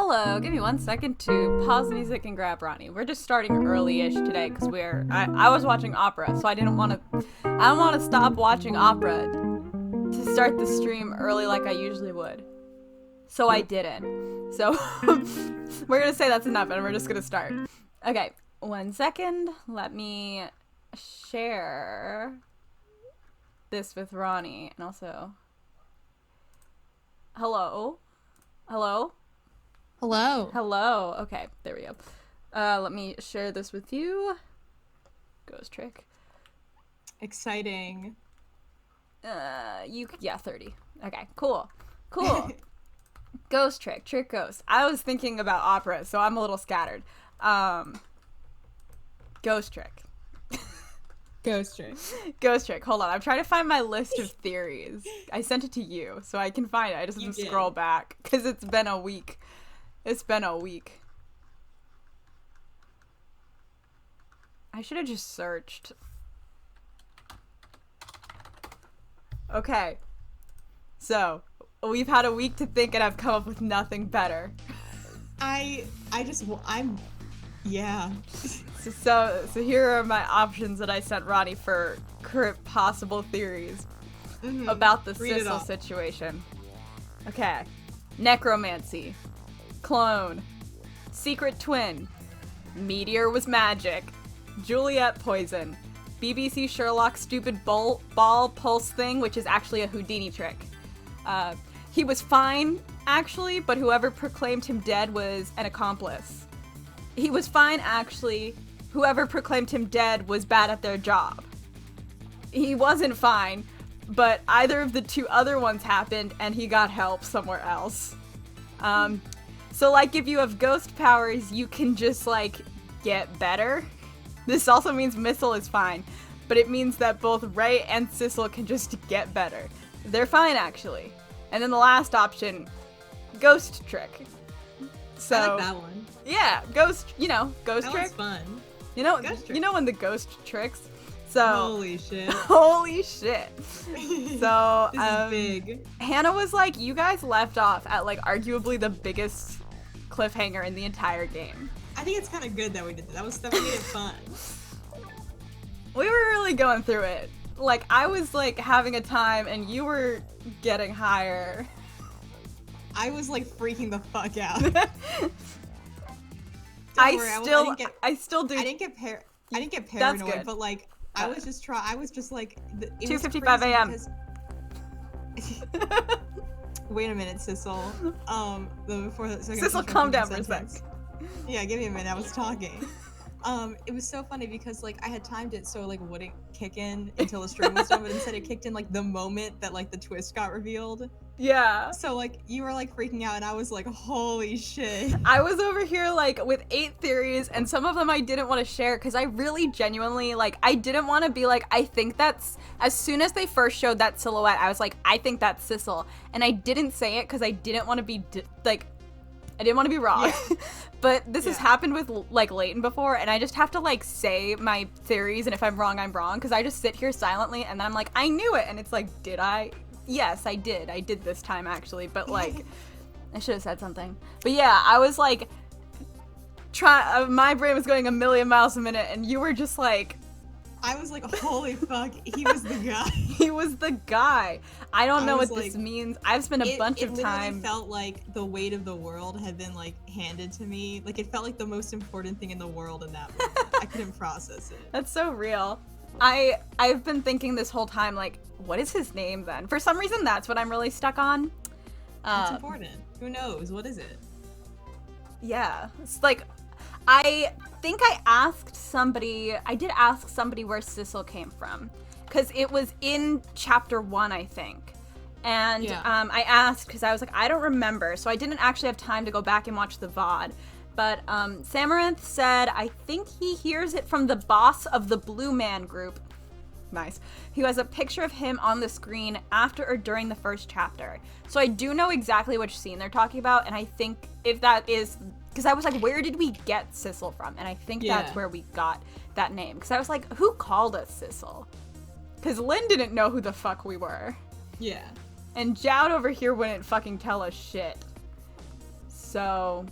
Hello, give me 1 second to pause the music and grab Ronnie. We're just starting early-ish today because I was watching opera, so I don't want to stop watching opera to start the stream early like I usually would. So I didn't. So we're gonna say that's enough and we're just gonna start. Okay, 1 second. Let me share this with Ronnie and also hello. Okay, there we go. Let me share this with you. Ghost trick. Exciting. 30. Okay, cool. Ghost trick ghost. I was thinking about opera, so I'm a little scattered. Ghost trick. Ghost trick. Hold on, I'm trying to find my list of theories. I sent it to you, so I can find it. I just have to scroll back because it's been a week. I should have just searched. Okay. So, we've had a week to think and I've come up with nothing better. Yeah. So here are my options that I sent Ronnie for current possible theories about the Sissel situation. Okay. Necromancy. Clone. Secret twin. Meteor was magic. Juliet poison. BBC Sherlock stupid ball pulse thing, which is actually a Houdini trick. He was fine, actually, but whoever proclaimed him dead was an accomplice. He was fine, actually. Whoever proclaimed him dead was bad at their job. He wasn't fine, but either of the two other ones happened and he got help somewhere else. So, like, if you have ghost powers, you can just, like, get better. This also means Missile is fine, but it means that both Ray and Sissel can just get better. They're fine, actually. And then the last option, ghost trick. So, I like that one. Yeah, ghost trick. That one's fun. You know when the ghost tricks? So Holy shit. So This is big. Hannah was like, you guys left off at like arguably the biggest cliffhanger in the entire game. I think it's kind of good that we did that. That made it fun. We were really going through it. Like, I was like having a time and you were getting higher. I was like freaking the fuck out. I still do. I didn't get paranoid, but like I was just like 2:55 a.m. Wait a minute, Sissel. Sissel, calm down for a sec. Yeah, give me a minute. I was talking. It was so funny because like I had timed it so like it wouldn't kick in until the stream was done, but instead it kicked in like the moment that like the twist got revealed. Yeah. So like you were like freaking out and I was like, holy shit. I was over here like with 8 theories and some of them I didn't want to share because I really genuinely like I didn't want to be like I think that's as soon as they first showed that silhouette I was like I think that's Sissel and I didn't say it because I didn't want to be I didn't want to be wrong. Yeah. But this has happened with like Leighton before and I just have to like say my theories and if I'm wrong I'm wrong because I just sit here silently and then I'm like I knew it and it's like did I? Yes, I did this time actually, but like I should have said something. But yeah, I was like my brain was going a million miles a minute and you were just like I was like, holy fuck, he was the guy. He was the guy. I don't know what this means. I've spent a bunch of time. It felt like the weight of the world had been like handed to me. Like it felt like the most important thing in the world in that moment. I couldn't process it. That's so real. I've been thinking this whole time like, what is his name then? For some reason, that's what I'm really stuck on. It's important. Who knows? What is it? Yeah, it's like. I think I did ask somebody where Sissel came from, because it was in chapter 1, I think. And I asked, because I was like, I don't remember, so I didn't actually have time to go back and watch the VOD. But Samaranth said, I think he hears it from the boss of the Blue Man group. Nice. Who has a picture of him on the screen after or during the first chapter. So I do know exactly which scene they're talking about, and I think if that is... Because I was like, where did we get Sissel from? And I think that's where we got that name. Because I was like, who called us Sissel? Because Lynn didn't know who the fuck we were. Yeah. And Jowd over here wouldn't fucking tell us shit. So...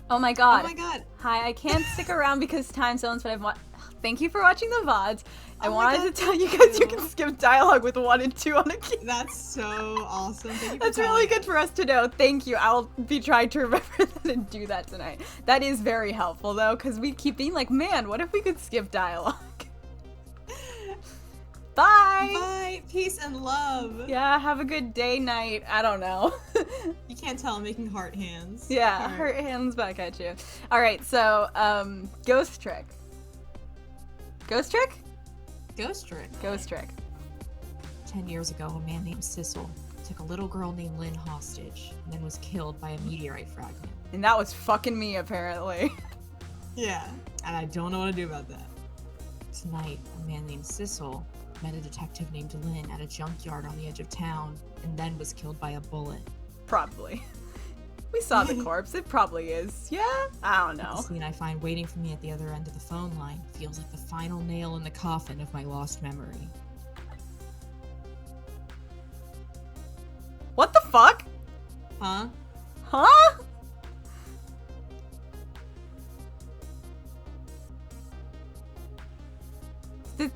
Oh my god. Oh my god. Hi, I can't stick around because time zones, but thank you for watching the VODs. I wanted to tell you guys you can skip dialogue with 1 and 2 on a key. That's so awesome. Thank you for That's really good for us to know. Thank you. I'll be trying to remember that and do that tonight. That is very helpful, though, because we keep being like, man, what if we could skip dialogue? Bye! Bye! Peace and love! Yeah, have a good day, night. I don't know. You can't tell I'm making heart hands. Yeah, Right. heart hands back at you. Alright, so, ghost trick. Ghost trick? Ghost trick. Ghost trick. 10 years ago, a man named Sissel took a little girl named Lynn hostage and then was killed by a meteorite fragment. And that was fucking me, apparently. Yeah, and I don't know what to do about that. Tonight, a man named Sissel met a detective named Lynn at a junkyard on the edge of town and then was killed by a bullet. Probably. We saw the corpse. It probably is. Yeah? I don't know. The scene I find waiting for me at the other end of the phone line feels like the final nail in the coffin of my lost memory. What the fuck? Huh? Huh?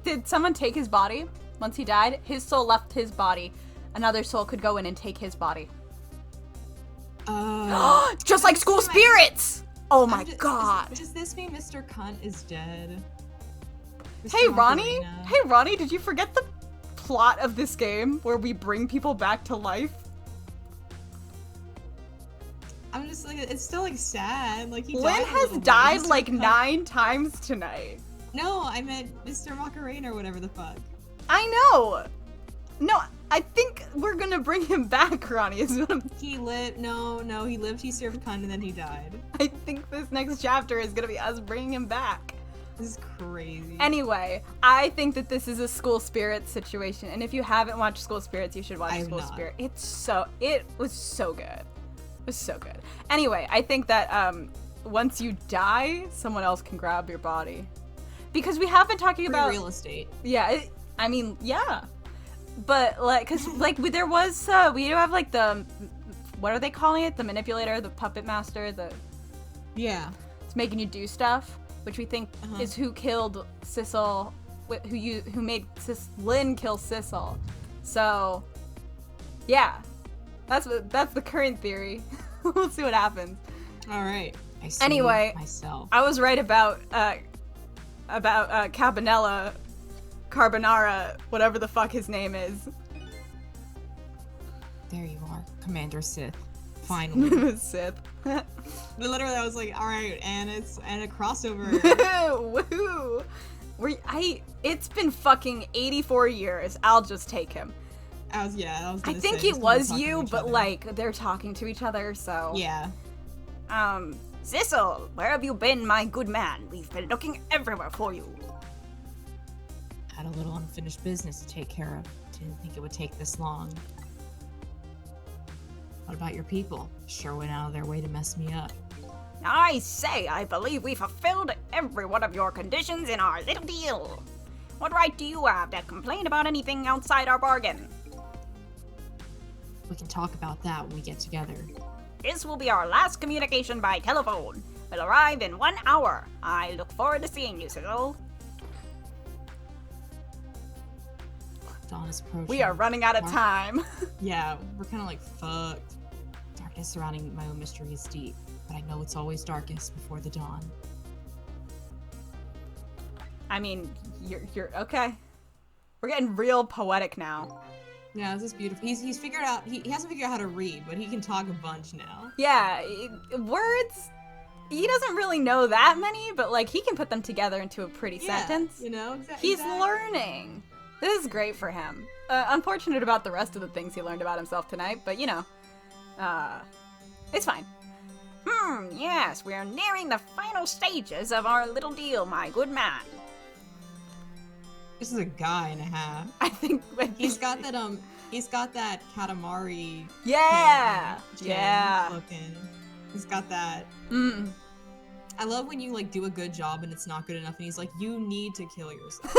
Did someone take his body once he died? His soul left his body. Another soul could go in and take his body. Just like school spirits! Oh my god. Does this mean Mr. Cunt is dead? Hey Mr. Ronnie? Macarena? Hey Ronnie, did you forget the plot of this game where we bring people back to life? I'm just like, it's still like sad. Like Lynn has died like 9 times tonight. No, I meant Mr. Macarena or whatever the fuck. I know! No, I think we're gonna bring him back, Ronnie. He lived. No, he lived. He served cunt and then he died. I think this next chapter is gonna be us bringing him back. This is crazy. Anyway, I think that this is a School Spirits situation, and if you haven't watched School Spirits, you should watch School Spirit. It was so good. It was so good. Anyway, I think that once you die, someone else can grab your body. Because we have been talking about real estate. Yeah, I mean, yeah. But like, cause like there was we do have like the, what are they calling it? The manipulator, the puppet master, Yeah. It's making you do stuff, which we think is who killed Sissel, who made Lynn kill Sissel. So, yeah, that's the current theory. We'll see what happens. All right. Anyway, myself. I was right about Cabanella, Carbonara, whatever the fuck his name is. There you are, Commander Sith. Finally. Sith. Literally, I was like, all right, and a crossover. Woohoo! It's been fucking 84 years. I'll just take him. I think it was you, but like they're talking to each other, so yeah. Sissel, where have you been, my good man? We've been looking everywhere for you. Had a little unfinished business to take care of. Didn't think it would take this long. What about your people? Sure went out of their way to mess me up. I say, I believe we fulfilled every one of your conditions in our little deal. What right do you have to complain about anything outside our bargain? We can talk about that when we get together. This will be our last communication by telephone. We'll arrive in 1 hour. I look forward to seeing you, Sissel. Dawn is approaching. We are running out of time. Yeah, we're kind of like fucked. Darkness surrounding my own mystery is deep, but I know it's always darkest before the dawn. I mean, you're okay. We're getting real poetic now. Yeah, this is beautiful. He's figured out. He hasn't figured out how to read, but he can talk a bunch now. Yeah, words. He doesn't really know that many, but like he can put them together into a pretty sentence. You know, exactly. He's learning. This is great for him. Unfortunate about the rest of the things he learned about himself tonight, but you know, it's fine. Yes, we are nearing the final stages of our little deal, my good man. This is a guy and a half. I think he's got that Katamari. Yeah. Looking. He's got that. I love when you like do a good job and it's not good enough, and he's like, "You need to kill yourself."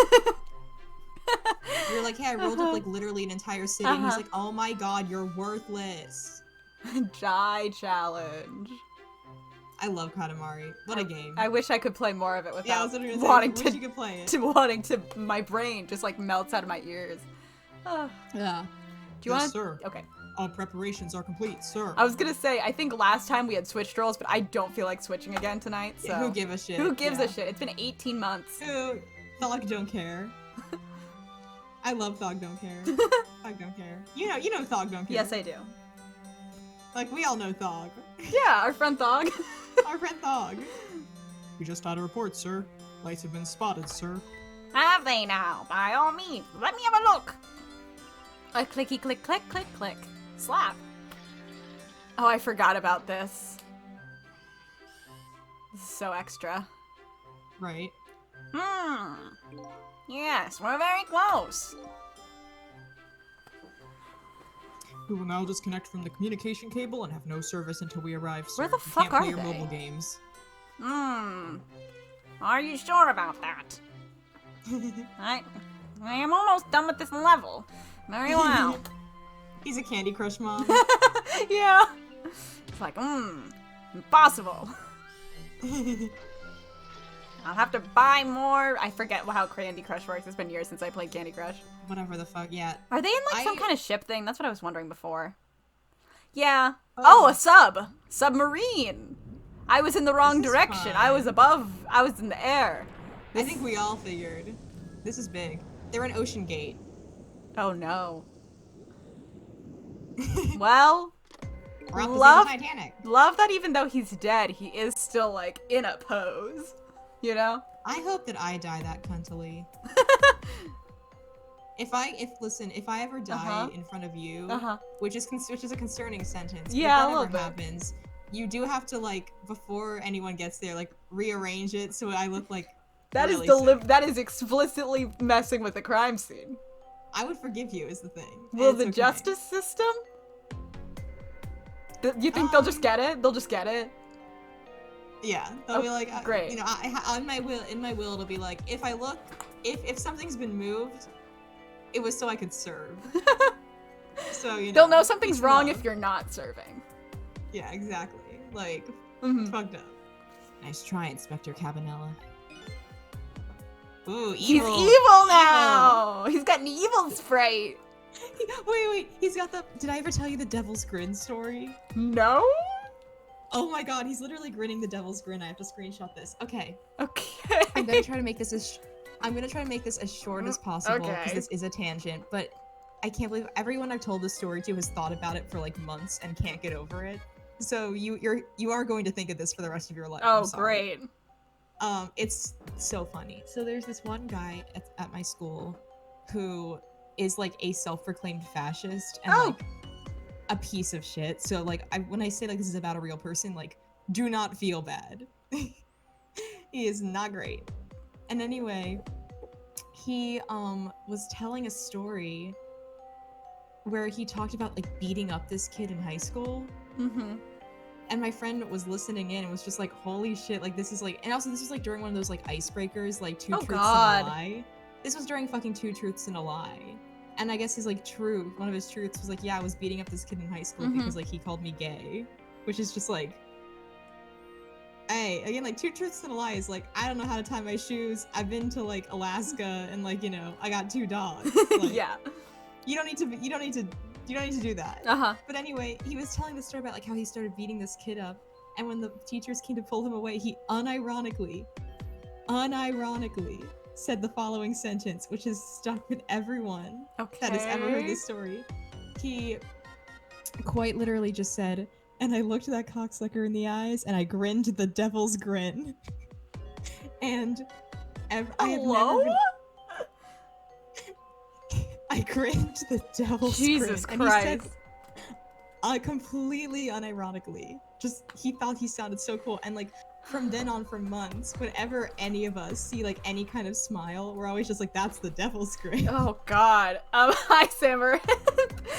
You're like, hey, I rolled up like literally an entire city, and he's like, oh my god, you're worthless. Die challenge. I love Katamari. What a game. I wish I could play more of it I without was gonna say, wanting wish you could play it. wanting to, my brain just like melts out of my ears. Yeah. Do you want to? Sir. Okay. All preparations are complete, sir. I was gonna say, I think last time we had switched roles, but I don't feel like switching again tonight, so. Yeah, who gives a shit? Who gives a shit? It's been 18 months. Who? Thog don't care. I love Thog don't care. Thog don't care. You know Thog don't care. Yes, I do. Like, we all know Thog. Yeah, our friend Thog. Our friend Thog. We just had a report, sir. Lights have been spotted, sir. Have they now? By all means, let me have a look. A clicky click click click click. Slap. Oh, I forgot about this. This is so extra. Right. Yes, we're very close. We will now disconnect from the communication cable and have no service until we arrive, sir. Where the You fuck can't play are your they? mobile games. Are you sure about that? I am almost done with this level. Very well. He's a Candy Crush mom. Yeah. It's like, impossible. I'll have to buy more. I forget how Candy Crush works. It's been years since I played Candy Crush. Whatever the fuck, yeah. Are they in like some I- kind of ship thing? That's what I was wondering before. Yeah. Oh, a submarine. I was in the wrong This is direction. fun. I was above. I was in the air. I think we all figured. This is big. They're in Ocean Gate. Oh no. Well, We're off Love- the Titanic. love that even though he's dead, he is still like in a pose. You know? I hope that I die that cuntily. If I ever die in front of you, which is a concerning sentence. Yeah, if a that little ever bit. happens, you do have to like before anyone gets there, like rearrange it so I look like. That really is sick. that is explicitly messing with the crime scene. I would forgive you is the thing. Will It's the okay. justice system? You think they'll just get it? They'll just get it? Yeah, they'll be Oh, like, great. You know, in my will, it'll be like, if something's been moved, it was so I could serve. So you know. They'll know something's peace wrong and love. if you're not serving. Yeah, exactly. Like, Mhm. fucked up. Nice try, Inspector Cabanella. Ooh, He's evil. evil now! He's got an evil sprite! Wait, he's got the. Did I ever tell you the Devil's Grin story? No? Oh my god, he's literally grinning the Devil's Grin. I have to screenshot this. Okay. Okay. I'm gonna try to make this as short as possible because Okay. this is a tangent, but I can't believe everyone I've told this story to has thought about it for like months and can't get over it. So you are going to think of this for the rest of your life. Oh, I'm sorry. great. It's so funny. So there's this one guy at my school who is like a self-proclaimed fascist and like a piece of shit. So like when I say like this is about a real person, like do not feel bad. He is not great. And anyway, he was telling a story where he talked about like beating up this kid in high school. Mm-hmm. And my friend was listening in and was just like, holy shit, like this is like, and also this was like during one of those like icebreakers, like two Oh, truths God. and a lie. This was during fucking 2 truths and a lie. And I guess his like one of his truths was like, yeah, I was beating up this kid in high school Mhm. because like he called me gay. Which is just like, hey, again, like 2 truths and a lie is like, I don't know how to tie my shoes. I've been to like Alaska and like, you know, I got 2 dogs. Like, Yeah. You don't need to do that. Uh-huh. But anyway, he was telling the story about like how he started beating this kid up, and when the teachers came to pull him away, he unironically said the following sentence, which has stuck with everyone Okay. that has ever heard this story. He quite literally just said, and I looked that cocksucker in the eyes, and I grinned the devil's grin. And I have Hello? never been... I grinned the devil's Jesus grin. And he said, Christ. completely unironically. Just, he thought he sounded so cool. And like, from then on for months, whenever any of us see like any kind of smile, we're always just like, that's the devil's grin. Oh God. Hi Sammer.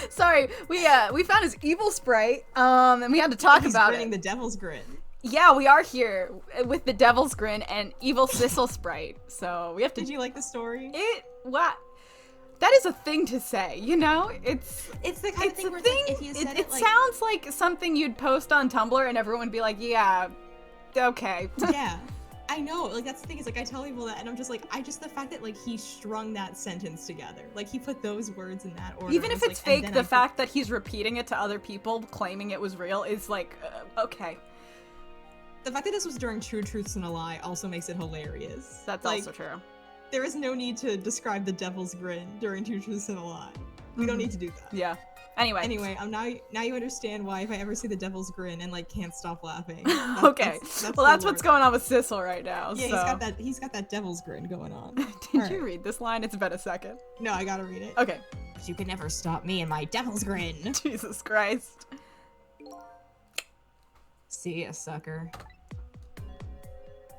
Sorry, we found his evil sprite, and we had to talk He's about grinning it. the devil's grin. Yeah, we are here with the Devil's Grin and Evil Sissel Sprite, so we have to. Did you like the story? What? That is a thing to say, you know? It's the kind of thing where like, if you said it sounds like something you'd post on Tumblr and everyone would be like, yeah, okay. Yeah. I know, like, that's the thing, is, like, I tell people that, and I'm just like, the fact that, like, he strung that sentence together. Like, he put those words in that order. Even if it's like, fake, the fact that he's repeating it to other people, claiming it was real, is, like, okay. The fact that this was during True Truths and a Lie also makes it hilarious. That's like, also true. There is no need to describe the devil's grin during True Truths and a Lie. We don't need to do that. Yeah. Anyway, now you understand why if I ever see the devil's grin and like can't stop laughing. Okay. That's what's going on with Sissel right now. Yeah, so. He's got that devil's grin going on. Did you read this line? It's been a second. No, I gotta read it. Okay. You can never stop me and my devil's grin. Jesus Christ. See ya, sucker.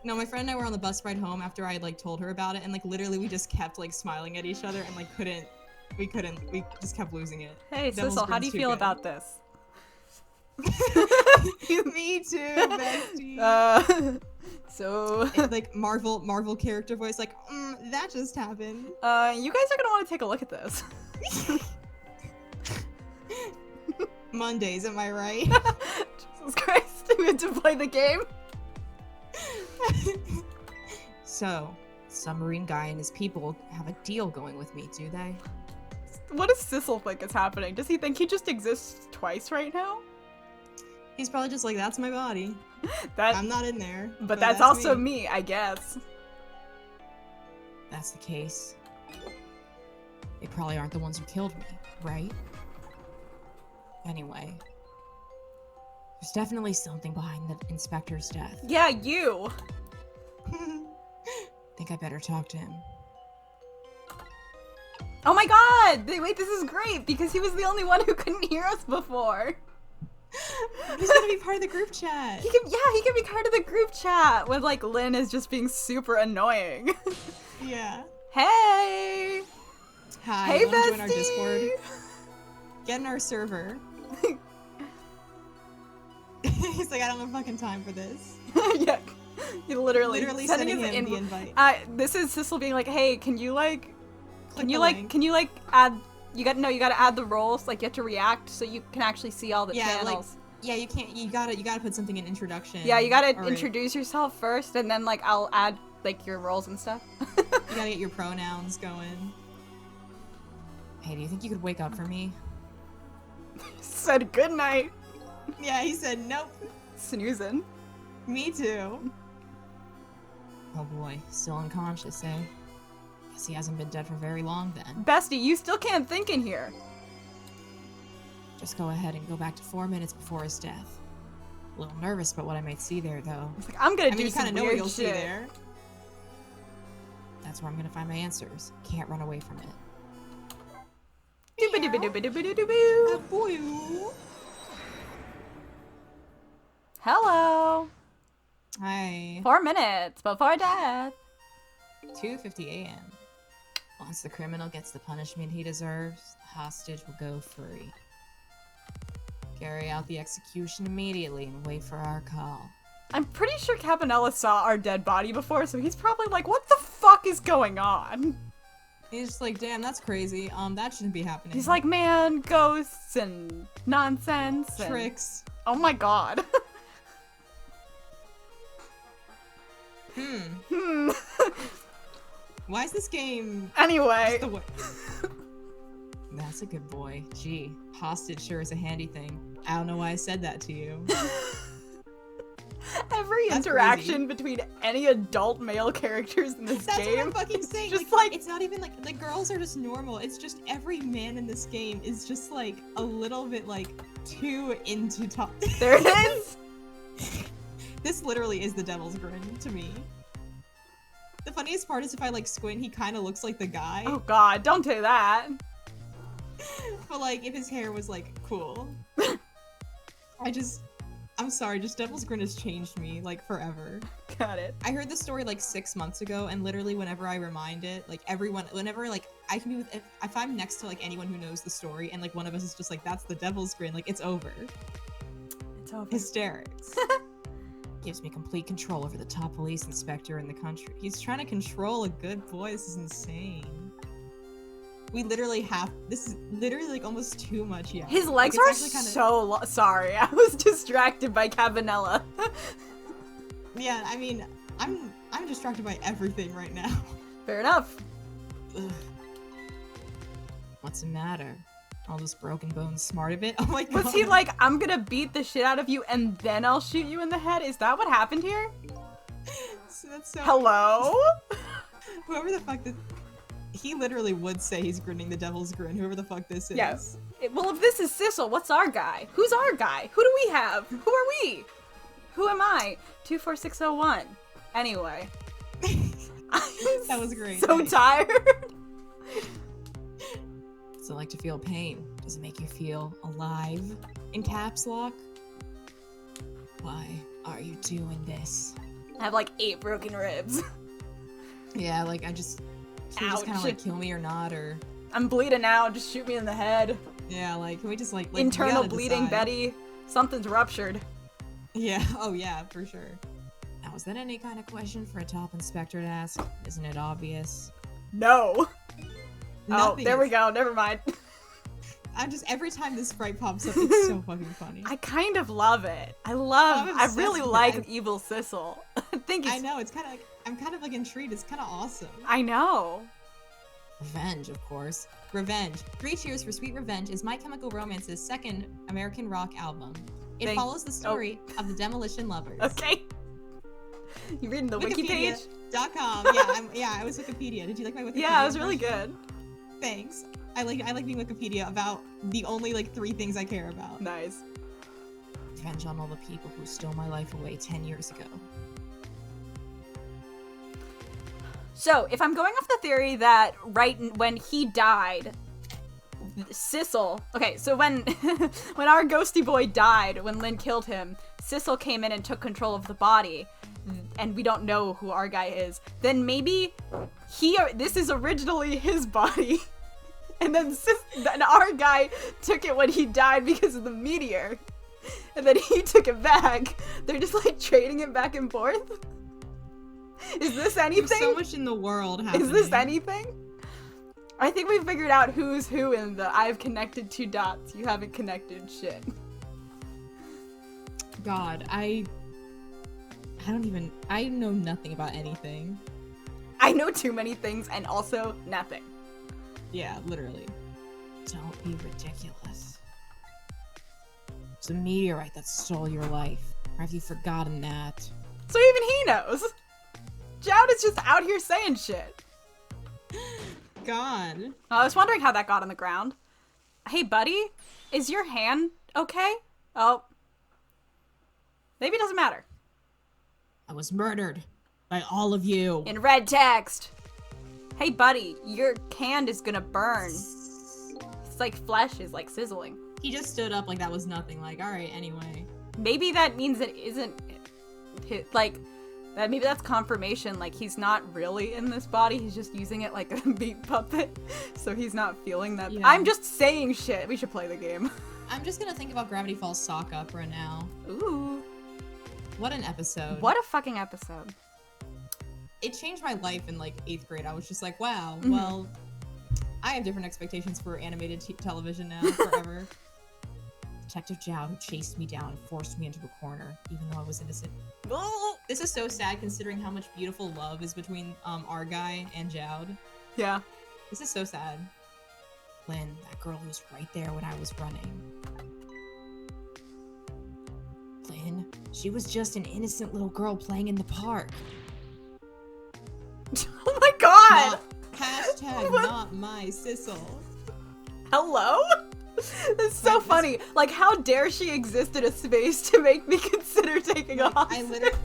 No, my friend and I were on the bus ride home after I like told her about it, and like literally we just kept like smiling at each other and like we just kept losing it. Hey, Sissel, how do you feel about this? Me too, bestie. So it's like Marvel character voice, like, that just happened. You guys are gonna want to take a look at this. Mondays, am I right? Jesus Christ, we had to play the game. So, submarine guy and his people have a deal going with me, do they? What does Sissel think is happening? Does he think he just exists twice right now? He's probably just like, that's my body. I'm not in there. But that's also me, I guess. That's the case. They probably aren't the ones who killed me, right? Anyway. There's definitely something behind the inspector's death. Yeah, you! Think I better talk to him. Oh my god! Wait, this is great, because he was the only one who couldn't hear us before. He's gonna be part of the group chat. He can be part of the group chat when, like, Lynn is just being super annoying. Yeah. Hey! Hi, hey, wanna bestie! join our Discord? Get in our server. He's like, I don't have fucking time for this. Yeah. He literally sending him the invite. This is Sissel being like, hey, can you add, you gotta add the roles, like, you have to react so you can actually see all the channels. You gotta put something in introduction. Yeah, you gotta introduce yourself first, and then, like, I'll add, like, your roles and stuff. You gotta get your pronouns going. Hey, do you think you could wake up for me? Said good night. Yeah, he said nope. Snoozing. Me too. Oh boy, still unconscious, eh? Guess he hasn't been dead for very long then. Bestie, you still can't think in here. Just go ahead and go back to 4 minutes before his death. A little nervous about what I might see there, though. It's like, I'm gonna do some know weird what you'll see shit. there. That's where I'm gonna find my answers. Can't run away from it. Hello. Hi. 4 minutes before death. 2:50 a.m. Once the criminal gets the punishment he deserves, the hostage will go free. Carry out the execution immediately and wait for our call. I'm pretty sure Cabanella saw our dead body before, so he's probably like, what the fuck is going on? He's just like, damn, that's crazy. That shouldn't be happening. He's like, man, ghosts and nonsense. Tricks. Oh my god. Why is this game... Anyway. That's a good boy. Gee, hostage sure is a handy thing. I don't know why I said that to you. Every interaction between any adult male characters in this game. That's what I'm fucking saying. Just like, it's not even like the girls are just normal. It's just every man in this game is just like a little bit like too into top. There it is. This literally is the devil's grin to me. The funniest part is if I like squint, he kind of looks like the guy. Oh god, don't do that. But like if his hair was like cool. I'm sorry, just Devil's Grin has changed me, like, forever. Got it. I heard the story, like, 6 months ago, and literally whenever I remind it, like, whenever, like, I can be with, if I'm next to, like, anyone who knows the story, and, like, one of us is just like, that's the Devil's Grin, like, it's over. It's over. Hysterics. Gives me complete control over the top police inspector in the country. He's trying to control a good boy, this is insane. We literally this is literally like almost too much, yeah. His legs are so long. Sorry, I was distracted by Cabanella. Yeah, I mean, I'm distracted by everything right now. Fair enough. Ugh. What's the matter? All this broken bones smart of it? Oh my god. Was he like, I'm gonna beat the shit out of you and then I'll shoot you in the head? Is that what happened here? That's so Hello? Whoever the fuck this... He literally would say he's grinning the devil's grin, whoever the fuck this is. Yes. Well, if this is Sissel, what's our guy? Who's our guy? Who do we have? Who are we? Who am I? 24601. Anyway. That was great. So tired. Does it like to feel pain? Does it make you feel alive? In caps lock? Why are you doing this? I have like 8 broken ribs. Yeah, like can you just kind of like kill me or not, or... I'm bleeding now, just shoot me in the head. Yeah, like, can we just like internal bleeding, decide. Betty. Something's ruptured. Yeah, oh yeah, for sure. Now, is that any kind of question for a top inspector to ask? Isn't it obvious? No. Nothing there we go, never mind. Every time this sprite pops up, it's so fucking funny. I kind of love it. I really like Evil Sissel. I know, it's kind of like, I'm kind of like intrigued, it's kind of awesome. I know. Revenge, of course. Revenge. 3 Cheers for Sweet Revenge is My Chemical Romance's second American rock album. It follows the story of the Demolition Lovers. Okay. You reading the wiki page? Wikipedia.com. Yeah, I was Wikipedia. Did you like my Wikipedia? Yeah, it was really good. Thanks. I like being Wikipedia about the only like 3 things I care about. Nice. Revenge on all the people who stole my life away 10 years ago. So, if I'm going off the theory that when he died, Sissel... Okay, so when when our ghosty boy died, when Lynn killed him, Sissel came in and took control of the body, and we don't know who our guy is. Then maybe this is originally his body, and then our guy took it when he died because of the meteor, and then he took it back. They're just like trading it back and forth. Is this anything? There's so much in the world happening. Is this anything? I think we figured out who's who in the I've connected 2 dots, you haven't connected shit. God, I know nothing about anything. I know too many things and also nothing. Yeah, literally. Don't be ridiculous. It's a meteorite that stole your life. Or have you forgotten that? So even he knows. Joud is just out here saying shit. God. I was wondering how that got on the ground. Hey, buddy, is your hand okay? Oh. Maybe it doesn't matter. I was murdered by all of you. In red text. Hey, buddy, your hand is gonna burn. It's like flesh is like sizzling. He just stood up like that was nothing. Like, all right, anyway. Maybe that means it isn't like... Maybe that's confirmation, like, he's not really in this body, he's just using it like a beat puppet, so he's not feeling that. Yeah. I'm just saying shit. We should play the game. I'm just gonna think about Gravity Falls sock opera now. Ooh. What an episode. What a fucking episode. It changed my life in, like, 8th grade. I was just like, wow, well, I have different expectations for animated television now, forever. Detective Joud, who chased me down and forced me into a corner, even though I was innocent. This is so sad considering how much beautiful love is between our guy and Joud. Yeah. This is so sad. Lynn, that girl who was right there when I was running. Lynn, she was just an innocent little girl playing in the park. Oh my god! Hashtag not my Sissel. Hello? It's so funny. Like, how dare she exist in a space to make me consider taking a hostage? I literally...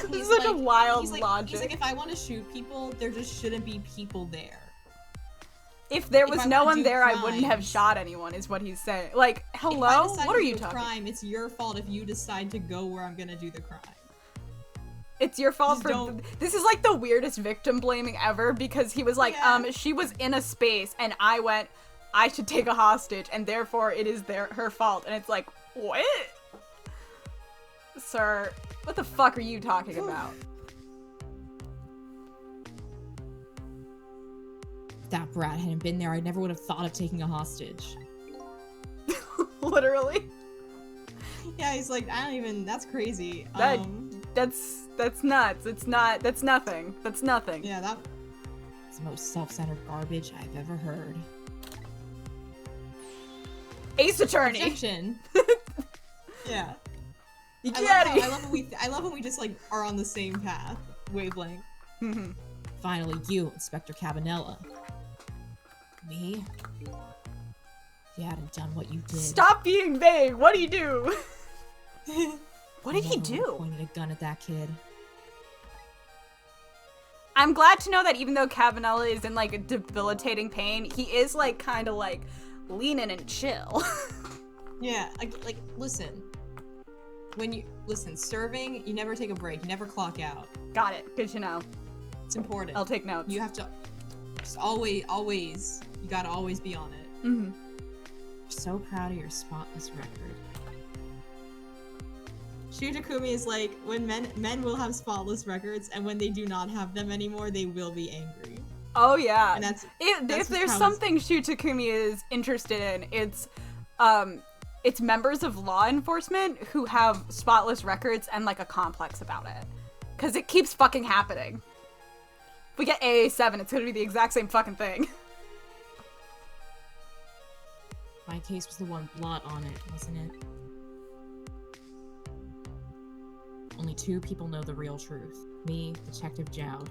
This is such a wild logic. He's like, if I want to shoot people, there just shouldn't be people there. If there was no one there, I wouldn't have shot anyone, is what he's saying. Like, hello? What are you talking about? Crime, it's your fault if you decide to go where I'm gonna do the crime. It's your fault for... This is like the weirdest victim blaming ever, because he was like, she was in a space, and I went... I should take a hostage, and therefore it is her fault. And it's like, what? Sir, what the fuck are you talking about? that brat hadn't been there, I never would have thought of taking a hostage. Literally. Yeah, he's like, that's crazy. That's nuts. That's nothing. That's nothing. Yeah, that's the most self-centered garbage I've ever heard. Ace Attorney. Objection. Yeah. You get it. I love when we just like are on the same path, wavelength. Finally, you, Inspector Cabanella. Me? You hadn't done what you did. Stop being vague. What do you do? What did he do? Pointed a gun at that kid. I'm glad to know that even though Cabanella is in like debilitating pain, he is like kind of like leaning and chill. Yeah, like listen. Serving, you never take a break. You never clock out. Got it. Good to know. It's important. I'll take notes. You have to just always, you gotta always be on it. Mm-hmm. So proud of your spotless record. Shutakumi is like, when men will have spotless records, and when they do not have them anymore, they will be angry. Oh yeah. And if there's something Shutakumi is interested in, it's members of law enforcement who have spotless records and like a complex about it. Cause it keeps fucking happening. If we get AA7, it's gonna be the exact same fucking thing. My case was the one blot on it, wasn't it? Only 2 people know the real truth. Me, Detective Jowd.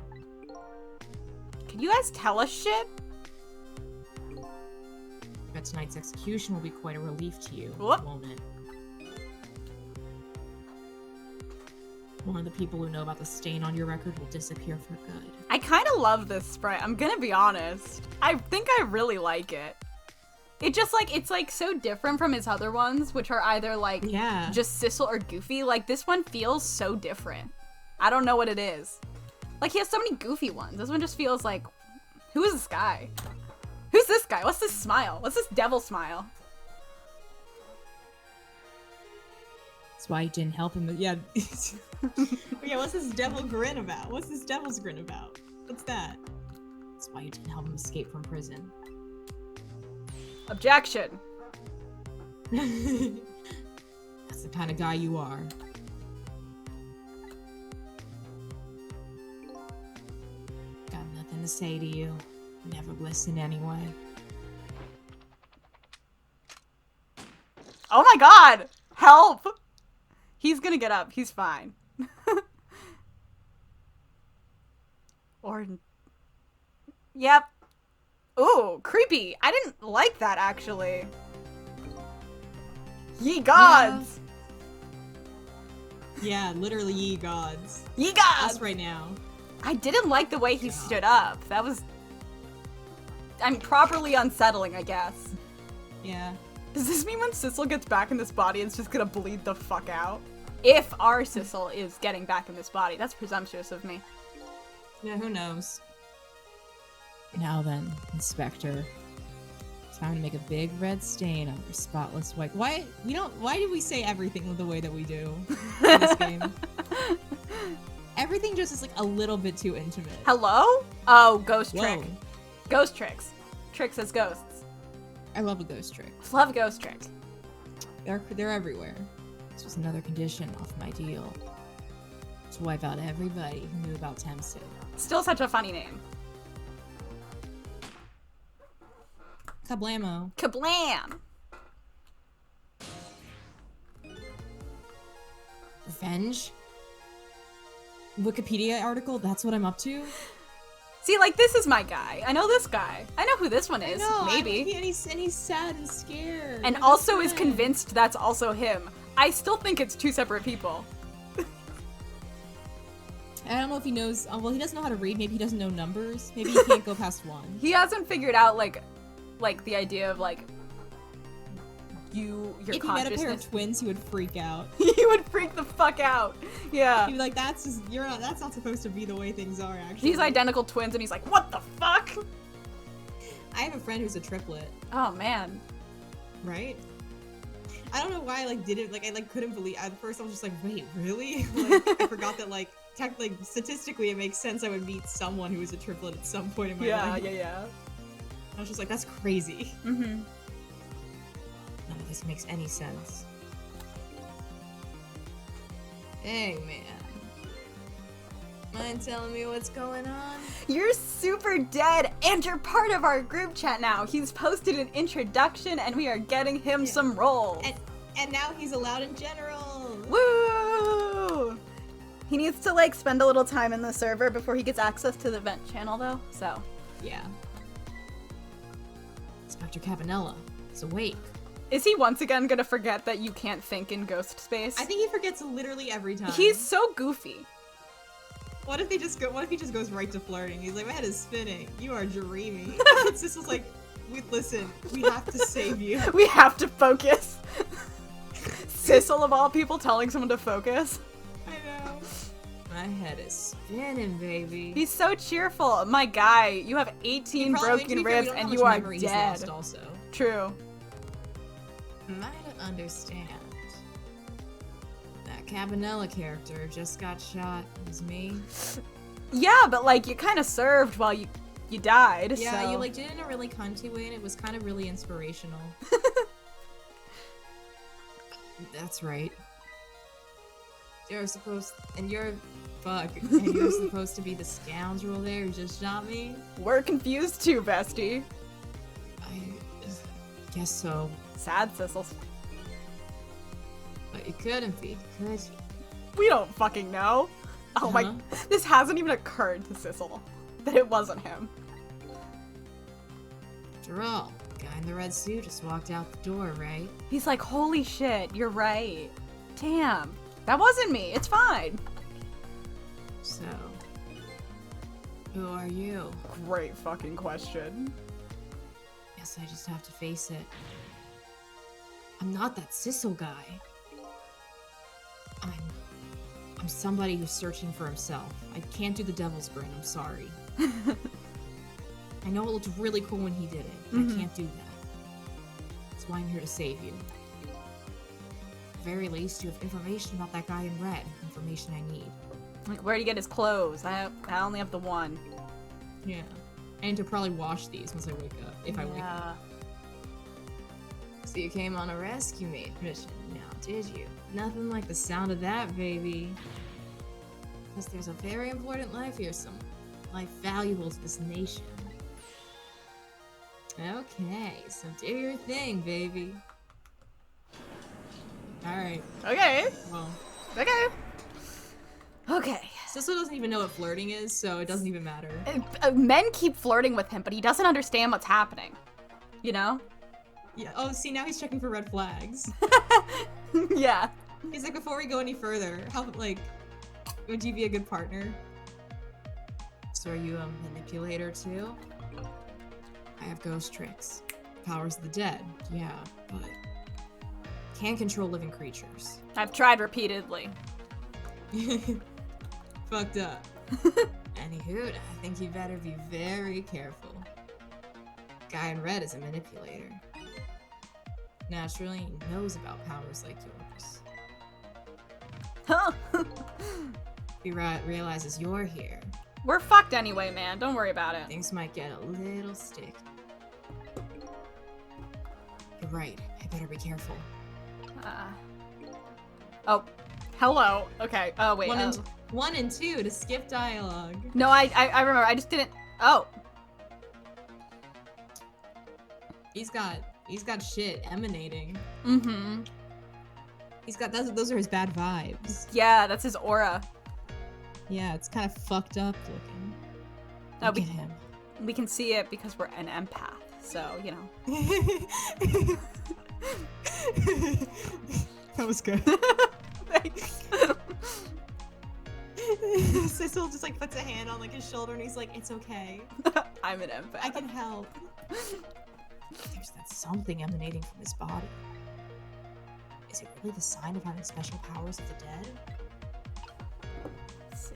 Can you guys tell us shit? Bet tonight's execution will be quite a relief to you, What? won't it? One of the people who know about the stain on your record will disappear for good. I kind of love this sprite. I'm gonna be honest. I think I really like it. It just like, it's like so different from his other ones, which are either like just Sissel or Goofy. Like this one feels so different. I don't know what it is. Like he has so many goofy ones. This one just feels like, who is this guy? Who's this guy? What's this smile? What's this devil smile? That's why you didn't help him. Yeah. Yeah, what's this devil grin about? What's this devil's grin about? What's that? That's why you didn't help him escape from prison. Objection. That's the kind of guy you are. Got nothing to say to you. Never listen anyway. Oh my god! Help! He's gonna get up. He's fine. Or... Yep. Ooh, creepy. I didn't like that, actually. Ye gods! Yeah, literally ye gods. Ye gods! Us right now. I didn't like the way he stood up. That was... I'm properly unsettling, I guess. Yeah. Does this mean when Sissel gets back in this body, it's just gonna bleed the fuck out? If our Sissel is getting back in this body. That's presumptuous of me. Yeah, who knows? Now then, Inspector. Time to make a big red stain on your spotless white. Why did we say everything the way that we do in this game? Everything just is like a little bit too intimate. Hello? Oh, ghost Whoa. trick. Ghost tricks. Tricks as ghosts. I love a ghost trick. Love ghost tricks. They're everywhere. This was another condition off my deal. To wipe out everybody who knew about Temsid. Still such a funny name. Kablamo. Kablam! Revenge? Wikipedia article? That's what I'm up to? See, like, this is my guy. I know this guy. I know who this one is. Maybe. And he's sad and scared. And also is convinced that's also him. I still think it's 2 separate people. I don't know if he knows. Well, he doesn't know how to read. Maybe he doesn't know numbers. Maybe he can't go past 1. He hasn't figured out, like the idea of, like, your if consciousness. If he met a pair of twins, he would freak out. He would freak the fuck out. Yeah. He'd be like, that's not supposed to be the way things are, actually. He's identical twins, and he's like, what the fuck? I have a friend who's a triplet. Oh, man. Right? I don't know why I, didn't, I, couldn't believe, at first I was just like, wait, really? I forgot that, technically, statistically, it makes sense I would meet someone who was a triplet at some point in my life. Yeah. I was just like, that's crazy. Mm-hmm. None of this makes any sense. Hey, man. Mind telling me what's going on? You're super dead, and you're part of our group chat now. He's posted an introduction, and we are getting him some roles. And now he's allowed in general. Woo! He needs to, like, spend a little time in the server before he gets access to the vent channel, though, so. Yeah. Inspector Cabanella is awake. Is he once again gonna forget that you can't think in ghost space? I think he forgets literally every time. He's so goofy. What if he just goes right to flirting? He's like, my head is spinning. You are dreaming. It's just like, listen, we have to save you. We have to focus. Sissel of all people telling someone to focus. I know. My head is spinning, baby. He's so cheerful. My guy, you have 18 broken ribs and you are dead. Lost also. True. Am I to understand? That Cabanella character just got shot. It was me. Yeah, but like you kind of served while you died. Yeah, so. you like did it in a really cunty way, and it was kind of really inspirational. That's right. You're supposed and you're supposed to be the scoundrel there who just shot me. We're confused too, bestie. I guess so. Sad Sissel. But you couldn't be, could you? We don't fucking know. Oh my, this hasn't even occurred to Sissel that it wasn't him. After all, the guy in the red suit just walked out the door, right? He's like, holy shit, you're right. Damn, that wasn't me. It's fine. So, who are you? Great fucking question. Guess I just have to face it. I'm not that Sissel guy. I'm somebody who's searching for himself. I can't do the devil's grin, I'm sorry. I know it looked really cool when he did it. I can't do that. That's why I'm here to save you. At the very least, you have information about that guy in red. Information I need. Like, where'd he get his clothes? I only have the one. Yeah. I need to probably wash these once I wake up. If I wake up. So you came on a rescue mission now, did you? Nothing like the sound of that, baby. Because there's a very important life here, some life valuable to this nation. Okay, so do your thing, baby. Alright. Okay. Well. Okay. Okay. Sissel doesn't even know what flirting is, so it doesn't even matter. Men keep flirting with him, but he doesn't understand what's happening. You know? Yeah. Oh, see, now he's checking for red flags. Yeah. He's like, before we go any further, would you be a good partner? So are you a manipulator too? I have ghost tricks. Powers of the dead, yeah, but can't control living creatures. I've tried repeatedly. Fucked up. Anywho, I think you better be very careful. Guy in red is a manipulator. Naturally, he knows about powers like yours. Huh? He realizes you're here. We're fucked anyway, man. Don't worry about it. Things might get a little sticky. You're right. I better be careful. Oh, hello. Okay. Oh wait. One and two to skip dialogue. No, I remember. I just didn't. Oh. He's got shit emanating. Mm-hmm. He's got those are his bad vibes. Yeah, that's his aura. Yeah, it's kind of fucked up looking. Look at him. We can see it because we're an empath, so you know. That was good. Thanks. Sissel just like puts a hand on like his shoulder and he's like, "It's okay. I'm an empath. I can help." There's that something emanating from his body. Is it really the sign of having special powers of the dead? Let's see.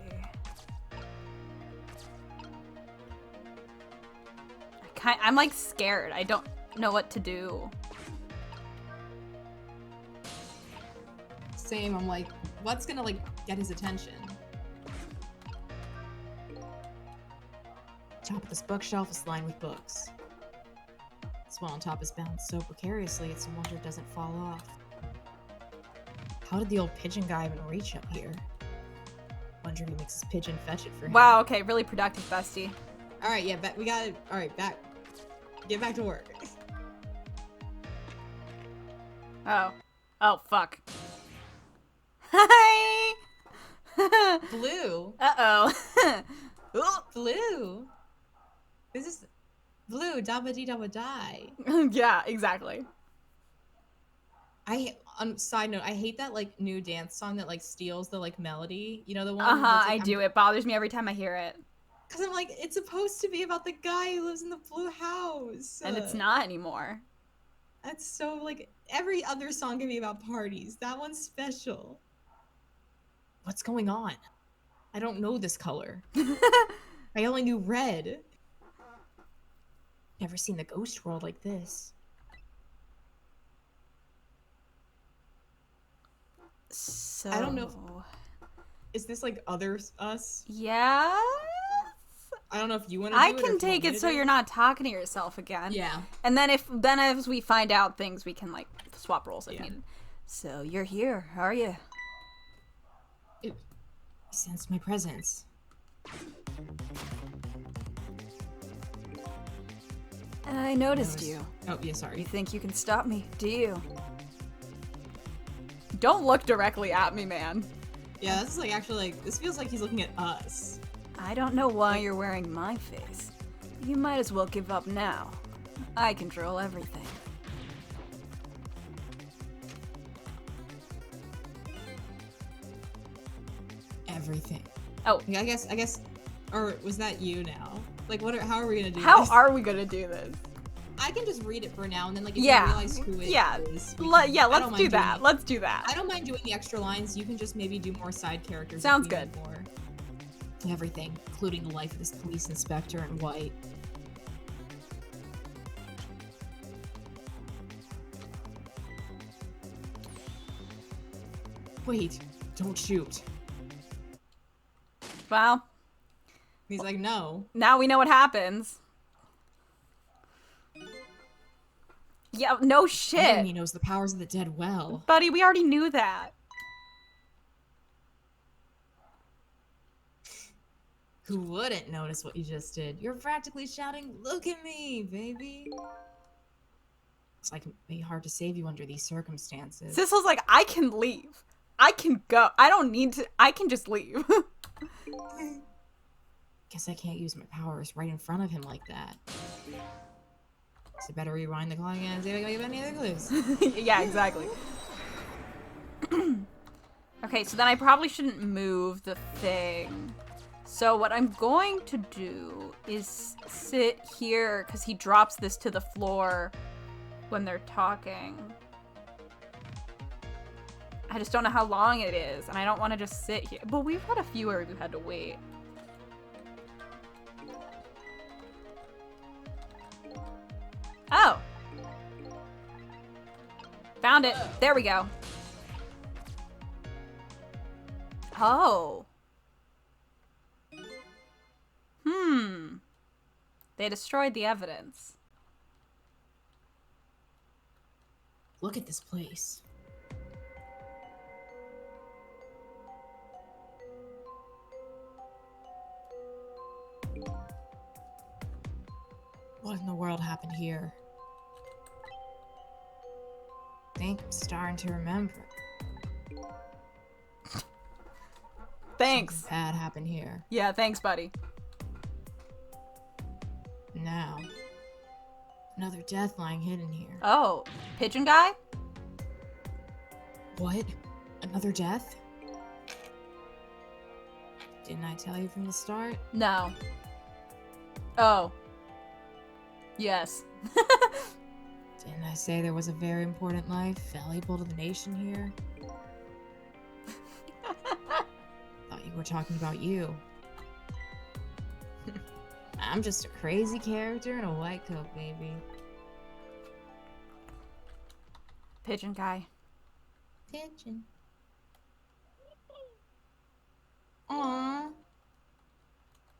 I'm like scared. I don't know what to do. Same. I'm like, what's gonna like get his attention? Top of this bookshelf is lined with books. This one on top is balanced so precariously, it's a wonder it doesn't fall off. How did the old pigeon guy even reach up here? Wonder if he makes his pigeon fetch it for him. Wow, okay, really productive, bestie. Alright, yeah, we got it. Alright, back. Get back to work. Oh. Oh, fuck. Hi! Blue. Uh-oh. Blue. This is Blue. Dabba dee dabba die. Yeah, exactly. Side note, I hate that like new dance song that like steals the like melody. You know the one? Uh-huh, Like, I do. It bothers me every time I hear it. Cause I'm like, it's supposed to be about the guy who lives in the blue house. And it's not anymore. That's so like every other song can be about parties. That one's special. What's going on? I don't know this color. I only knew red. Never seen the ghost world like this. So I don't know. Is this like us? Yeah. I don't know if you want to. I can take it so you're not talking to yourself again. Yeah. And then as we find out things, we can like swap roles if needed. So you're here, are you? I sense my presence. I noticed you. Oh yeah, sorry. You think you can stop me, do you? Don't look directly at me, man. Yeah, this is like actually like this feels like he's looking at us. I don't know why you're wearing my face. You might as well give up now. I control everything. Everything. Oh. Yeah, I guess, or was that you now? Like, how are we gonna do this? How are we gonna do this? I can just read it for now, and then like if you realize who it is. Let's do that. Let's do that. I don't mind doing the extra lines. You can just maybe do more side characters. Sounds good. Everything, including the life of this police inspector in white. Wait, don't shoot. Well. He's like, no. Now we know what happens. Yeah, no shit. He knows the powers of the dead well. Buddy, we already knew that. Who wouldn't notice what you just did? You're practically shouting, "Look at me, baby!" It's like it may be hard to save you under these circumstances. Sissel's like, I can leave. I can go. I don't need to. I can just leave. Guess I can't use my powers right in front of him like that. So better rewind the clock and see if I can give any other clues. Yeah, exactly. Okay, so then I probably shouldn't move the thing. So what I'm going to do is sit here, because he drops this to the floor when they're talking. I just don't know how long it is, and I don't want to just sit here. But we've had a few where we've had to wait. Oh. Found it. There we go. Oh. They destroyed the evidence. Look at this place. What in the world happened here? I think I'm starting to remember. Thanks. Something bad happened here. Yeah, thanks, buddy. Now, another death lying hidden here. Oh, pigeon guy? What? Another death? Didn't I tell you from the start? No. Oh. Yes. Didn't I say there was a very important life valuable to the nation here? Thought you were talking about you. I'm just a crazy character in a white coat, baby. Pigeon guy. Pigeon. Aww.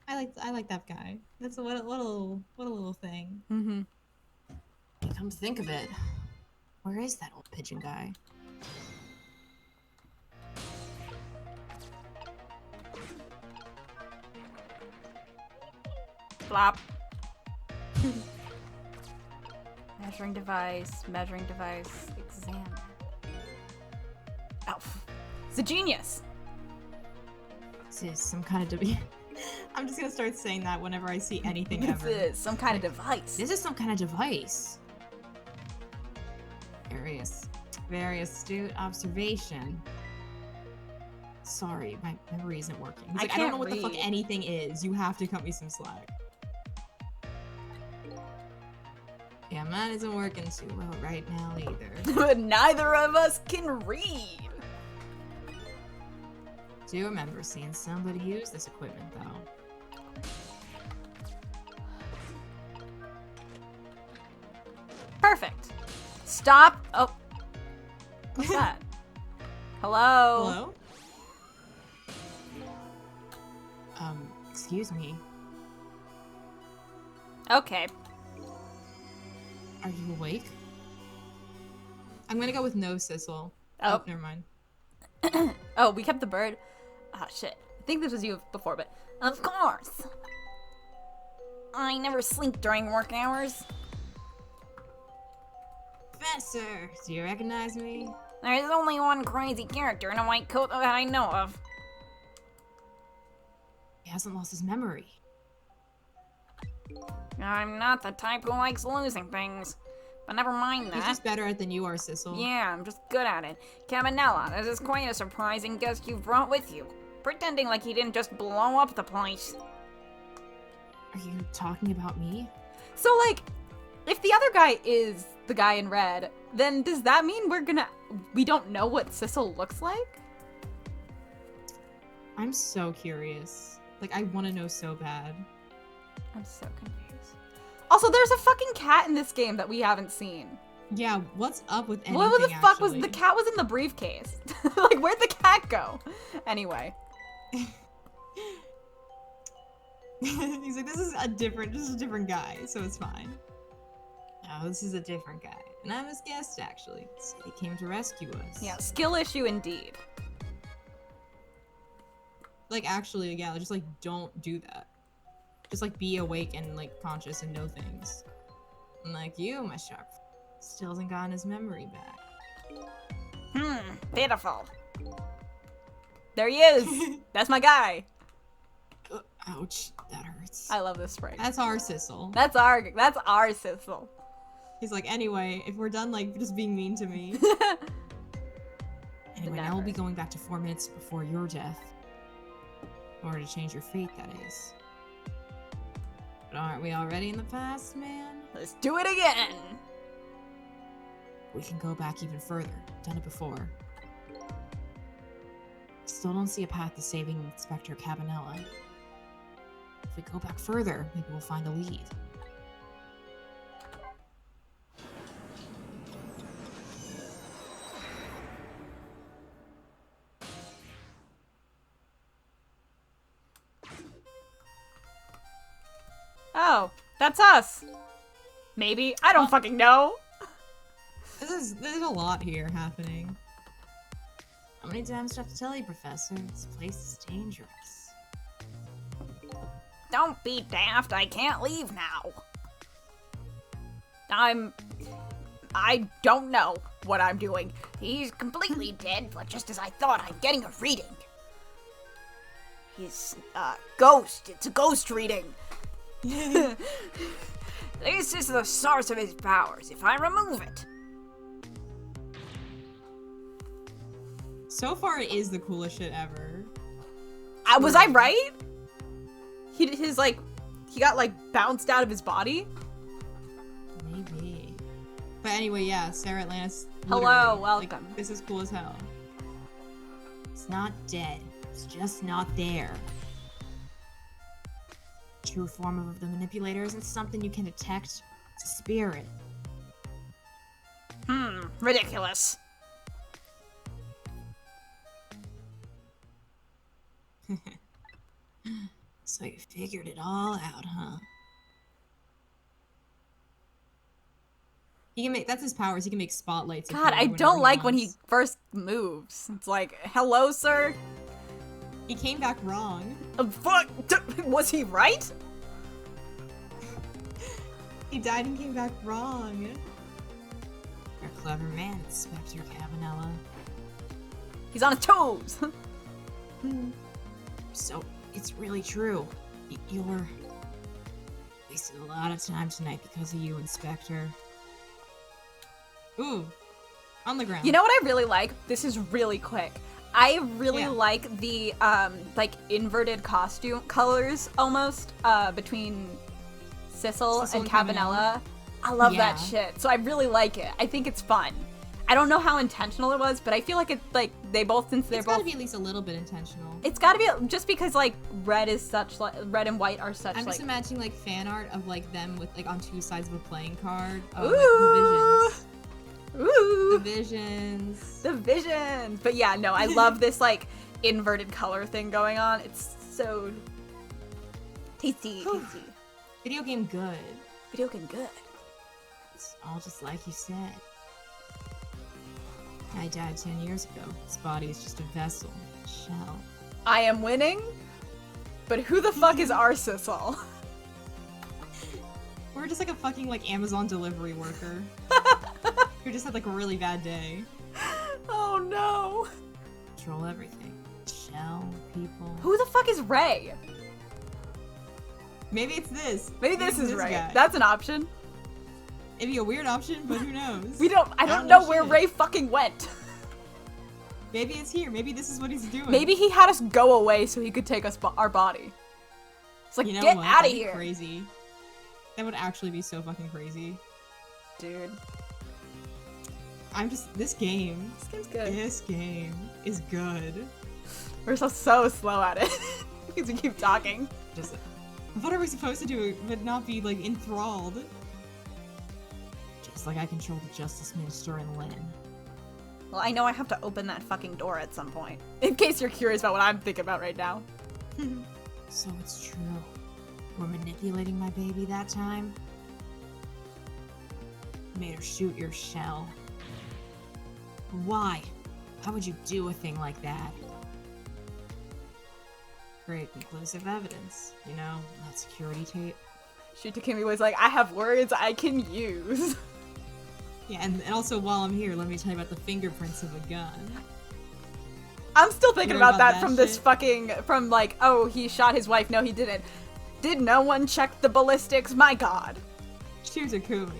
I like that guy. That's what a little thing. Mm-hmm. Come to think of it, where is that old pigeon guy? Flop. Measuring device, exam. Oh, it's a genius. This is some kind of I'm just gonna start saying that whenever I see anything ever. This is some kind of device. This is some kind of device. Very astute observation. Sorry, my memory isn't working. He's like, I don't know what the fuck anything is. You have to cut me some slack. Yeah, mine isn't working too well right now either. But neither of us can read. Do remember seeing somebody use this equipment though. Perfect. Stop. Oh. What's that? Hello? Hello? Excuse me. Okay. Are you awake? I'm gonna go with no, Sissel. Oh. Never mind. Oh, we kept the bird. Ah, shit. I think this was you before, but Of course. I never sleep during work hours. Professor, do you recognize me? There's only one crazy character in a white coat that I know of. He hasn't lost his memory. I'm not the type who likes losing things. But never mind that. He's just better at it than you are, Sissel. Yeah, I'm just good at it. Cabanella, this is quite a surprising guest you've brought with you. Pretending like he didn't just blow up the place. Are you talking about me? so like, if the other guy is the guy in red, then does that mean we don't know what Sissel looks like? I'm so curious. Like, I want to know so bad. I'm so confused. Also, there's a fucking cat in this game that we haven't seen. Yeah, what's up with anything, What the fuck actually? was the cat was in the briefcase? Like, where'd the cat go? Anyway. He's like, this is a different guy, so it's fine. No, this is a different guy. And I'm his guest, actually. So he came to rescue us. Yeah, skill issue indeed. Like, actually, yeah, just, like, don't do that. Just, like, be awake and, like, conscious and know things. And, like, you, my sharp, still hasn't gotten his memory back. Pitiful. There he is! That's my guy! Ouch, that hurts. I love this sprite. That's our Sissel. That's our Sissel. He's like, anyway, if we're done, like, just being mean to me. Anyway, now we'll be going back to 4 minutes before your death. In order to change your fate, that is. But aren't we already in the past, man? Let's do it again! We can go back even further. Done it before. Still don't see a path to saving Inspector Cabanella. If we go back further, maybe we'll find a lead. Oh, that's us! Maybe? I don't fucking know! There's a lot here happening. How many times do I have to tell you, Professor? This place is dangerous. Don't be daft, I can't leave now. I don't know what I'm doing. He's completely dead, but just as I thought, I'm getting a reading. He's, ghost. It's a ghost reading. This is the source of his powers. If I remove it. So far, it is the coolest shit ever. Was I right? He got, like, bounced out of his body? Maybe. But anyway, yeah, Sarah Atlantis. Hello, like, welcome. this is cool as hell. It's not dead. It's just not there. True form of the manipulator isn't something you can detect. It's a spirit. Ridiculous. So you figured it all out, huh? He can make, that's his powers. He can make spotlights. God, I don't like when he first moves. It's like, hello, sir? He came back wrong. Fuck! Was he right? He died and came back wrong. You're a clever man, Inspector Cabanella. He's on his toes! So, it's really true. You're wasted a lot of time tonight because of you, Inspector. Ooh, on the ground. You know what I really like? This is really quick. I really like the, like, inverted costume colors, almost, between Sissel and Cabanella. I love that shit. So I really like it. I think it's fun. I don't know how intentional it was, but I feel like it's, like, they both, since they're both... It's gotta be at least a little bit intentional. It's gotta be, just because, like, red is such, like, red and white are such, I'm like... just imagining, like, fan art of, like, them with, like, on two sides of a playing card. Ooh! The visions. Ooh! The visions. The visions! But yeah, no, I love this, like, inverted color thing going on. It's so... tasty. Video game good. Video game good. It's all just like you said. I died 10 years ago. This body is just a vessel, a shell. I am winning, but who the fuck is our Sissel? We're just like a fucking, like, Amazon delivery worker. Who just had, like, a really bad day. Oh no. Control everything. Shell, people. Who the fuck is Ray? Maybe it's this. Maybe this is Ray. Guy. That's an option. It'd be a weird option, but who knows? I don't know where Ray fucking went. Maybe it's here. Maybe this is what he's doing. Maybe he had us go away so he could take us our body. It's like, you know get what? out of That'd be here. Crazy. That would actually be so fucking crazy. Dude. This game. This game's good. This game is good. We're so slow at it. Because we keep talking. Just, what are we supposed to do but not be, like, enthralled? Just like I control the Justice Minister and Lynn. Well, I know I have to open that fucking door at some point. In case you're curious about what I'm thinking about right now. So it's true. We're manipulating my baby that time? Made her shoot your shell. Why? How would you do a thing like that? Great conclusive evidence. You know, that security tape. Shutakimi was like, I have words I can use. Yeah, and also while I'm here, let me tell you about the fingerprints of a gun. I'm still thinking about that from shit? this fucking, from like, oh, he shot his wife. No, he didn't. Did no one check the ballistics? My god. Shutakumi.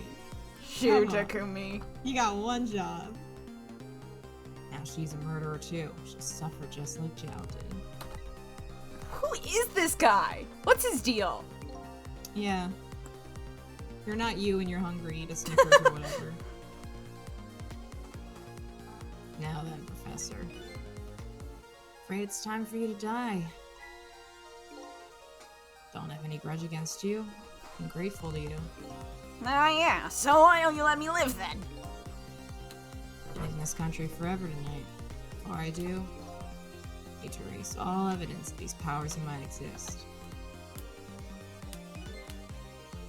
Shutakumi. You got one job. Now she's a murderer too. She'll suffer just like Zhao did. Who is this guy? What's his deal? Yeah. You're not you and you're hungry, eat a Snickers or whatever. Now then, Professor. Afraid it's time for you to die. Don't have any grudge against you. I'm grateful to you. Ah, yeah. So why don't you let me live then? Live in this country forever tonight. Before I do, I need to erase all evidence that these powers of mine exist.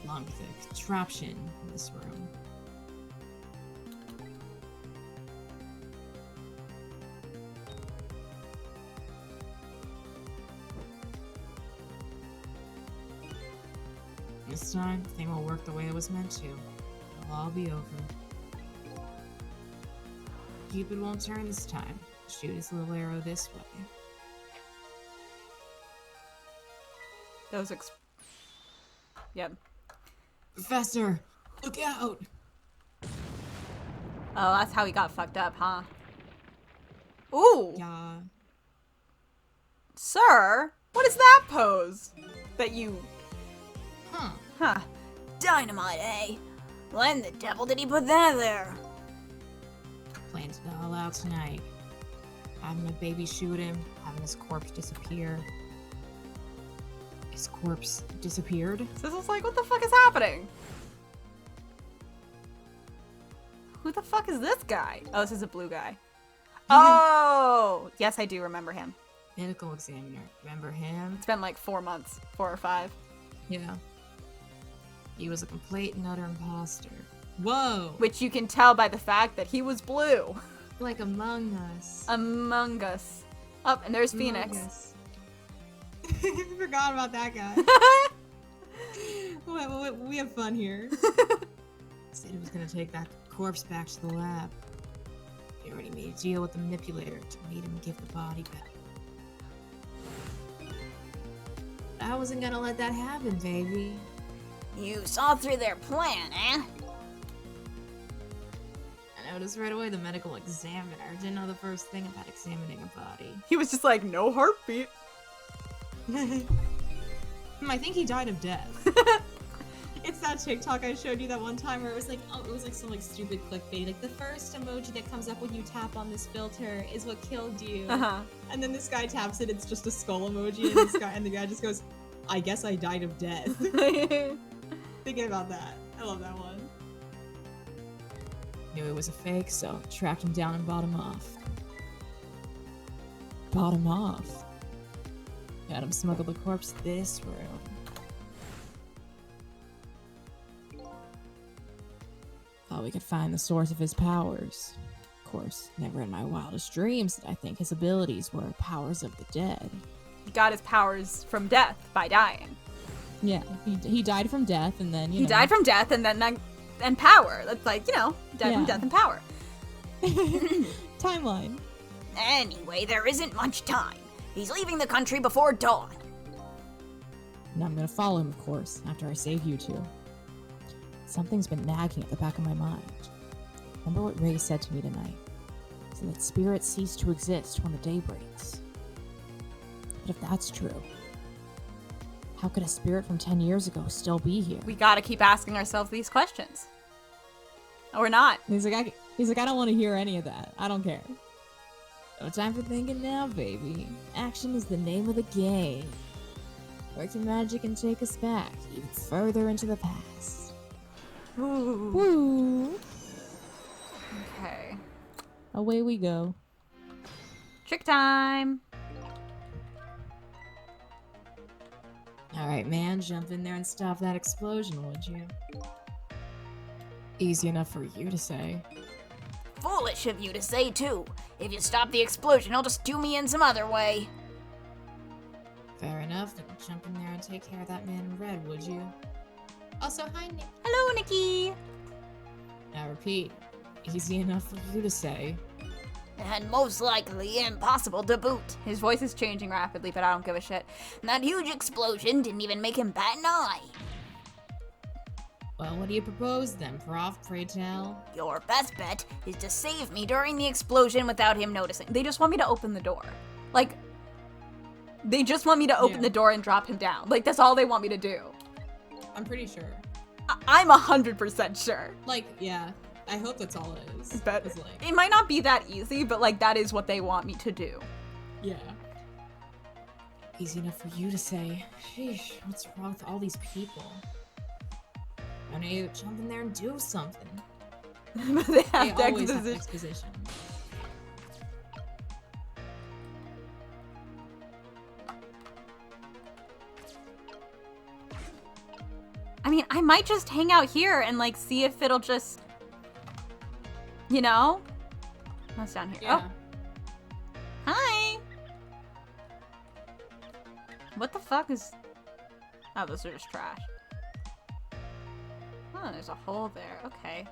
Along with a contraption in this room. This time, the thing will work the way it was meant to. It'll all be over. Cupid won't turn this time. Shoot his little arrow this way. Those Yep. Professor, look out! Oh, that's how he got fucked up, huh? Ooh! Yeah. Sir, what is that pose? That you... Huh. Dynamite, eh? When the devil did he put that there? Planned it all out tonight. Having my baby shoot him, having his corpse disappear. His corpse disappeared? Sissel's like, what the fuck is happening? Who the fuck is this guy? Oh, this is a blue guy. Oh! Yes, I do remember him. Medical examiner. Remember him? It's been like 4 months. 4 or 5. Yeah. He was a complete and utter imposter. Whoa. Which you can tell by the fact that he was blue. Like Among Us. Among Us. Oh, and there's Phoenix. Forgot about that guy. We have fun here. Said he was gonna take that corpse back to the lab. He already made a deal with the manipulator to make him give the body back. I wasn't gonna let that happen, baby. You saw through their plan, eh? I noticed right away the medical examiner didn't know the first thing about examining a body. He was just like, no heartbeat. I think he died of death. It's that TikTok I showed you that one time where it was like, oh, it was like some like stupid clickbait. Like the first emoji that comes up when you tap on this filter is what killed you. And then this guy taps it, it's just a skull emoji, and the guy just goes, I guess I died of death. Thinking about that. I love that one. Knew it was a fake, so tracked him down and bought him off. Bought him off. Had him smuggle the corpse this room. Thought we could find the source of his powers. Of course, never in my wildest dreams did I think his abilities were powers of the dead. He got his powers from death by dying. Yeah, he died from death, and then, He died from death, and then and power. That's like, died from death and power. Timeline. Anyway, there isn't much time. He's leaving the country before dawn. And I'm gonna follow him, of course, after I save you two. Something's been nagging at the back of my mind. Remember what Ray said to me tonight? So that spirits cease to exist when the day breaks. But if that's true, how could a spirit from 10 years ago still be here? We gotta keep asking ourselves these questions. Or not. He's like, I don't want to hear any of that. I don't care. No time for thinking now, baby. Action is the name of the game. Work your magic and take us back even further into the past. Ooh. Woo! Okay. Away we go. Trick time. Alright, man, jump in there and stop that explosion, would you? Easy enough for you to say. Foolish of you to say, too. If you stop the explosion, he'll just do me in some other way. Fair enough, then jump in there and take care of that man in red, would you? Also, hi, Nick. Hello, Nikki. Now repeat. Easy enough for you to say. And most likely impossible to boot. His voice is changing rapidly, but I don't give a shit. That huge explosion didn't even make him bat an eye. Well, what do you propose then, Prof? Pray tell. Your best bet is to save me during the explosion without him noticing. They just want me to open the door. Like, they just want me to open the door and drop him down. Like, that's all they want me to do. I'm pretty sure. I'm 100% sure. Like, yeah. I hope that's all it is. But like, it might not be that easy, but like that is what they want me to do. Yeah. Easy enough for you to say. Sheesh, what's wrong with all these people? Why don't you jump in there and do something? But they have always have exposition. I mean, I might just hang out here and like see if it'll just, What's down here? Yeah. Oh. Hi. What the fuck is... Oh, those are just trash. Oh, there's a hole there. Okay.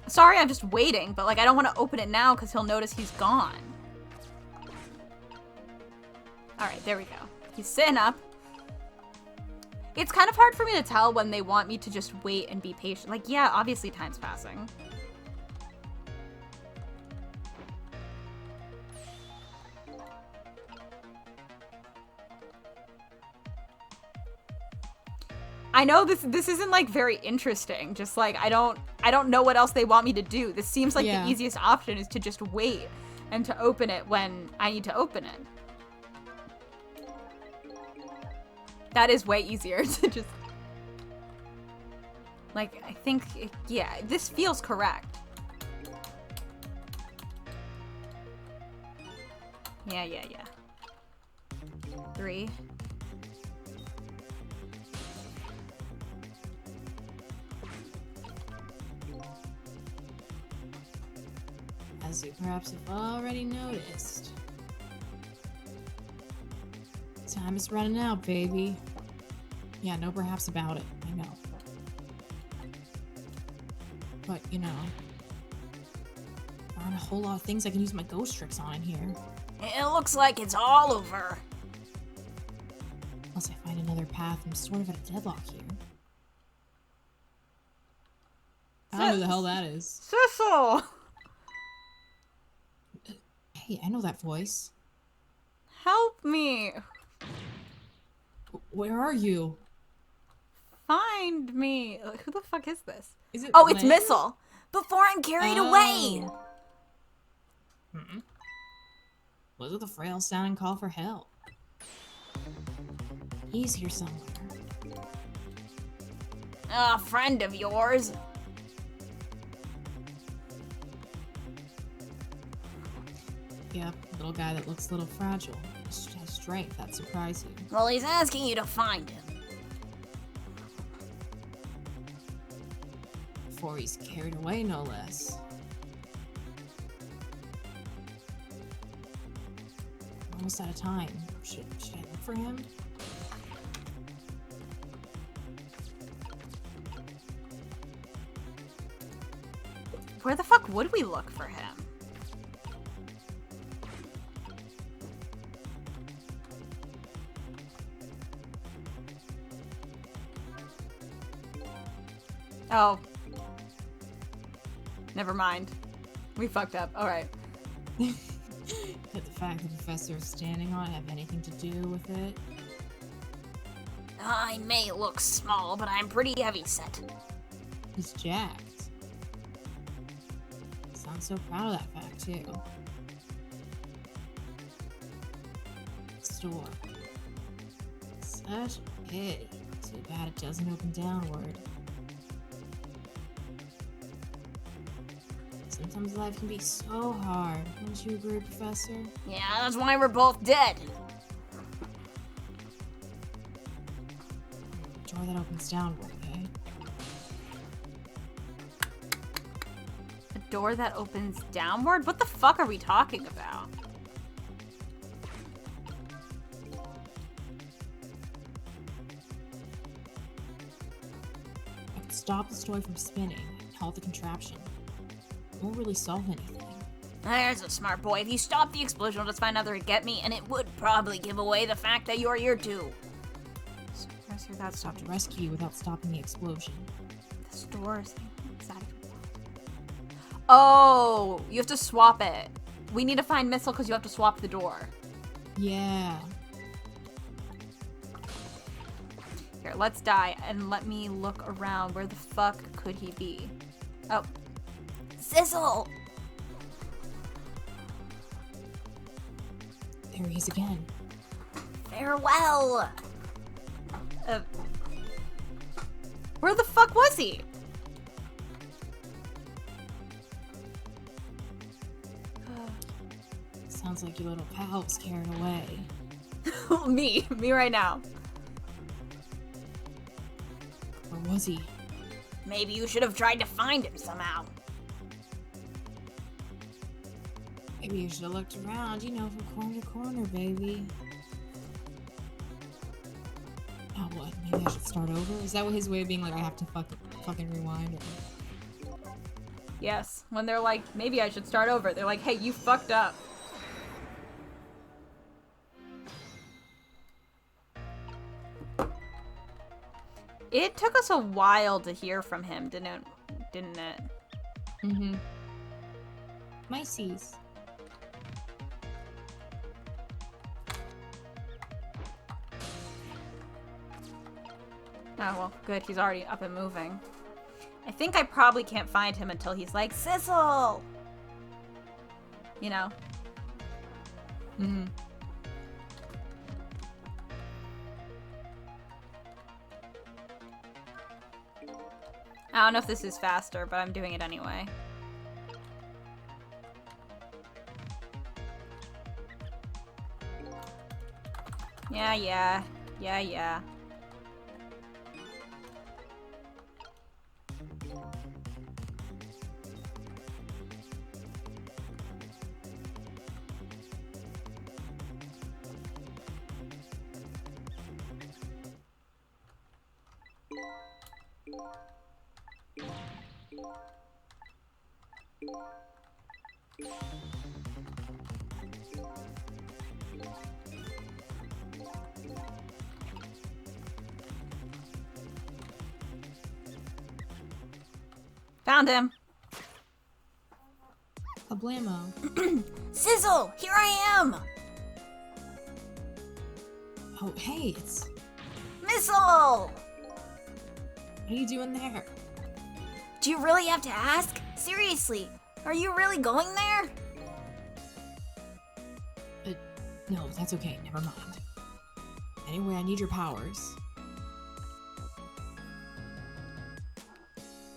Sorry, I'm just waiting, but like I don't want to open it now because he'll notice he's gone. Alright, there we go. He's sitting up. It's kind of hard for me to tell when they want me to just wait and be patient. Like, yeah, obviously time's passing. I know this isn't like very interesting. Just like I don't know what else they want me to do. This seems like the easiest option is to just wait and to open it when I need to open it. That is way easier to just like I think yeah, this feels correct. Yeah. 3. As you perhaps have already noticed, time is running out, baby. Yeah, no perhaps about it, I know. But, you know, there aren't a whole lot of things I can use my ghost tricks on in here. It looks like it's all over. Unless I find another path, I'm sort of at a deadlock here. I don't know who the hell that is. Sissel! Hey, I know that voice. Help me! Where are you? Find me! Who the fuck is this? Is it Oh, it's Lynn? Missile. Before I'm carried away. Was it the frail sounding call for help? He's here somewhere. A friend of yours. Yep, little guy that looks a little fragile. Has strength that surprised you. Well, he's asking you to find him. Before he's carried away, no less. We're almost out of time. Should I look for him? Where the fuck would we look for him? Oh. Never mind. We fucked up. Alright. Did the fact the professor is standing on it have anything to do with it? I may look small, but I'm pretty heavy set. He's jacked. Sounds so proud of that fact, too. This door. Such a pity. Too bad it doesn't open downward. Sometimes life can be so hard. Wouldn't you agree, Professor? Yeah, that's why we're both dead. Door that opens downward, eh? A door that opens downward? What the fuck are we talking about? I could stop this toy from spinning and halt the contraption. It won't really solve anything. There's a smart boy. If you stop the explosion, we'll just find out to get me, and it would probably give away the fact that you're here too. Rescue that Stop to rescue you without stopping the explosion. This door is exactly. Oh, you have to swap it. We need to find Missile because you have to swap the door. Yeah. Here, let's die and let me look around. Where the fuck could he be? Oh. Sizzle! There he is again. Farewell! Where the fuck was he? Sounds like your little pal was carried away. Me right now. Where was he? Maybe you should have tried to find him somehow. Maybe you should have looked around, you know, from corner to corner, baby. Oh, what? Maybe I should start over? Is that what his way of being like, I have to fucking rewind? Or... Yes, when they're like, maybe I should start over. They're like, hey, you fucked up. It took us a while to hear from him, didn't it? Mm-hmm. Mices. Oh, well, good. He's already up and moving. I think I probably can't find him until he's like, Sizzle! You know? Mm-hmm. I don't know if this is faster, but I'm doing it anyway. Yeah. Found him. Kablamo. Sizzle, here I am. Oh, hey, it's... Missile! What are you doing there? Do you really have to ask? Seriously, are you really going there? No, that's okay. Never mind. Anyway, I need your powers.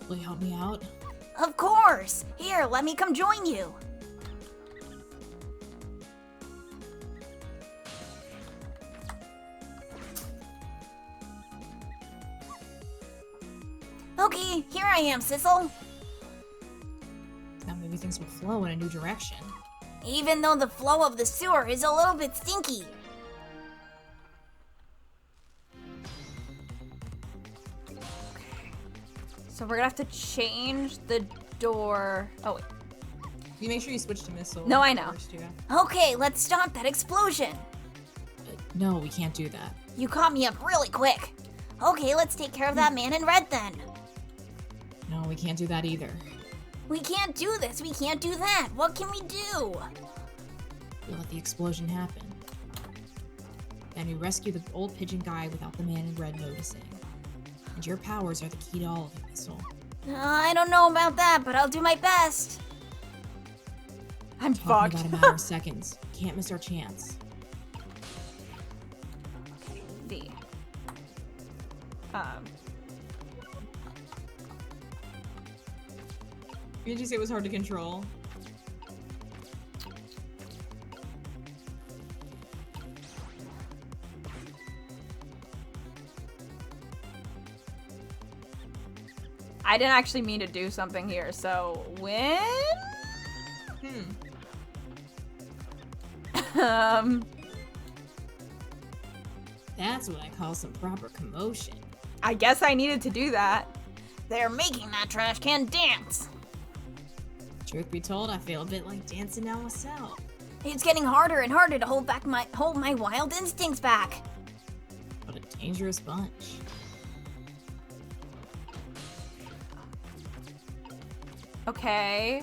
Will you help me out? Of course! Here, let me come join you. Okay, here I am, Sissel. Now maybe things will flow in a new direction. Even though the flow of the sewer is a little bit stinky. So we're gonna have to change the door. Oh, wait. You make sure you switch to missile. No, I know. First, yeah. Okay, let's stop that explosion. No, we can't do that. You caught me up really quick. Okay, let's take care of that man in red then. No, we can't do that either. We can't do this, we can't do that. What can we do? We'll let the explosion happen. Then we rescue the old pigeon guy without the man in red noticing. And your powers are the key to all of it, Missile. I don't know about that, but I'll do my best. I'm Talking fucked. about a matter of seconds. Can't miss our chance. V. Did you say it was hard to control? I didn't actually mean to do something here, so when? That's what I call some proper commotion. I guess I needed to do that. They're making that trash can dance. Truth be told, I feel a bit like dancing now myself. It's getting harder and harder to hold my wild instincts back. What a dangerous bunch. Okay.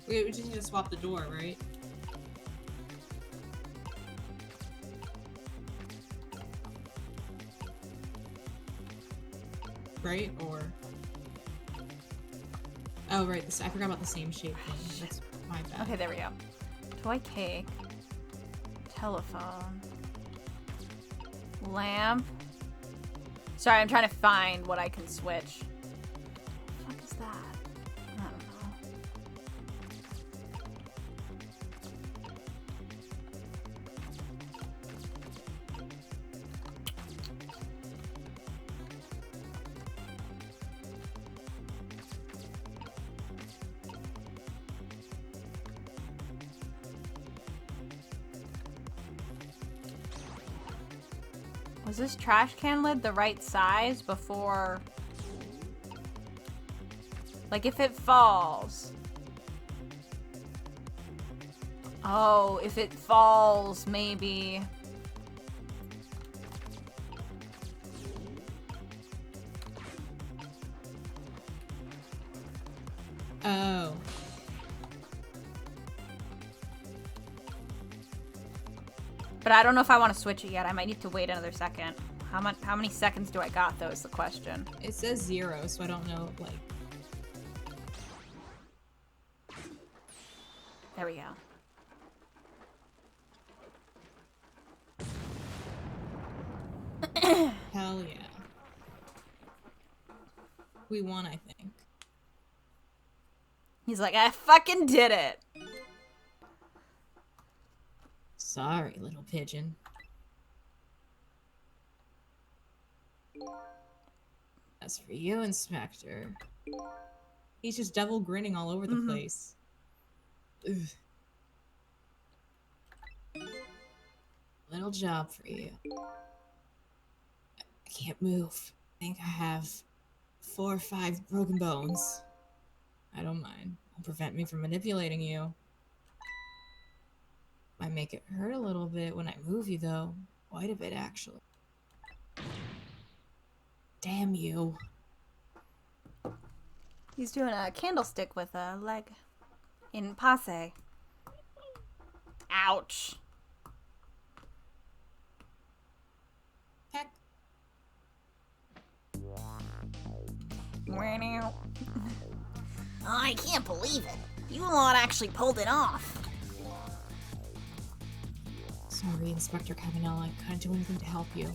We just need to swap the door, right? Right? Or... Oh, right. I forgot about the same shape thing. That's my bad. Okay, there we go. Toy cake. Telephone. Lamp. Sorry, I'm trying to find what I can switch. What the fuck is that? I don't know. Was this trash can lid the right size before? Like if it falls. Oh, if it falls, maybe. Oh. But I don't know if I want to switch it yet. I might need to wait another second. How many seconds do I got, though, is the question. It says 0, so I don't know, like... There we go. Hell yeah. We won, I think. He's like, I fucking did it. Sorry, little pigeon. As for you, Inspector, he's just devil grinning all over the place. Ugh. Little job for you. I can't move. I think I have 4 or 5 broken bones. I don't mind. Won't prevent me from manipulating you. Might make it hurt a little bit when I move you, though. Quite a bit, actually. Damn you. He's doing a candlestick with a leg. In passe. Ouch. Heck. I can't believe it. You lot actually pulled it off. Sorry, Inspector Cabanella. I couldn't do anything to help you.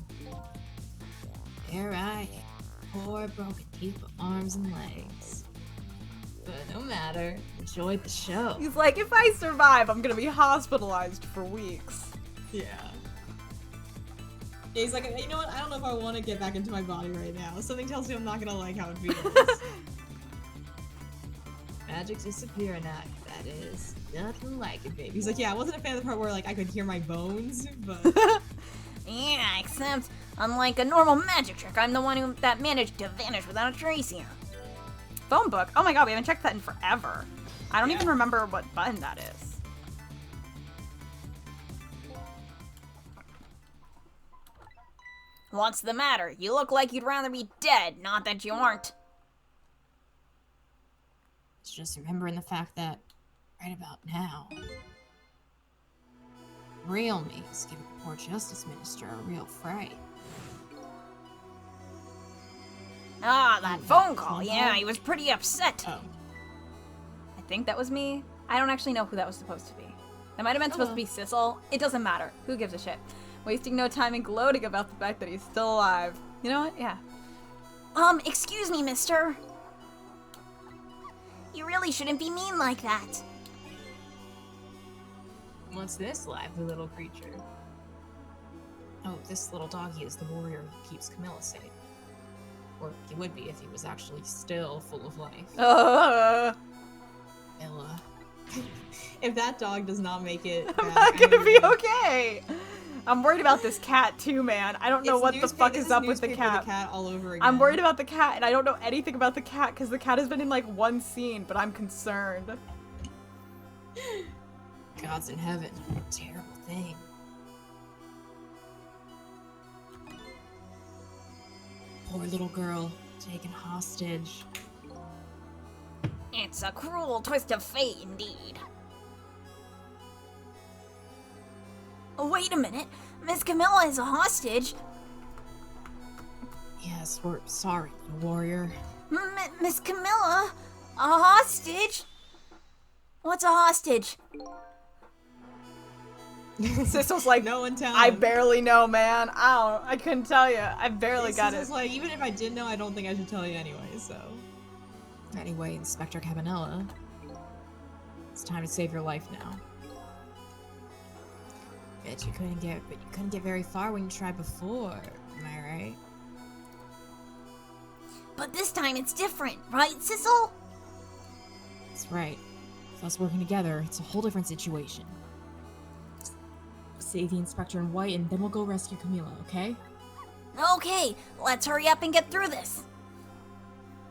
There I am. Poor broken teeth, arms, and legs. But no matter. Enjoyed the show. He's like, if I survive, I'm gonna be hospitalized for weeks. Yeah. He's like, you know what? I don't know if I want to get back into my body right now. Something tells me I'm not gonna like how it feels. Magic disappear not. That is nothing like it, baby. He's like, yeah, I wasn't a fan of the part where like I could hear my bones, but Yeah, except unlike a normal magic trick, I'm the one that managed to vanish without a trace here. Phone book? Oh my god, we haven't checked that in forever. I don't even remember what button that is. What's the matter? You look like you'd rather be dead, not that you aren't. it's just remembering the fact that right about now, real me is giving the poor justice minister a real fright. Ah, that Oh, phone that call. phone Yeah, call? he was pretty upset. Oh. I think that was me. I don't actually know who that was supposed to be. That might have been supposed to be Sissel. It doesn't matter. Who gives a shit? Wasting no time in gloating about the fact that he's still alive. You know what? Yeah. Excuse me, mister. You really shouldn't be mean like that. What's this lively little creature? Oh, this little doggy is the warrior who keeps Camilla safe. Or he would be if he was actually still full of life. Camilla. If that dog does not make it, I'm not gonna be okay. I'm worried about this cat too, man. I don't know what the fuck is up with the cat. All over again. I'm worried about the cat, and I don't know anything about the cat because the cat has been in like one scene, but I'm concerned. God's in heaven. Terrible thing. Poor little girl taken hostage. It's a cruel twist of fate, indeed. Oh, wait a minute. Miss Camilla is a hostage. Yes, we're sorry, little warrior. Miss Camilla? A hostage? What's a hostage? Sissel's like, no one tell I him. barely know, man. I couldn't tell you. I barely got it. Sissel's like, even if I did know, I don't think I should tell you anyway, so. Anyway, Inspector Cabanella, it's time to save your life now. Bet you couldn't get very far when you tried before, am I right? But this time it's different, right, Sissel? That's right. With us working together, it's a whole different situation. Save the Inspector in white, and then we'll go rescue Camilla, okay? Okay, let's hurry up and get through this.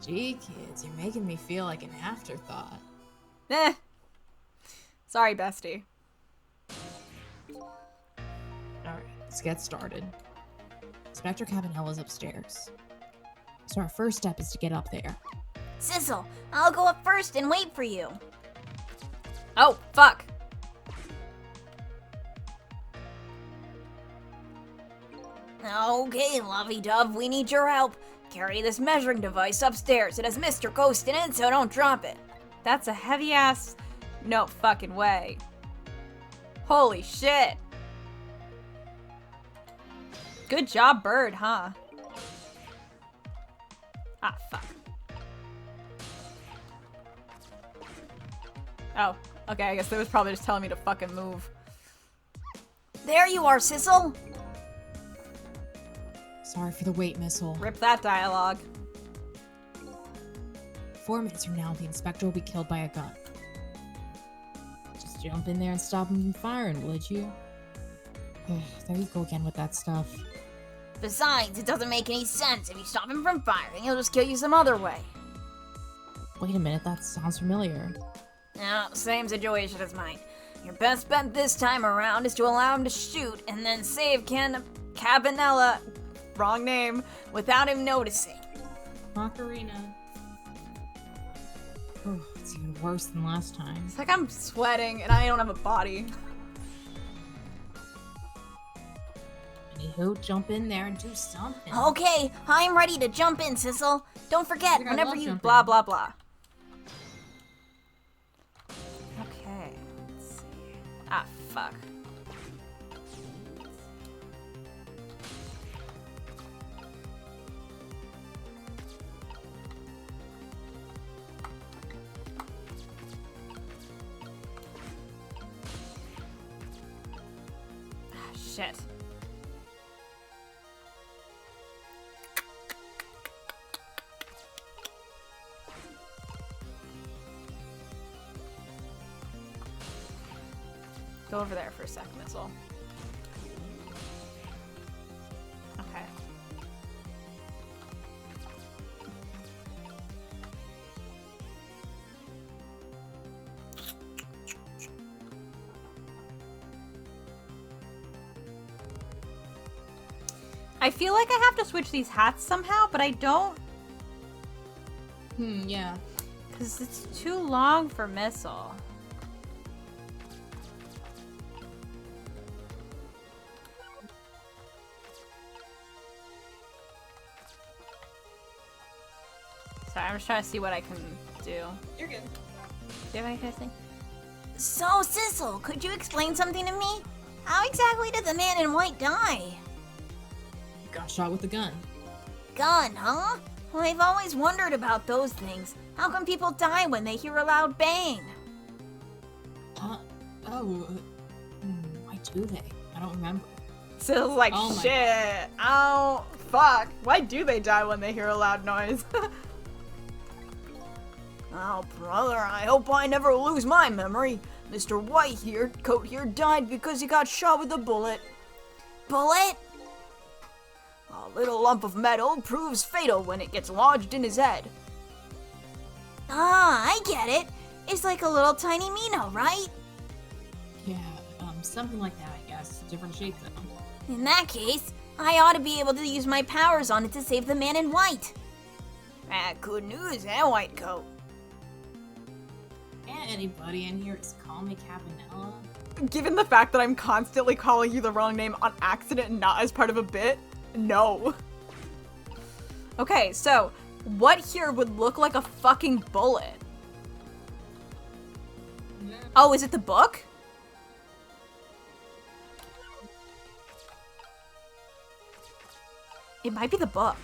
Gee, kids, you're making me feel like an afterthought. Eh. Sorry, bestie. Alright, let's get started. Inspector Cabanella's upstairs. So our first step is to get up there. Sissel, I'll go up first and wait for you. Oh, fuck. Okay, lovey-dove, we need your help. Carry this measuring device upstairs. It has Mr. Ghost in it, so don't drop it. That's a heavy ass. No fucking way. Holy shit. Good job, bird, huh? Ah, fuck. Oh, okay, I guess they was probably just telling me to fucking move. There you are, Sissel. Sorry for the wait, Missile. Rip that dialogue. 4 minutes from now, the Inspector will be killed by a gun. Just jump in there and stop him from firing, would you? There you go again with that stuff. Besides, it doesn't make any sense. If you stop him from firing, he'll just kill you some other way. Wait a minute, that sounds familiar. No, same situation as mine. Your best bet this time around is to allow him to shoot and then save Cabanella, wrong name, without him noticing. Macarena. Oh, it's even worse than last time. It's like I'm sweating and I don't have a body. Anywho, jump in there and do something. Okay, I'm ready to jump in, Sissel. Don't forget, I whenever love you jumping. blah blah blah. Okay, let's see. Ah, fuck. Ah, shit. Go over there for a sec, Missile. Okay. I feel like I have to switch these hats somehow, but I don't, Yeah. because it's too long for Missile. Sorry, I'm just trying to see what I can do. You're good. Do you have anything? So, Sissel, could you explain something to me? How exactly did the man in white die? Got shot with a gun. Gun, huh? Well, I've always wondered about those things. How come people die when they hear a loud bang? Why do they? I don't remember. Sissle's like, Oh my shit. Oh, fuck. Why do they die when they hear a loud noise? Oh, brother, I hope I never lose my memory. Mr. White here, coat here, died because he got shot with a bullet. Bullet? A little lump of metal proves fatal when it gets lodged in his head. Ah, I get it. It's like a little tiny Mino, right? Yeah, something like that, I guess. Different shape, though. In that case, I ought to be able to use my powers on it to save the man in white. Good news, White Coat? Anybody in here just call me Cabanella? Given the fact that I'm constantly calling you the wrong name on accident and not as part of a bit, no. Okay, so what here would look like a fucking bullet? Oh, is it the book? It might be the book.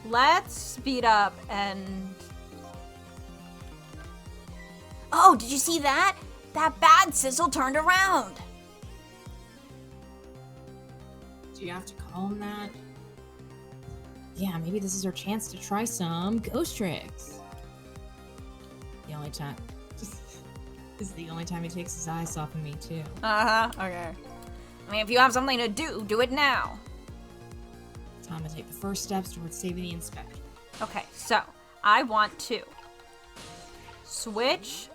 Let's speed up and... Oh, did you see that? That bad Sissel turned around. Do you have to call him that? Yeah, maybe this is our chance to try some ghost tricks. The only time... This is the only time he takes his eyes off of me, too. Uh-huh, okay. I mean, if you have something to do, do it now. Time to take the first steps towards saving the inspector. Okay, so I want to switch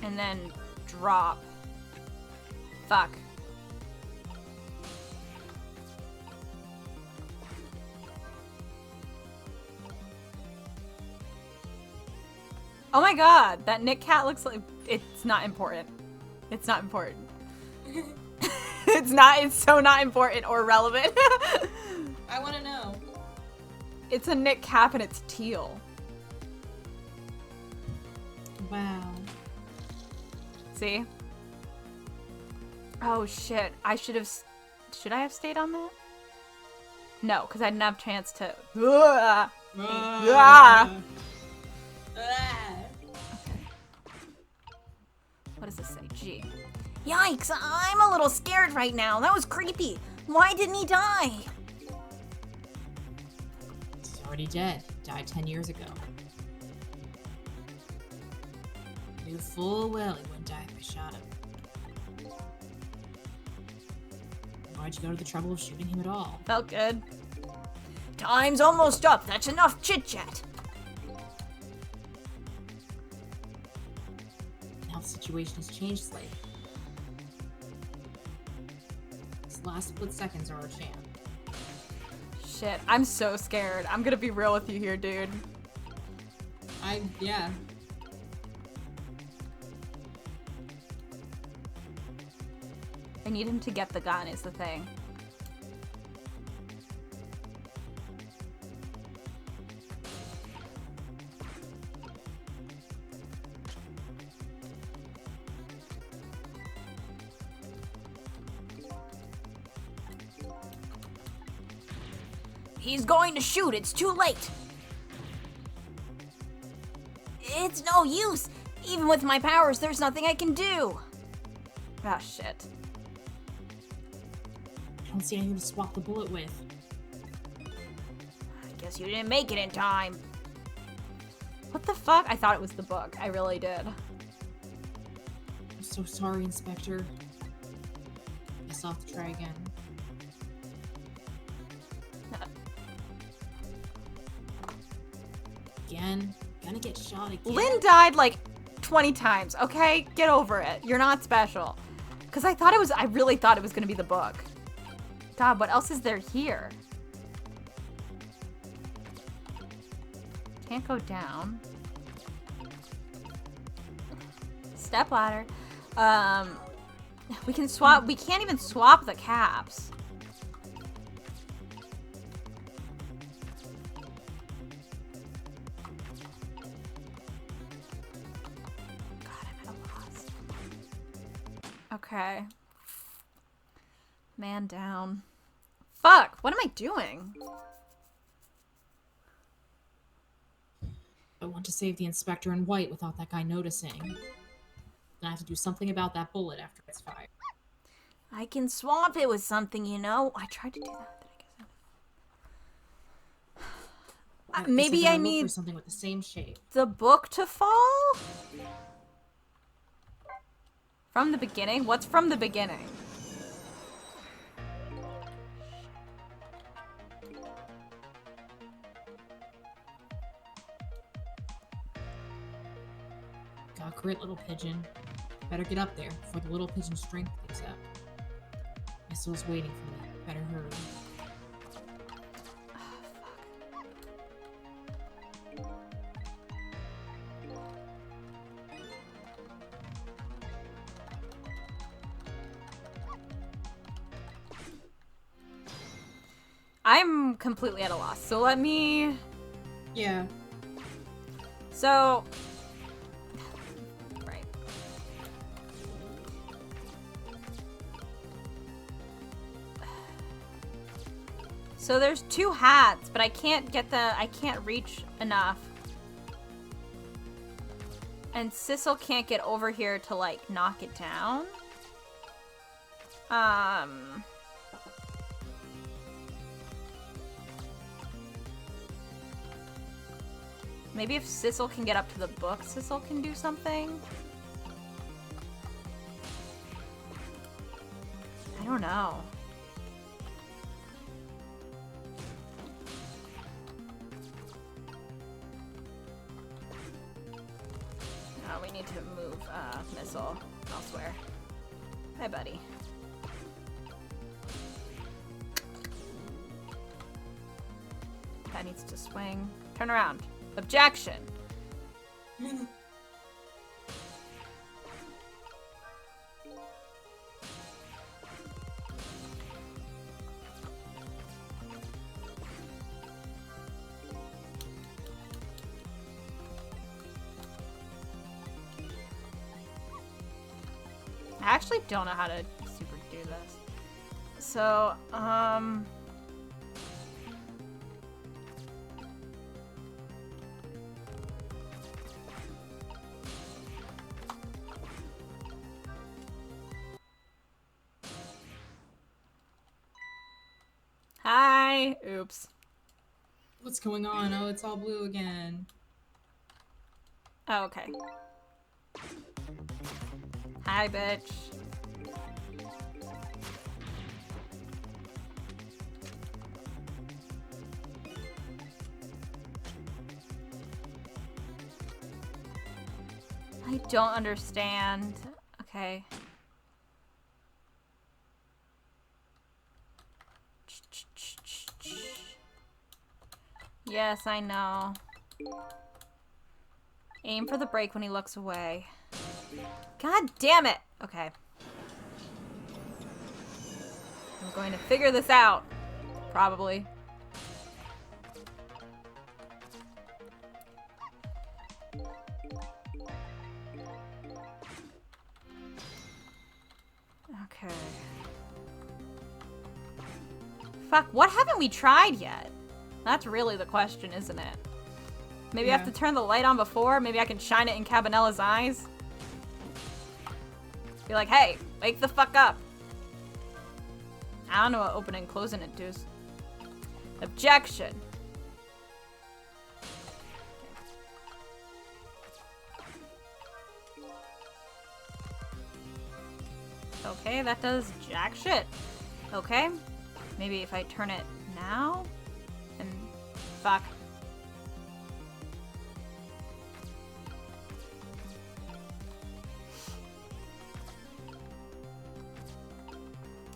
and then drop. Fuck. Oh my god, that Nick cat looks like... It's not important. It's not important. It's so not important or relevant. I want to know. It's a knit cap and it's teal. Wow. See? Oh shit, should I have stayed on that? No, because I didn't have a chance to. Ugh. Ah. What does this say? G. Yikes, I'm a little scared right now. That was creepy. Why didn't he die? He's already dead. Died 10 years ago. Knew full well he wouldn't die if I shot him. Why'd you go to the trouble of shooting him at all? Felt good. Time's almost up. That's enough chit-chat. Now the situation has changed slightly. These last split seconds are our chance. Shit, I'm so scared. I'm gonna be real with you here, dude. Yeah. I need him to get the gun is the thing. He's going to shoot. It's too late. It's no use. Even with my powers, there's nothing I can do. Ah, shit. I don't see anything to swap the bullet with. I guess you didn't make it in time. What the fuck? I thought it was the book. I really did. I'm so sorry, Inspector. Guess I'll have to try again. Again? Gonna get shot again? Lynn died like 20 times, okay? Get over it. You're not special. Because I really thought it was going to be the book. God, what else is there here? Can't go down. Step ladder. We can swap. We can't even swap the caps. God, I'm at a loss. Okay. Man down. Fuck! What am I doing? I want to save the Inspector in white without that guy noticing. Then I have to do something about that bullet after it's fired. I can swap it with something, you know. I tried to do that, but I guess Maybe I need for something with the same shape. the book to fall? From the beginning? What's from the beginning? Got a great little pigeon. Better get up there before the little pigeon's strength gives up. Missil's waiting for me. Better hurry. I'm completely at a loss. So let me... Yeah. So... Right. So there's two hats, but I can't reach enough. And Sissel can't get over here to, like, knock it down. Maybe if Sissel can get up to the book, Sissel can do something? I don't know. Oh, we need to move Missile elsewhere. Hi, buddy. That needs to swing. Turn around. Objection. I actually don't know how to super do this. So, Hi. Oops. What's going on? Oh, it's all blue again. Oh, okay. Hi, bitch. I don't understand. Okay. Yes, I know. Aim for the break when he looks away. God damn it! Okay. I'm going to figure this out. Probably. Okay. Fuck, what haven't we tried yet? That's really the question, isn't it? Maybe I have to turn the light on before? Maybe I can shine it in Cabanella's eyes? Be like, hey, wake the fuck up. I don't know what opening and closing it does. Objection. Okay, that does jack shit. Okay. Maybe if I turn it now? And fuck.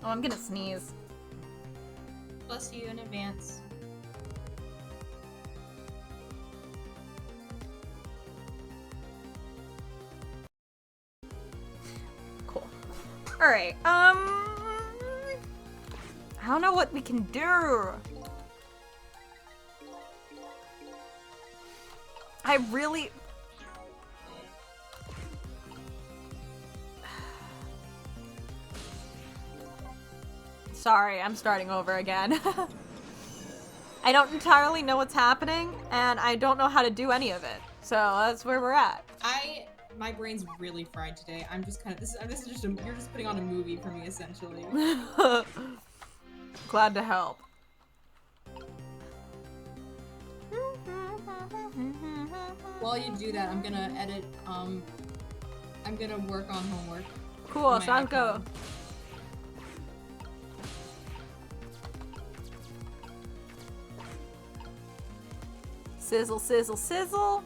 Oh, I'm gonna sneeze. Bless you in advance. Cool. Alright, I don't know what we can do. I really... Sorry, I'm starting over again. I don't entirely know what's happening, and I don't know how to do any of it. So that's where we're at. My brain's really fried today. I'm just kind of this is just you're just putting on a movie for me essentially. Glad to help. While you do that, I'm gonna edit. I'm gonna work on homework. Cool. Sounds good. Sizzle, sizzle, sizzle.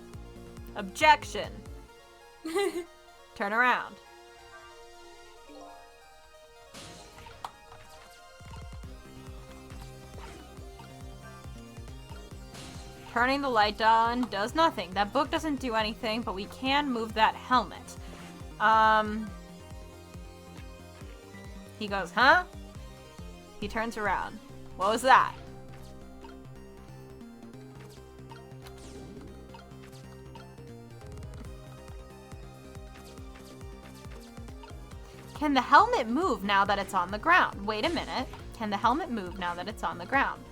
Objection. Turn around. Turning the light on does nothing. That book doesn't do anything, but we can move that helmet. He goes, huh? He turns around. What was that? Can the helmet move now that it's on the ground? Wait a minute. Can the helmet move now that it's on the ground?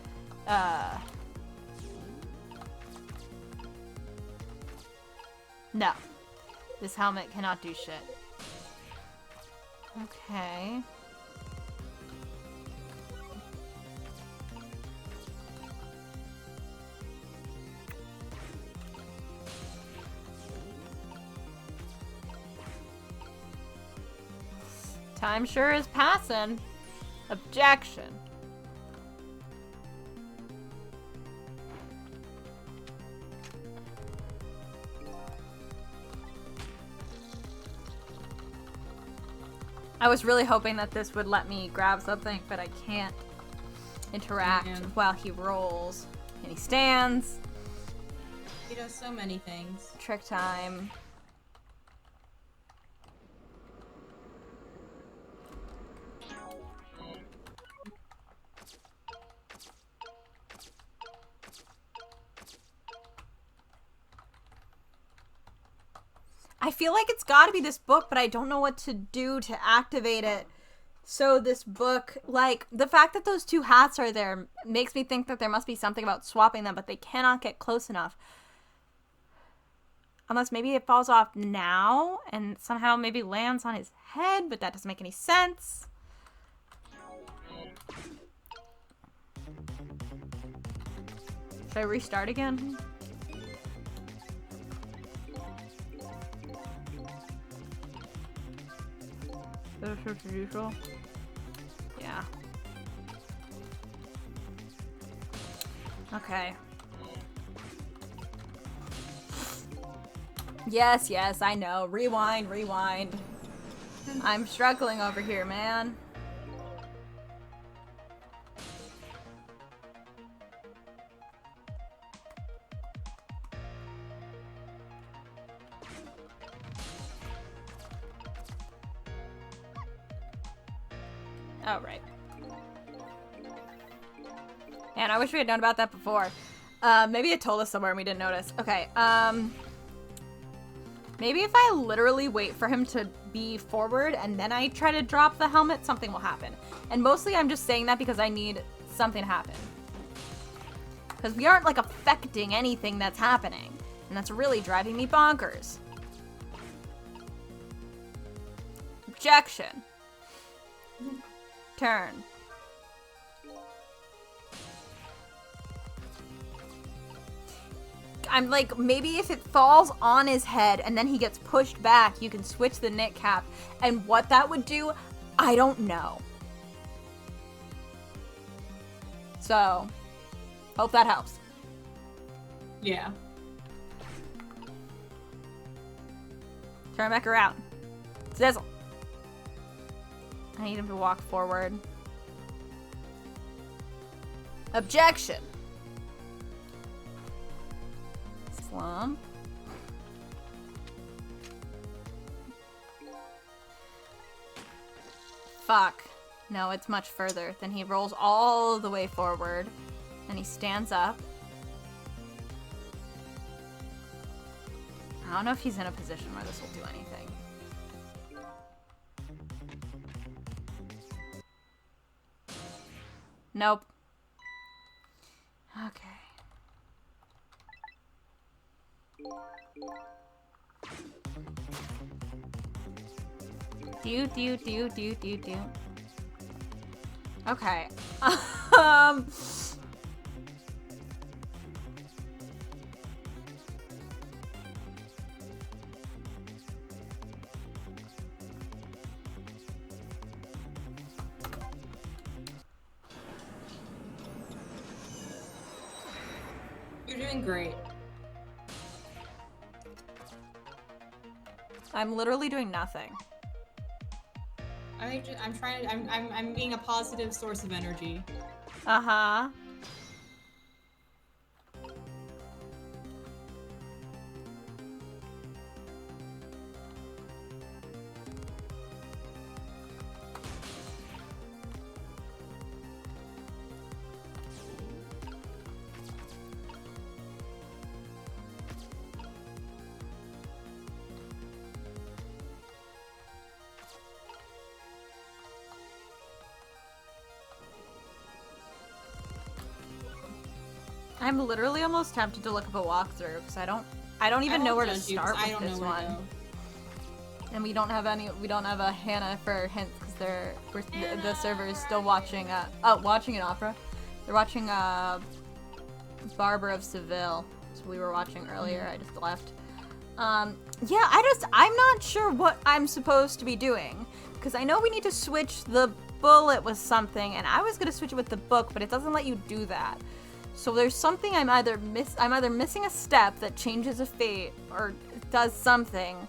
No. This helmet cannot do shit. Okay. Time sure is passing. Objection. I was really hoping that this would let me grab something, but I can't interact while he rolls. And he stands. He does so many things. Trick time. I feel like it's got to be this book, but I don't know what to do to activate it. So this book, like, the fact that those two hats are there makes me think that there must be something about swapping them, but they cannot get close enough. Unless maybe it falls off now and somehow maybe lands on his head, but that doesn't make any sense. Should I restart again? Usual. Yeah. Okay. Yes, I know. Rewind. I'm struggling over here, man. Oh, right. Man, I wish we had known about that before. Maybe it told us somewhere and we didn't notice. Okay, maybe if I literally wait for him to be forward and then I try to drop the helmet, something will happen. And mostly I'm just saying that because I need something to happen. Because we aren't, like, affecting anything that's happening. And that's really driving me bonkers. Objection. Turn. I'm like, maybe if it falls on his head and then he gets pushed back, you can switch the knit cap. And what that would do, I don't know. So, hope that helps. Yeah. Turn back around. Sizzle. I need him to walk forward. Objection. Slump. Fuck. No, it's much further. Then he rolls all the way forward. And he stands up. I don't know if he's in a position where this will do anything. Nope. Okay. Do. Okay. You're doing great. I'm literally doing nothing. I'm being a positive source of energy. Uh-huh. I'm literally almost tempted to look up a walkthrough because I don't even know where to start with this one. And we don't have a Hannah for hints because the server is still watching watching an opera. They're watching Barber of Seville. So we were watching earlier. I just left. Yeah, I'm not sure what I'm supposed to be doing because I know we need to switch the bullet with something, and I was gonna switch it with the book, but it doesn't let you do that. So there's something I'm either missing a step that changes a fate or does something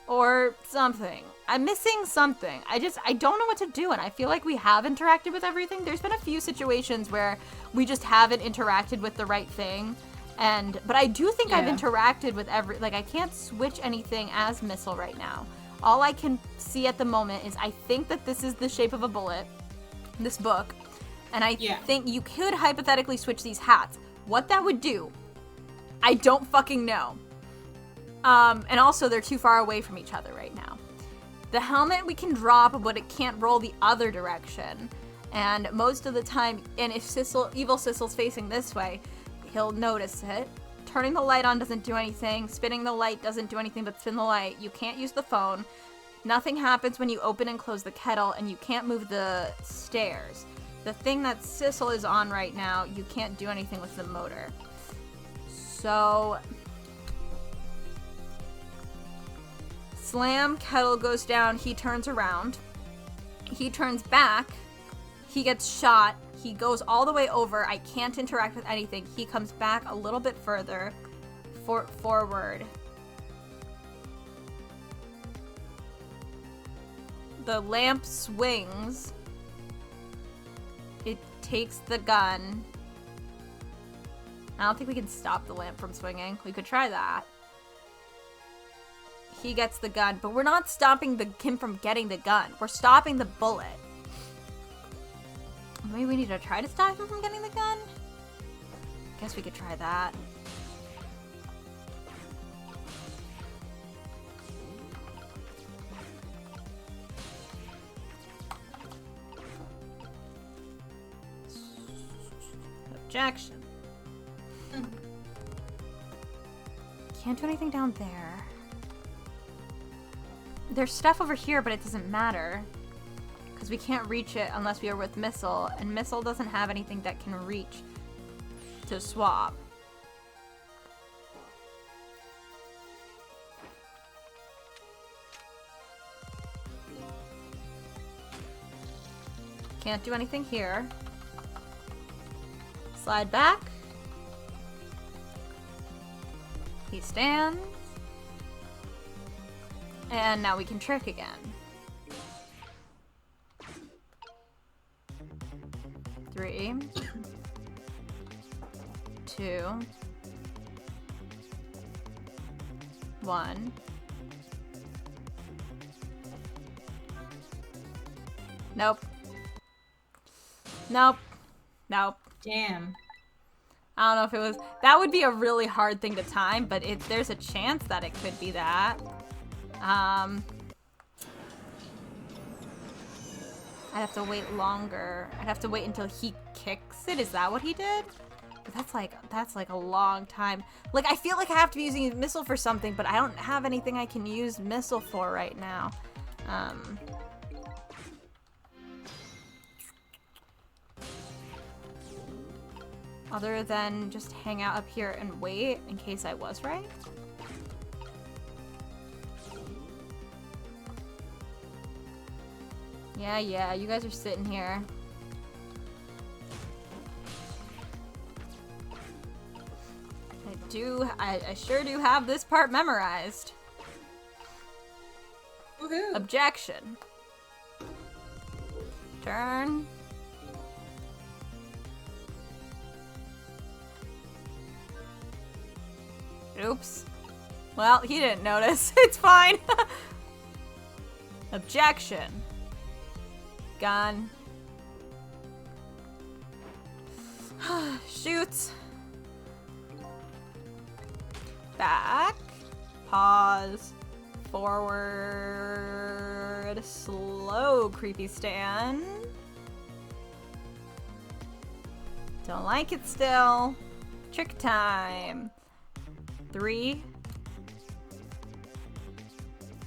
or something. I'm missing something. I don't know what to do, and I feel like we have interacted with everything. There's been a few situations where we just haven't interacted with the right thing. But I do think I've interacted with I can't switch anything as Missile right now. All I can see at the moment is I think that this is the shape of a bullet, this book. And I think you could hypothetically switch these hats. What that would do, I don't fucking know. And also, they're too far away from each other right now. The helmet we can drop, but it can't roll the other direction. And most of the time, and if Evil Sissel's facing this way, he'll notice it. Turning the light on doesn't do anything. Spinning the light doesn't do anything but spin the light. You can't use the phone. Nothing happens when you open and close the kettle, and you can't move the stairs. The thing that Sissel is on right now, you can't do anything with the motor. So... Slam, kettle goes down, he turns around. He turns back. He gets shot. He goes all the way over. I can't interact with anything. He comes back a little bit further. Forward. The lamp swings. It takes the gun. I don't think we can stop the lamp from swinging. We could try that. He gets the gun, but we're not stopping him from getting the gun. We're stopping the bullet. Maybe we need to try to stop him from getting the gun? Guess we could try that. Objection. Can't do anything down there. There's stuff over here, but it doesn't matter. Because we can't reach it unless we are with Missile, and Missile doesn't have anything that can reach to swap. Can't do anything here. Slide back. He stands. And now we can trick again. 3, 2, 1. Nope. Nope. Nope. Damn. I don't know if it was... That would be a really hard thing to time, but there's a chance that it could be that. I'd have to wait longer. I'd have to wait until he kicks it. Is that what he did? But that's like a long time. Like, I feel like I have to be using Missile for something, but I don't have anything I can use Missile for right now. Other than just hang out up here and wait in case I was right. Yeah, you guys are sitting here. I sure do have this part memorized. Woohoo! Objection. Turn. Oops. Well, he didn't notice. It's fine. Objection. Gun. Shoots. Back. Pause. Forward. Slow creepy stand. Don't like it still. Trick time. 3,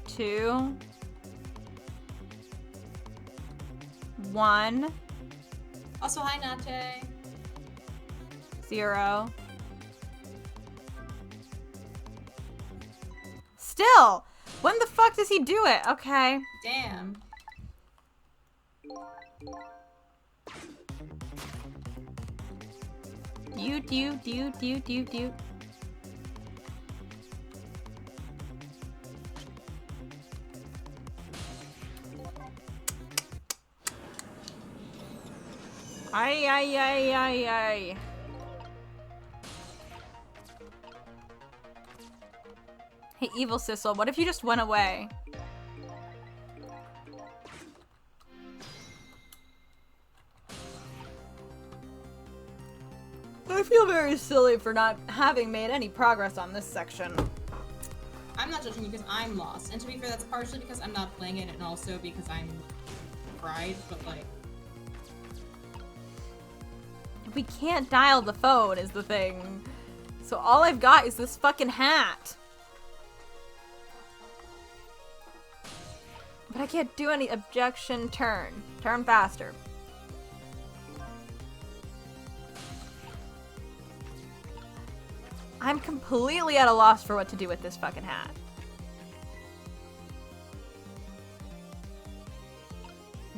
2, 1. Also, hi, Nate. 0. Still! When the fuck does he do it? Okay. Damn. Do. Ay. Hey, Evil Sissel, what if you just went away? I feel very silly for not having made any progress on this section. I'm not judging you because I'm lost. And to be fair, that's partially because I'm not playing it and also because I'm fried, but like... We can't dial the phone is the thing. So all I've got is this fucking hat. But I can't do any objection turn. Turn faster. I'm completely at a loss for what to do with this fucking hat.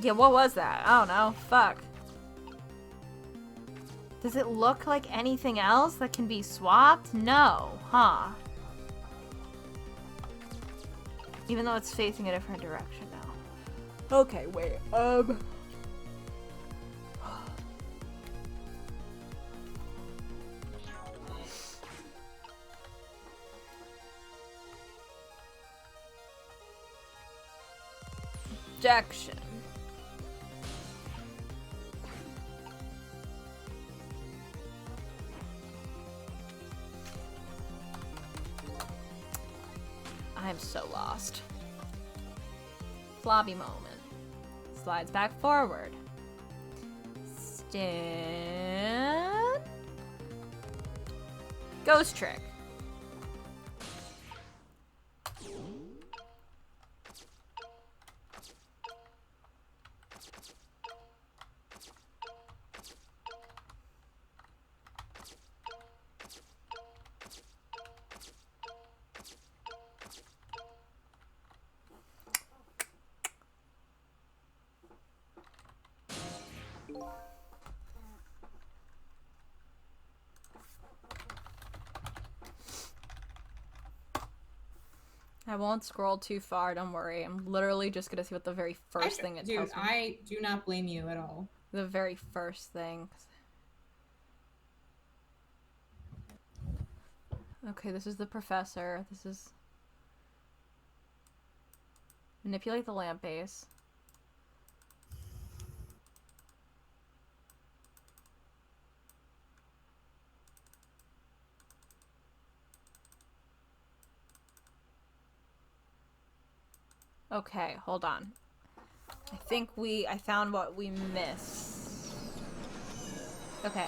Yeah, what was that? I don't know. Fuck. Does it look like anything else that can be swapped? No. Huh. Even though it's facing a different direction now. Okay, wait. Objection. I'm so lost. Floppy moment. Slides back forward. Stand. Ghost trick. I won't scroll too far, don't worry. I'm literally just gonna see what the very first thing it tells me. Dude, I do not blame you at all. The very first thing. Okay, this is the professor. This is... Manipulate the lamp base. Okay, hold on. I found what we missed. Okay.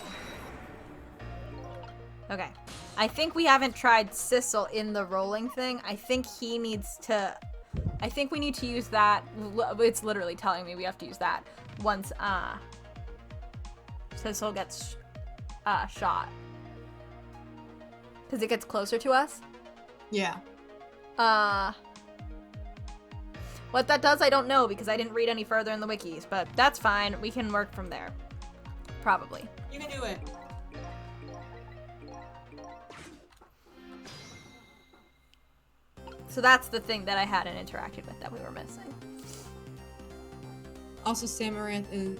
Okay. I think we haven't tried Sissel in the rolling thing. I think we need to use that. It's literally telling me we have to use that once, Sissel gets, shot. Because it gets closer to us? Yeah. What that does, I don't know, because I didn't read any further in the wikis, but that's fine. We can work from there. Probably. You can do it. So that's the thing that I hadn't interacted with that we were missing. Also, Samaranth is,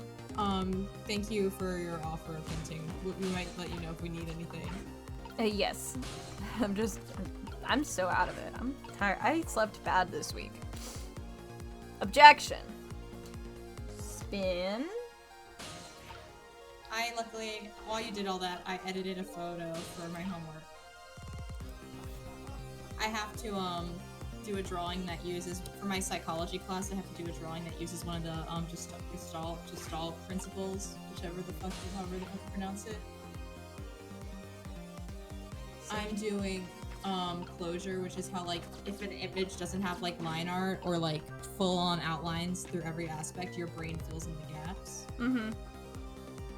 thank you for your offer of hinting. We might let you know if we need anything. Yes. I'm so out of it. I'm tired. I slept bad this week. Objection. Spin. I luckily, while you did all that, I edited a photo for my homework. I have to do a drawing that uses, for my psychology class, I have to do a drawing that uses one of the gestalt principles, however the fuck you pronounce it. I'm doing closure, which is how, like, if an image doesn't have like line art or like full-on outlines through every aspect, your brain fills in the gaps. Mm-hmm.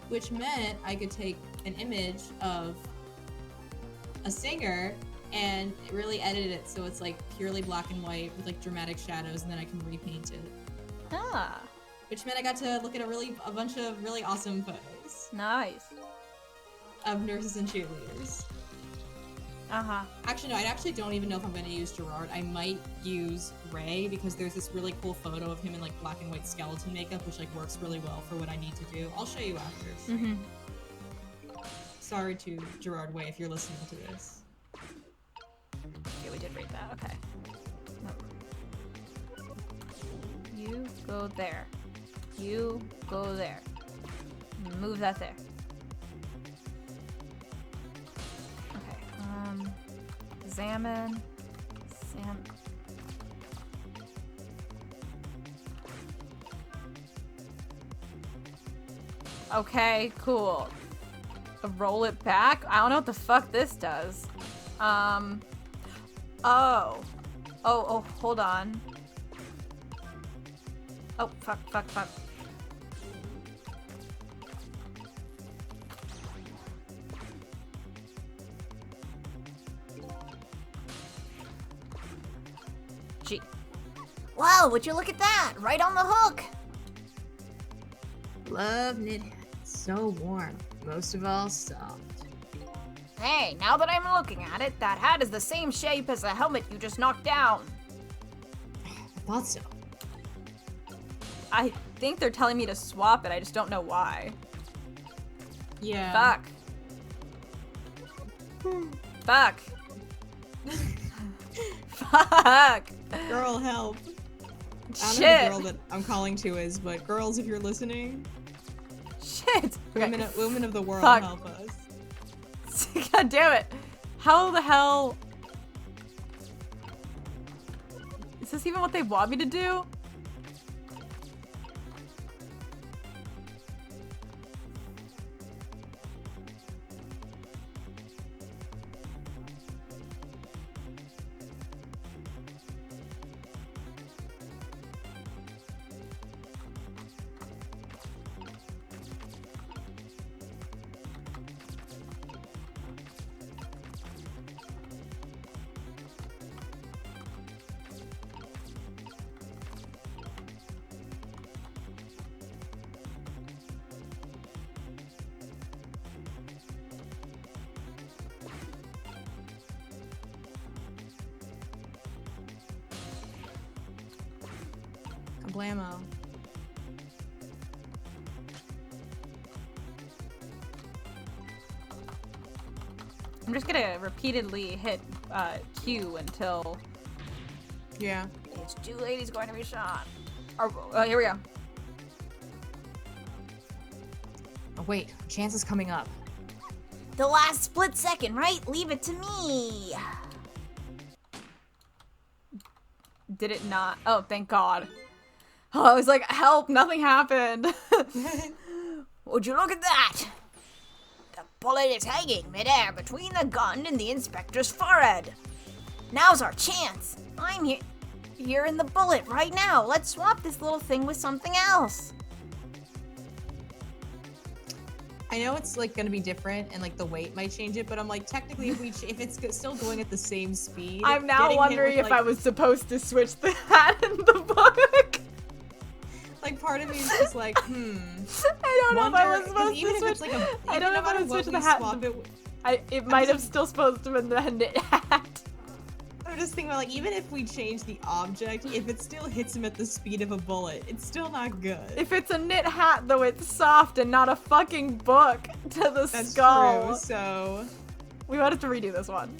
Which meant I could take an image of a singer and really edit it so it's like purely black and white with like dramatic shadows, and then I can repaint it. Ah. Which meant I got to look at a bunch of really awesome photos. Nice. Of nurses and cheerleaders. Uh-huh. Actually, no, I actually don't even know if I'm going to use Gerard. I might use Ray, because there's this really cool photo of him in like black and white skeleton makeup, which like works really well for what I need to do. I'll show you after. Mm-hmm. Sorry to Gerard Way if you're listening to this. Yeah, we did read that. Okay. No. You go there. You go there. Move that there. Examine. Okay, cool. Roll it back? I don't know what the fuck this does. Oh, hold on. Oh, fuck. Gee. Wow, would you look at that? Right on the hook. Love knit hats. So warm. Most of all, soft. Hey, now that I'm looking at it, that hat is the same shape as the helmet you just knocked down. I thought so. I think they're telling me to swap it. I just don't know why. Yeah. Fuck. Fuck. Girl, help. I don't know Shit. who the girl that I'm calling to is, but girls, if you're listening, Shit. Okay. women of the world, Fuck. help us. God damn it. How the hell... Is this even what they want me to do? Blammo. I'm just gonna repeatedly hit Q until Yeah. These two ladies going to be shot. Oh, here we go. Oh wait, chance is coming up. The last split second, right? Leave it to me. Did it not? Oh, thank God. Oh, I was like, help, nothing happened. Would you look at that? The bullet is hanging midair between the gun and the inspector's forehead. Now's our chance. I'm here in the bullet right now. Let's swap this little thing with something else. I know it's like gonna be different and like the weight might change it, but I'm like technically if it's still going at the same speed. I'm now getting hit wondering with, if like, I was supposed to switch the hat in the book. Like part of me is just like, I don't know if I was Wonder- 'cause supposed even to if switch. it's like a, I don't know if I was switching the hat. It might have still supposed to have been the knit hat. I'm just thinking about like even if we change the object, if it still hits him at the speed of a bullet, it's still not good. If it's a knit hat, though, it's soft and not a fucking book to the That's skull. true. So We might have to redo this one.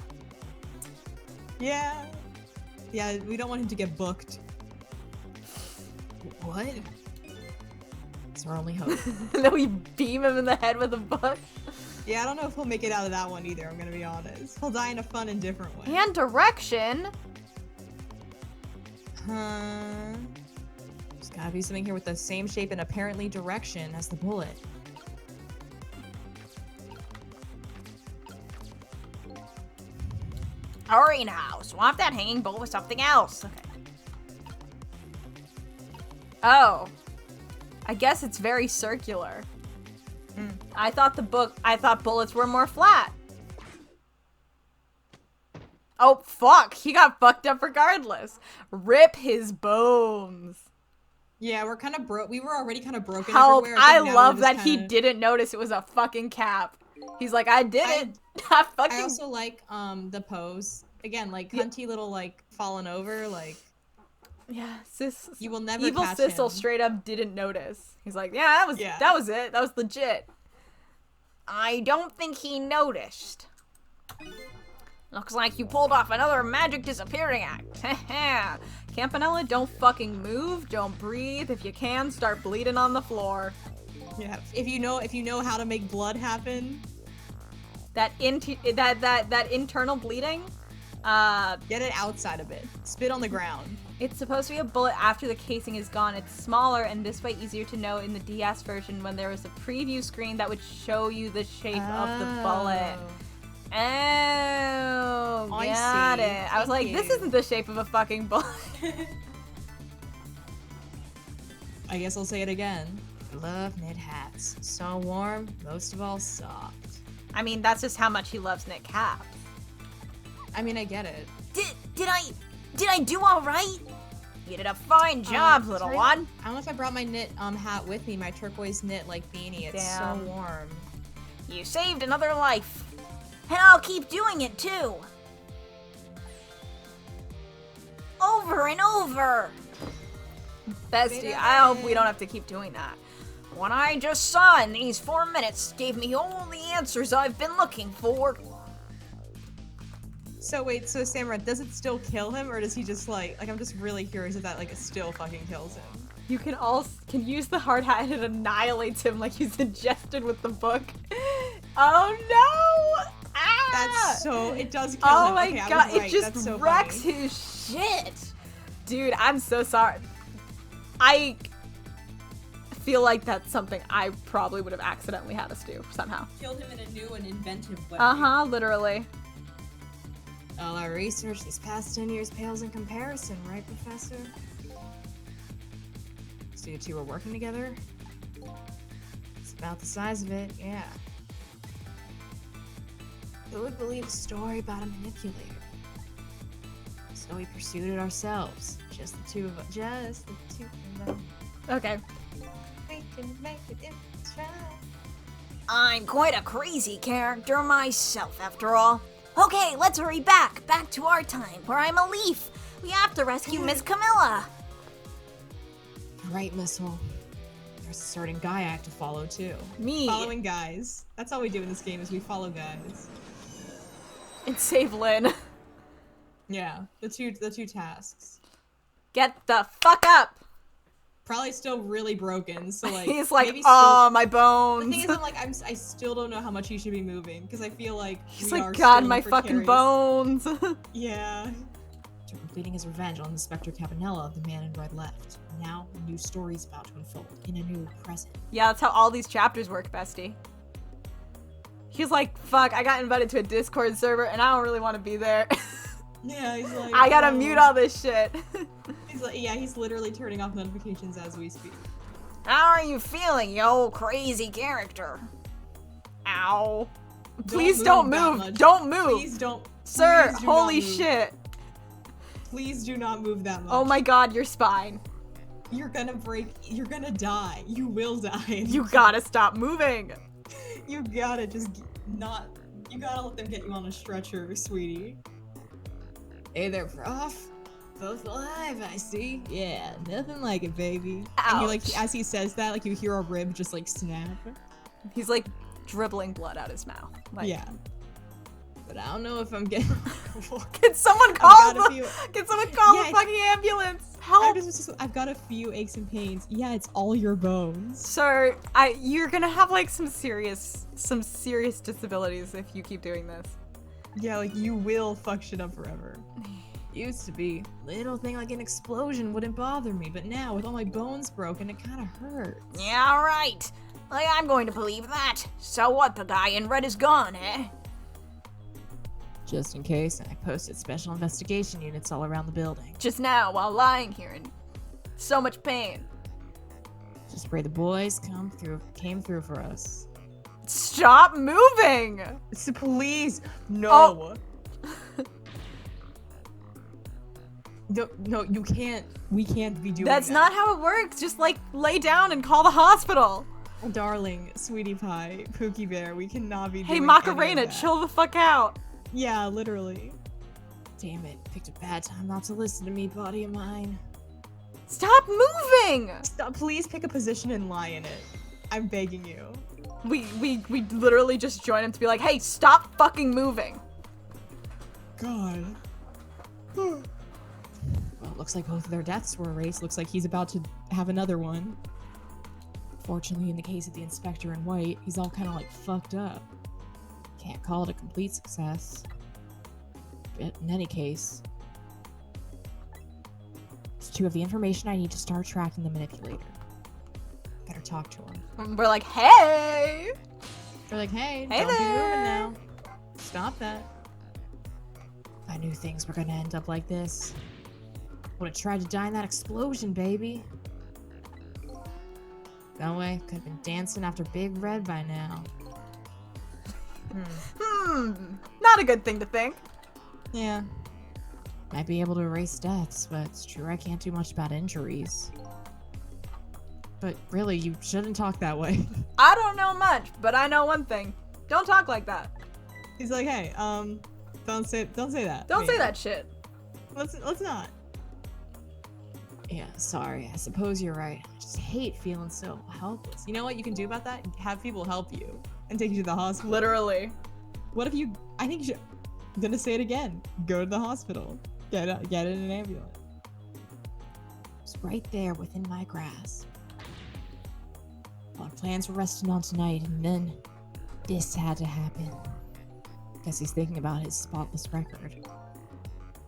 yeah, we don't want him to get booked. What? It's our only hope. And then we beam him in the head with a book. Yeah, I don't know if he'll make it out of that one either, I'm gonna be honest. He'll die in a fun and different way. And direction. Huh? There's gotta be something here with the same shape and apparently direction as the bullet. Hurry now. Swap that hanging bullet with something else. Okay. Oh. I guess it's very circular. I thought bullets were more flat. Oh, fuck. He got fucked up regardless. Rip his bones. Yeah, we're kind of broke. We were already kind of broken Help. everywhere. I think now love we're that just he kinda- didn't notice it was a fucking cap. He's like, I did it. I fucking... I also like the pose. Again, like cunty little like falling over, like Yeah, sis. you will never Evil catch Sissel him. straight up didn't notice. He's like, yeah, that was it. That was legit. I don't think he noticed. Looks like you pulled off another magic disappearing act. Campanella, don't fucking move. Don't breathe. If you can, start bleeding on the floor. Yeah, if you know how to make blood happen, That internal bleeding. get it outside a bit. Spit on the ground. It's supposed to be a bullet after the casing is gone. It's smaller and this way easier to know in the DS version when there was a preview screen that would show you the shape of the bullet. Oh, I got see. it. I was like, Thank this you. isn't the shape of a fucking bullet. I guess I'll say it again. Love knit hats. So warm, most of all soft. I mean, that's just how much he loves knit caps. I mean, I get it. Did I do all right? You did a fine job, little one. I don't know if I brought my knit hat with me, my turquoise knit like beanie. It's so warm. You saved another life. And I'll keep doing it too. Over and over. Bestie, I hope we don't have to keep doing that. What I just saw in these 4 minutes gave me all the answers I've been looking for. So wait, so Samara, does it still kill him, or does he just like I'm just really curious if that like it still fucking kills him? You can use the hard hat and it annihilates him like he's ingested with the book. Oh no! Ah! That's so, it does kill him. Oh my okay, god, right. it just That's so wrecks funny. his shit. Dude, I'm so sorry. I feel like that's something I probably would have accidentally had us do somehow. Killed him in a new and inventive way. Uh-huh, literally. All our research these past 10 years pales in comparison, right, Professor? So you two were working together? It's about the size of it, yeah. Who would believe a story about a manipulator? So we pursued it ourselves. Just the two of them. Okay. We can make it if we try. I'm quite a crazy character myself, after all. Okay, let's hurry back to our time, where I'm a leaf. We have to rescue Miss Camilla. Right, Missile. There's a certain guy I have to follow, too. Me. Following guys. That's all we do in this game, is we follow guys. And save Lynn. Yeah, the two tasks. Get the fuck up! Probably still really broken, so like He's like, maybe oh, my bones. The thing is, I still don't know how much he should be moving because I feel like He's we like, are God, still my fucking precarious. bones. Yeah. After completing his revenge on Inspector Campanella, the man in red left. Now, a new story's about to unfold in a new present. Yeah, that's how all these chapters work, bestie. He's like, fuck, I got invited to a Discord server and I don't really want to be there. Yeah, he's like, I gotta mute all this shit. He's like, yeah, he's literally turning off notifications as we speak. How are you feeling, you old crazy character? Ow. Please don't move. Don't move. Please don't. Sir, please do holy not move. shit. Please do not move that much. Oh my god, your spine. You're gonna break. You're gonna die. You will die. You gotta stop moving. You gotta just not. You gotta let them get you on a stretcher, sweetie. Hey there, Prof. Both alive, I see. Yeah, nothing like it, baby. Ouch. And you like, as he says that, like you hear a rib just like snap. He's like dribbling blood out his mouth. Like, Yeah. But I don't know if I'm getting. Can someone call got a the few- Can someone call Yeah, the fucking ambulance? Help! I've got a few aches and pains. Yeah, it's all your bones. Sir, you're gonna have like some serious disabilities if you keep doing this. Yeah, like you will fuck shit up forever. Used to be little thing like an explosion wouldn't bother me, but now with all my bones broken, it kind of hurts. Yeah, right. Like, I'm going to believe that. So what, the guy in red is gone, eh? Just in case, I posted special investigation units all around the building. Just now, while lying here in so much pain. Just pray the boys came through for us. Stop moving! Please, no. No, you can't. We can't be doing That's that. not how it works. Just like lay down and call the hospital. Darling, sweetie pie, Pookie Bear, we cannot be Hey, doing Macarena, any of that. chill the fuck out. Yeah, literally. Damn it, picked a bad time not to listen to me, body of mine. Stop moving! Stop, please pick a position and lie in it. I'm begging you. We literally just joined him to be like, hey, stop fucking moving. God. Well, looks like both of their deaths were erased. Looks like he's about to have another one. Fortunately, in the case of the inspector in white, he's all kind of like fucked up. Can't call it a complete success. But in any case, these two have the information I need to start tracking the manipulator. Better talk to him. And we're like, hey! They're like, hey, Hey don't be there. moving now. Stop that. I knew things were gonna end up like this. Would have tried to die in that explosion, baby. That way, could have been dancing after Big Red by now. Not a good thing to think. Yeah. Might be able to erase deaths, but it's true I can't do much about injuries. But really, you shouldn't talk that way. I don't know much, but I know one thing. Don't talk like that. He's like, hey, don't say that. Don't say that shit. Let's not. Yeah, sorry. I suppose you're right. I just hate feeling so helpless. You know what you can do about that? Have people help you and take you to the hospital. Literally. What if you? I think you should. I'm gonna say it again. Go to the hospital. Get in an ambulance. It's right there within my grasp. Our plans were resting on tonight, and then this had to happen. Guess he's thinking about his spotless record.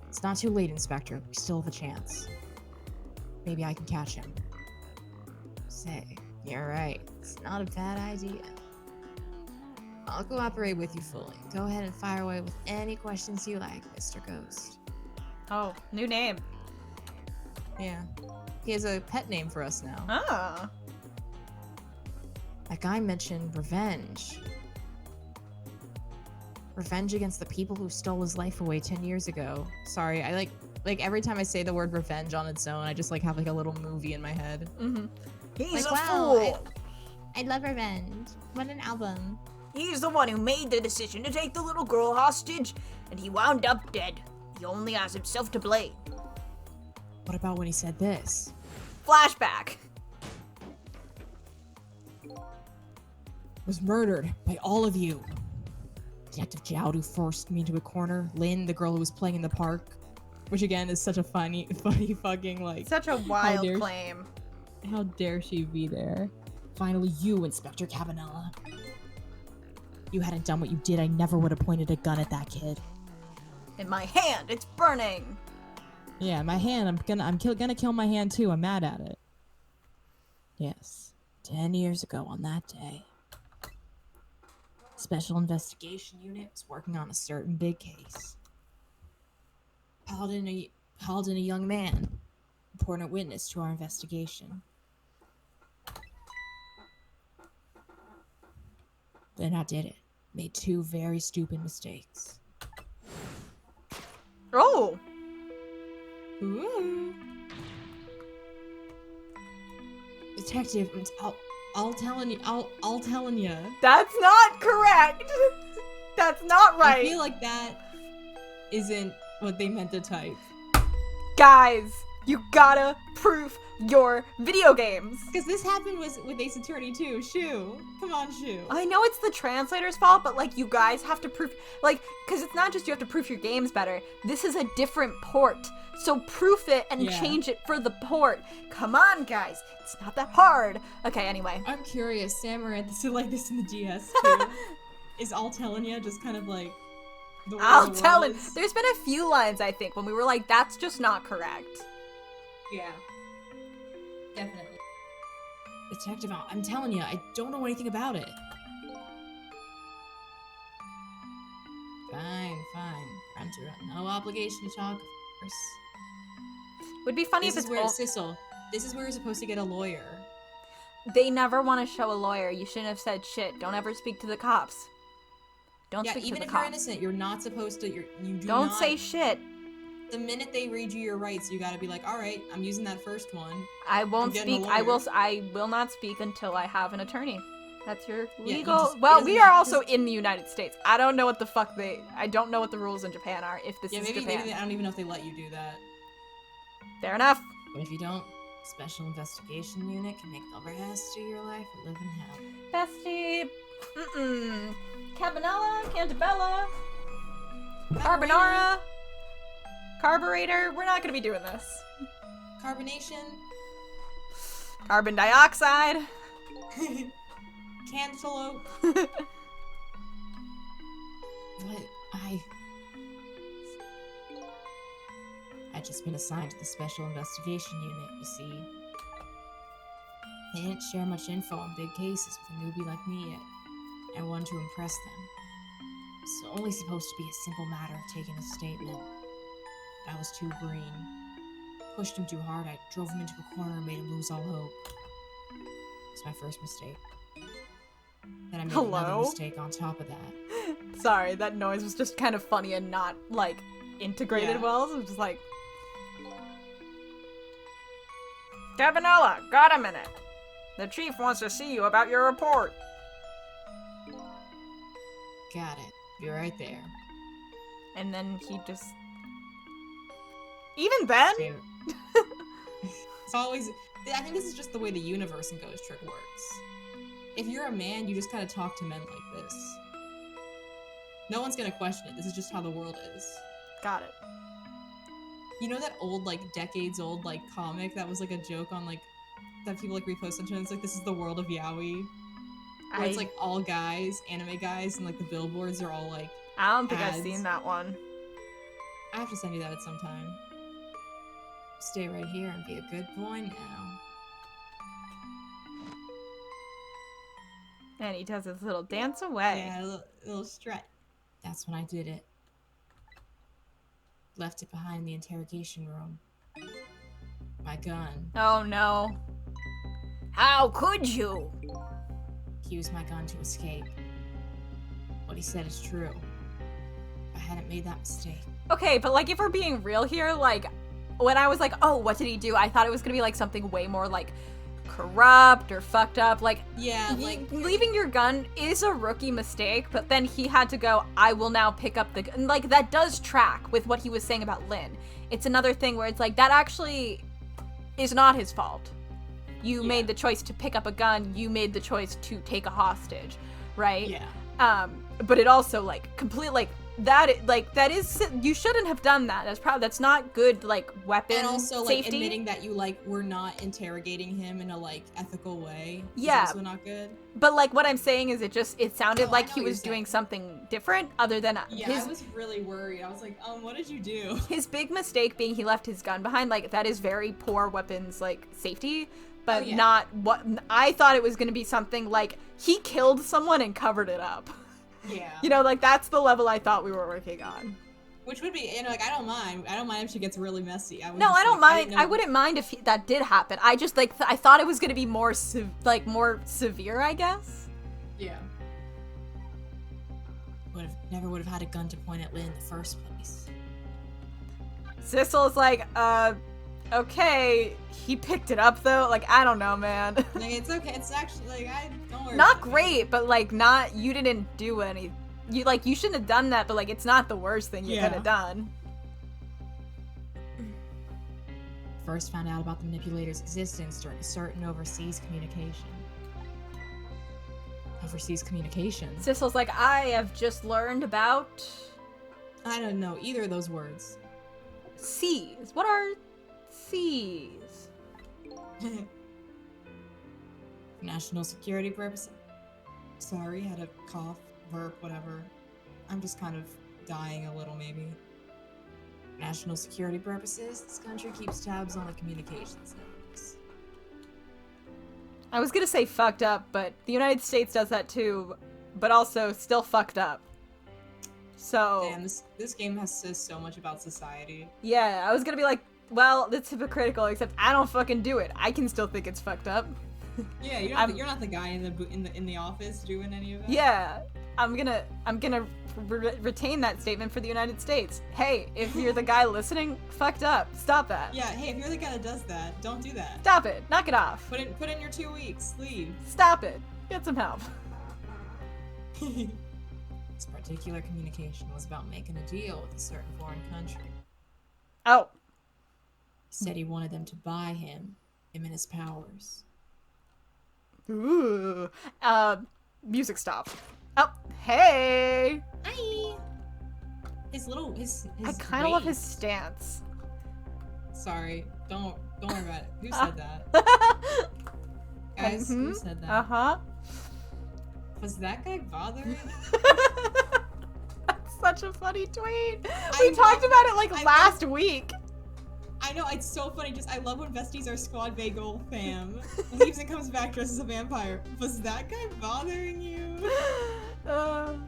It's not too late, Inspector. We still have a chance. Maybe I can catch him. Say, you're right. It's not a bad idea. I'll cooperate with you fully. Go ahead and fire away with any questions you like, Mr. Ghost. Oh, new name. Yeah. He has a pet name for us now. Ah. That guy mentioned revenge. Revenge against the people who stole his life away 10 years ago. Sorry, I like every time I say the word revenge on its own, I just like have like a little movie in my head. Mm-hmm. He's like, a fool. I love revenge. What an album. He's the one who made the decision to take the little girl hostage, and he wound up dead. He only has himself to blame. What about when he said this? Flashback. Was murdered by all of you. Detective Jowd, who forced me into a corner. Lynn, the girl who was playing in the park. Which again is such a funny fucking like... Such a wild claim. How dare she be there? Finally you, Inspector Cabanella. You hadn't done what you did, I never would have pointed a gun at that kid. In my hand, it's burning. Yeah, my hand, I'm gonna kill my hand too, I'm mad at it. Yes, 10 years ago on that day. Special Investigation Unit was working on a certain big case. Called in a young man, important witness to our investigation. Then I did it. Made two very stupid mistakes. Oh. Ooh. Detective, I'll telling you. That's not correct. That's not right. I feel like that isn't what they meant to type. Guys, you gotta proof your video games. Because this happened with Ace Attorney too. Shoo. Come on, Shoo. I know it's the translator's fault, but like you guys have to proof, like, because it's not just you have to proof your games better. This is a different port. So proof it and change it for the port. Come on, guys. It's not that hard. Okay, anyway. I'm curious. Sam read this like this in the DS too. Is All Telling Ya just kind of like the way I'll the tell world it. is? There's been a few lines, I think, when we were like, that's just not correct. Yeah. Definitely. Detective, I'm telling you, I don't know anything about it. Fine. Hunter, no obligation to talk, of course. Would be funny This if is it's where, Sissel, this is where you're supposed to get a lawyer. They never want to show a lawyer. You shouldn't have said shit. Don't ever speak to the cops. Don't speak to even the if cops. you're innocent, you're not supposed to. You Don't not say shit. The minute they read you your rights, you gotta be like, all right, I'm using that first one. I won't speak. I will not speak until I have an attorney. That's your legal. Well, we are also in the United States. I don't know what the fuck I don't know what the rules in Japan are. If this is maybe Japan, I don't even know if they let you do that. Fair enough. But if you don't, Special Investigation Unit can make the rest of your life a living hell. Bestie. Cabanella, Cantabella, Carbonara, Carburetor. We're not gonna be doing this. Carbonation. Carbon dioxide. Cantaloupe. What? I'd just been assigned to the Special Investigation Unit, you see. They didn't share much info on big cases with a newbie like me yet. I wanted to impress them. It's only supposed to be a simple matter of taking a statement. I was too green. Pushed him too hard, I drove him into a corner and made him lose all hope. It's my first mistake. Then I made another mistake on top of that. Sorry, that noise was just kind of funny and not, like, integrated well. So I'm just like, Gabanella, got a minute. The chief wants to see you about your report. Got it. Be right there. And then he just... Even then? It's always... I think this is just the way the universe and Ghost Trick works. If you're a man, you just kind of talk to men like this. No one's gonna question it. This is just how the world is. Got it. You know that old, like, decades old, like, comic that was, like, a joke on, like, that people, like, repost sometimes? It's like, this is the world of yaoi. Where it's, like, all guys, anime guys, and, like, the billboards are all, like, I don't think ads. I've seen that one. I have to send you that at some time. Stay right here and be a good boy now. And he does his little dance away. Yeah, a little strut. That's when I did it. Left it behind in the interrogation room. My gun. Oh no. How could you? He used my gun to escape. What he said is true. I hadn't made that mistake. Okay, but like if we're being real here, like when I was like, oh, what did he do? I thought it was gonna be like something way more like corrupt or fucked up. Like, yeah, like leaving your gun is a rookie mistake, but then he had to go, I will now pick up the gun. Like that does track with what he was saying about Lynn. It's another thing where it's like that actually is not his fault. You made the choice to pick up a gun, you made the choice to take a hostage, right? Yeah. But it also like that is, you shouldn't have done that. That's not good, like, weapon and also safety. like admitting that you like were not interrogating him in a like ethical way. Yeah, also not good. But like what I'm saying is it sounded like he was doing something different other than I was really worried. I was like, what did you do? His big mistake being he left his gun behind. Like that is very poor weapons like safety. But not what I thought it was going to be. Something like he killed someone and covered it up. Yeah. You know, like that's the level I thought we were working on. Which would be, you know, like I don't mind if she gets really messy. I don't mind. I wouldn't mind if that did happen. I just like I thought it was going to be more more severe, I guess. Yeah. Never would have had a gun to point at Lynn in the first place. Sissel's like, okay, he picked it up though. Like, I don't know, man. Like, it's okay. It's actually like don't worry. Not great, but like you didn't do any. You shouldn't have done that, but like it's not the worst thing you could have done. First found out about the manipulator's existence during a certain overseas communication. Overseas communication? Sissel's like, I have just learned about... I don't know either of those words. C's. What are C's? National security purposes. Sorry, had a cough, burp, whatever. I'm just kind of dying a little, maybe. National security purposes, this country keeps tabs on the communications networks. I was gonna say fucked up, but the United States does that too, but also still fucked up. So... Damn, this game says so much about society. Yeah, I was gonna be like, well, that's hypocritical, except I don't fucking do it. I can still think it's fucked up. Yeah, you're not the guy in the office doing any of that. Yeah, I'm gonna retain that statement for the United States. Hey, if you're the guy listening, fucked up. Stop that. Yeah, hey, if you're the guy that does that, don't do that. Stop it. Knock it off. Put in your 2 weeks. Leave. Stop it. Get some help. This particular communication was about making a deal with a certain foreign country. Oh. He said he wanted them to buy him and his powers. Ooh. Music stop. Oh, hey. Hi. His I kind of love his stance. Sorry, don't worry about it. Who said that? Guys, who said that? Uh-huh. Was that guy bothering? That's such a funny tweet. We talked about it like last week. I know, it's so funny. I love when besties are squad bagel fam. Leaves and comes back dressed as a vampire. Was that guy bothering you? Oh,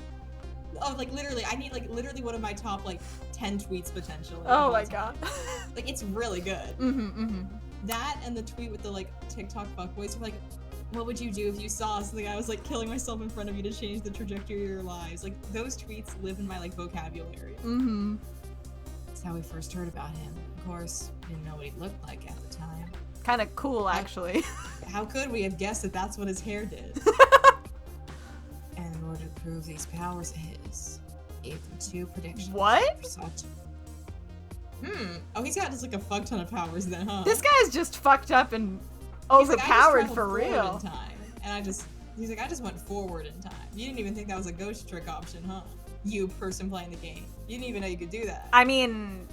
like literally, I need like literally one of my top like 10 tweets potentially. Oh my god. Like it's really good. That and the tweet with the like TikTok fuckboys were like, what would you do if you saw something I was like killing myself in front of you to change the trajectory of your lives? Like those tweets live in my like vocabulary. That's how we first heard about him. Of course, we didn't know what he looked like at the time. Kind of cool, actually. How could we have guessed that that's what his hair did? And in order to prove these powers of his, gave them 2 predictions. What? Oh, he's got just like a fuck ton of powers then, huh? This guy's just fucked up and He's like, overpowered for real. In time. And he's like, I just went forward in time. You didn't even think that was a ghost trick option, huh? You person playing the game. You didn't even know you could do that. I mean,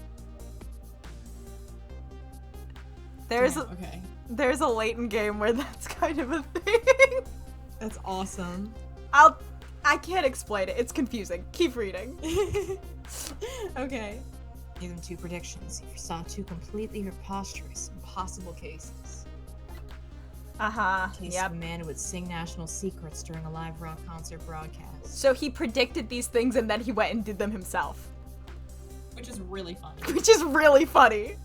there's a latent game where that's kind of a thing. That's awesome. I can't explain it. It's confusing. Keep reading. Okay. Gave them 2 predictions. He saw 2 completely preposterous, impossible cases. Case of a man who would sing national secrets during a live rock concert broadcast. So he predicted these things and then he went and did them himself. Which is really funny.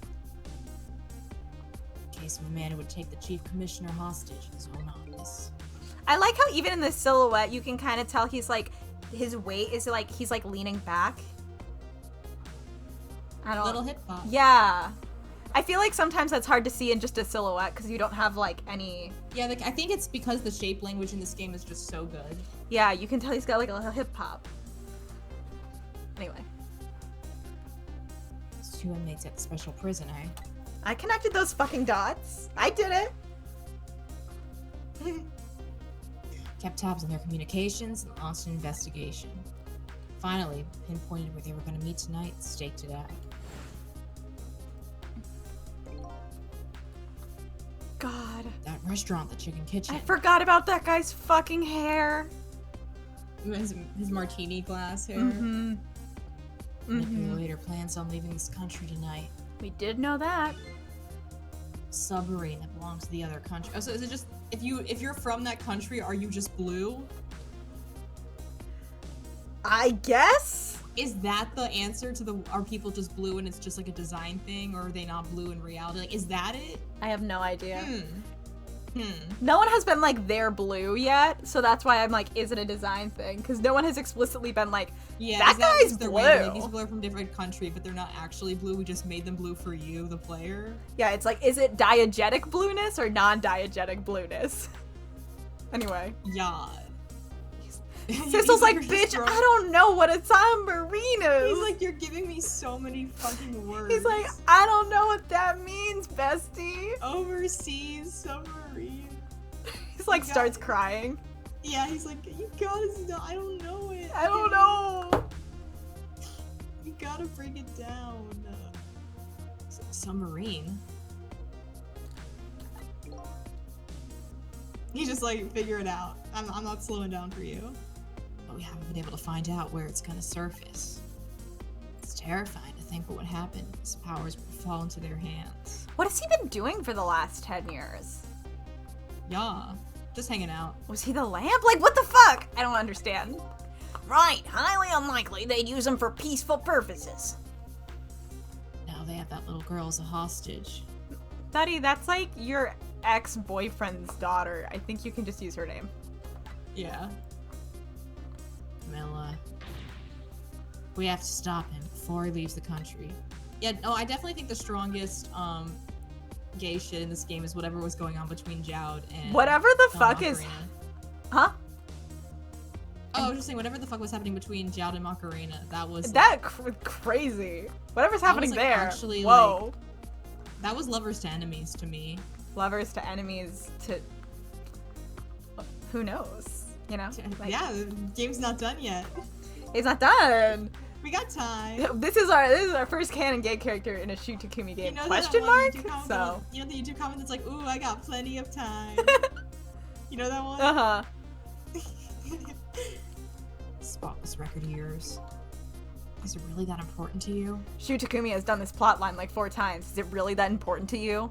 Case of a man who would take the chief commissioner hostage in his own office. I like how even in the silhouette you can kind of tell he's like, his weight is like, he's like leaning back. Little hip hop. Yeah. I feel like sometimes that's hard to see in just a silhouette because you don't have like any... Yeah, like, I think it's because the shape language in this game is just so good. Yeah, you can tell he's got like a little hip hop. Anyway. There's 2 inmates at the special prison, eh? I connected those fucking dots. I did it. Kept tabs on their communications and launched an investigation. Finally, pinpointed where they were going to meet tonight and staked it out. God. That restaurant, the Chicken Kitchen. I forgot about that guy's fucking hair. His martini glass hair. Mm-hmm. Manipulator plans on leaving this country tonight. We did know that. Submarine that belongs to the other country. Oh, so is it just if you're from that country, are you just blue? I guess. Is that the answer to the are people just blue and it's just like a design thing, or are they not blue in reality? Like, is that it? I have no idea. No one has been like, they're blue yet, so that's why I'm like, is it a design thing? Because no one has explicitly been like, yeah, that guy's blue. Like, these people are from different country, but they're not actually blue. We just made them blue for you, the player. Yeah, it's like, is it diegetic blueness or non-diegetic blueness? Anyway. Yeah. Sissel's like, bitch, I don't know what a submarine is. He's like, you're giving me so many fucking words. He's like, I don't know what that means, bestie. Overseas submarine. He's like, starts crying. Yeah, he's like, you gotta stop. I don't know it. I don't know. You gotta break it down. Submarine. He's just like, figure it out. I'm not slowing down for you. But we haven't been able to find out where it's gonna surface. It's terrifying to think what would happen if his powers would fall into their hands. What has he been doing for the last 10 years? Yeah, just hanging out. Was he the lamp? Like, what the fuck? I don't understand. Right, highly unlikely they'd use them for peaceful purposes. Now they have that little girl as a hostage. Buddy, that's like your ex-boyfriend's daughter. I think you can just use her name. Yeah. Camilla. We have to stop him before he leaves the country. Yeah, no, I definitely think the strongest gay shit in this game is whatever was going on between Jowd and whatever the fuck Macarena. is... Huh? Oh, I was just saying, whatever the fuck was happening between Jowd and Macarena, that was... That crazy. Whatever's happening was, like, there. actually, whoa. like, that was lovers to enemies to me. Lovers to enemies to... Who knows? You know? Like, yeah, the game's not done yet. It's not done! We got time. This is our first canon gay character in a Shoot Takumi game. You know Question mark? So... You know the YouTube comment that's like, ooh, I got plenty of time. You know that one? Uh-huh. Spotless record of yours. Is it really that important to you? Shoot Takumi has done this plotline like 4 times. Is it really that important to you?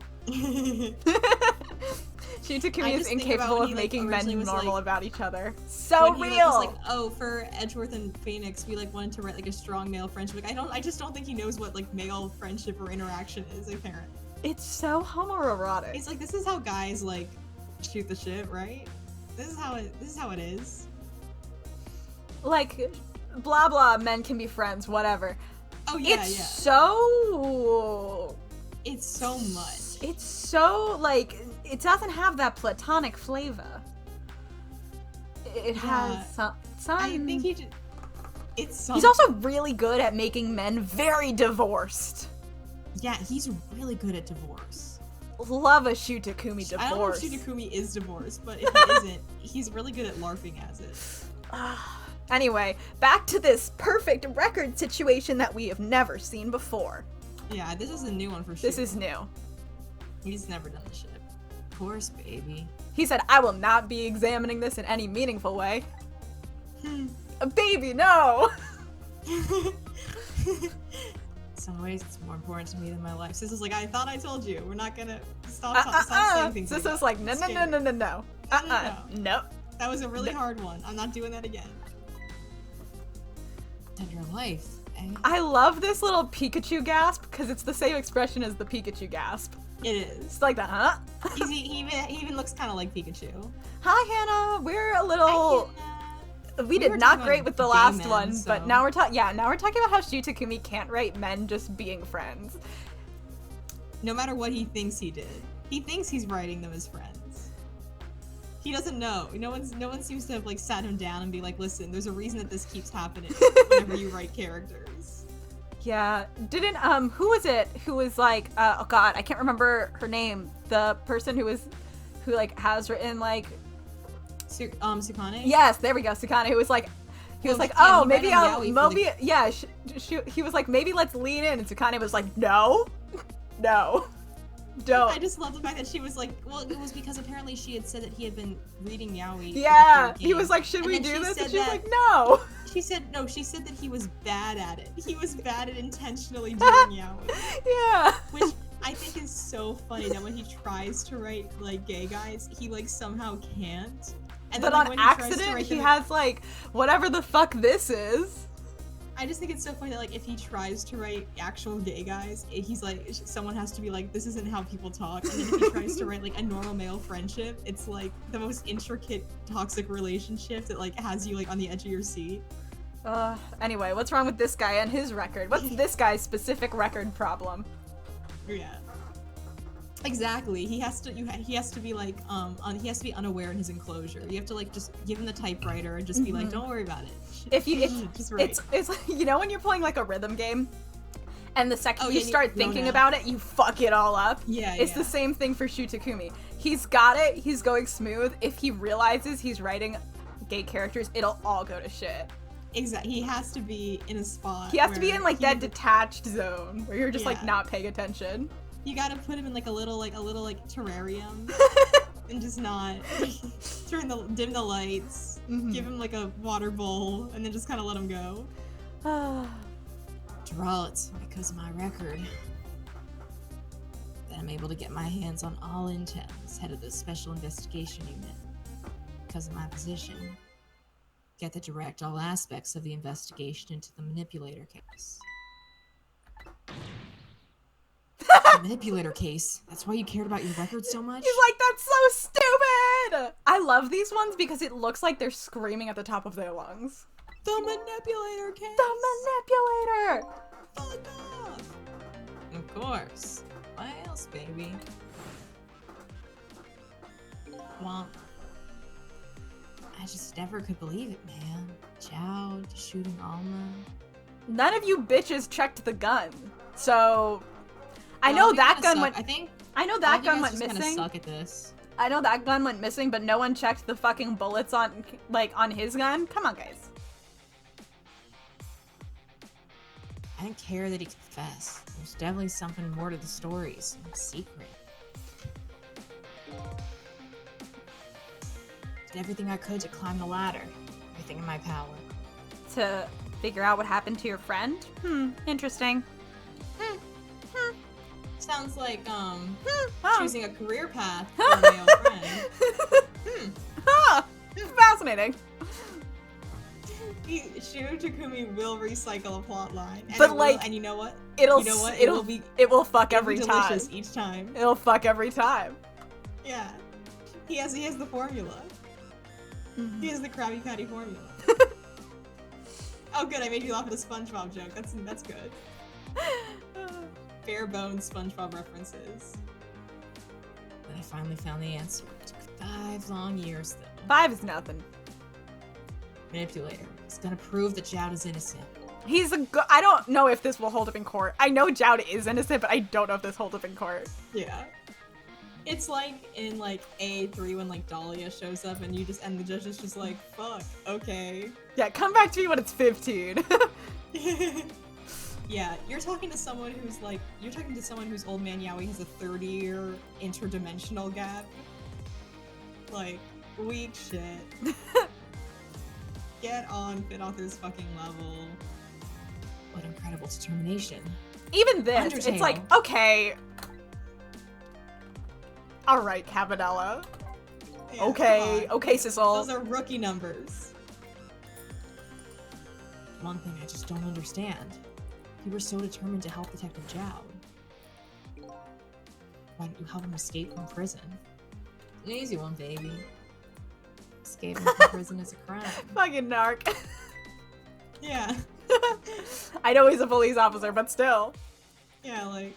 Shoot Takumi is incapable of making men normal about each other. So real! He was like, oh, for Edgeworth and Phoenix, we like wanted to write like a strong male friendship. Like, I just don't think he knows what like male friendship or interaction is, apparently. It's so homoerotic. It's like, this is how guys like shoot the shit, right? This is how it is. Like, blah blah, men can be friends, whatever. Oh yeah, it's yeah. It's so much. It's so, like, it doesn't have that platonic flavor. It has some... I think he's also really good at making men very divorced. Yeah, he's really good at divorce. Love a Shutakumi divorce. I don't know if Shutakumi is divorced, but if he isn't, he's really good at LARPing as it. Anyway, back to this perfect record situation that we have never seen before. Yeah, this is a new one for sure. This is new. He's never done this shit. Of course, baby. He said, I will not be examining this in any meaningful way. Baby, no! Some ways it's more important to me than my life. Sis is like, I thought I told you. We're not gonna stop saying things. Sis like is like, no. Nope. That was a really hard one. I'm not doing that again. And your life. Eh? I love this little Pikachu gasp because it's the same expression as the Pikachu gasp. It is. It's like that, huh? He even looks kind of like Pikachu. Hi, Hannah. We're a little... We did not great with the last one, but now we're talking about how Shutakumi can't write men just being friends. No matter what he thinks he did. He thinks he's writing them as friends. He doesn't know. No one seems to have like sat him down and be like, listen, there's a reason that this keeps happening whenever you write characters. Yeah. Who was it who was like, oh god, I can't remember her name. The person who like has written like Sukane? Yes, there we go, Sukane, who was like, he was like, maybe he was like, maybe let's lean in, and Sukane was like, no, don't. I just love the fact that she was like, well, it was because apparently she had said that he had been reading Yaoi. Yeah, he was like, should we do this? And she was like, no. She said that he was bad at it. He was bad at intentionally doing Yaoi. Yeah. Which I think is so funny that when he tries to write, like, gay guys, he, like, somehow can't. And but then, on accident, he has, like, whatever the fuck this is. I just think it's so funny that, like, if he tries to write actual gay guys, he's like, someone has to be like, this isn't how people talk. And then if he tries to write, like, a normal male friendship, it's, like, the most intricate, toxic relationship that, like, has you, like, on the edge of your seat. Anyway, what's wrong with this guy and his record? What's this guy's specific record problem? Yeah. Exactly. He has to be like, he has to be unaware in his enclosure. You have to like just give him the typewriter and just be like, don't worry about it. It's like, you know when you're playing like a rhythm game, and the second you start thinking about it, you fuck it all up. Yeah. It's the same thing for Shutakumi. He's got it. He's going smooth. If he realizes he's writing gay characters, it'll all go to shit. Exactly. He has to be in a spot. He has to be in like that detached zone where you're just like not paying attention. You gotta put him in like a little terrarium and just not dim the lights, give him like a water bowl, and then just kind of let him go. Drought because of my record. Then I'm able to get my hands on all intel as head of the special investigation unit. Because of my position, get to direct all aspects of the investigation into the manipulator case. The manipulator case. That's why you cared about your record so much? He's like, that's so stupid! I love these ones because it looks like they're screaming at the top of their lungs. The manipulator case! The manipulator! Fuck off! Of course. What else, baby? Well, I just never could believe it, man. Chow shooting Alma. None of you bitches checked the gun, so... I know that gun went. I know that gun went missing. Suck at this. I know that gun went missing, but no one checked the fucking bullets on his gun. Come on, guys. I didn't care that he confessed. There's definitely something more to the story, some secret. Did everything I could to climb the ladder. Everything in my power. To figure out what happened to your friend? Interesting. Sounds like, choosing a career path for a male friend. Fascinating. Shutakumi will recycle a plot line. And you know what? It will fuck every time. Delicious each time. It'll fuck every time. Yeah. He has the formula. He has the Krabby Patty formula. Oh good, I made you laugh at a SpongeBob joke. That's good. Bare bones SpongeBob references. Then I finally found the answer. It took 5 long years, though. 5 is nothing. Manipulator. He's gonna prove that Joud is innocent. I don't know if this will hold up in court. I know Joud is innocent, but I don't know if this holds up in court. Yeah. It's like in like A3 when like Dahlia shows up and the judge is just like, fuck, okay. Yeah, come back to me when it's 15. Yeah, you're talking to someone who's Old Man Yowie has a 30-year interdimensional gap. Like, weak shit. Get on, fit off this fucking level. What incredible determination. Even this, Undertale. it's like, okay. Alright, Cabanella. Yeah, Okay, Sissel. Those are rookie numbers. One thing I just don't understand. You were so determined to help Detective Joud. Why didn't you help him escape from prison? An easy one, baby. Escaping from prison is a crime. Fucking narc. Yeah. I know he's a police officer, but still. Yeah, like...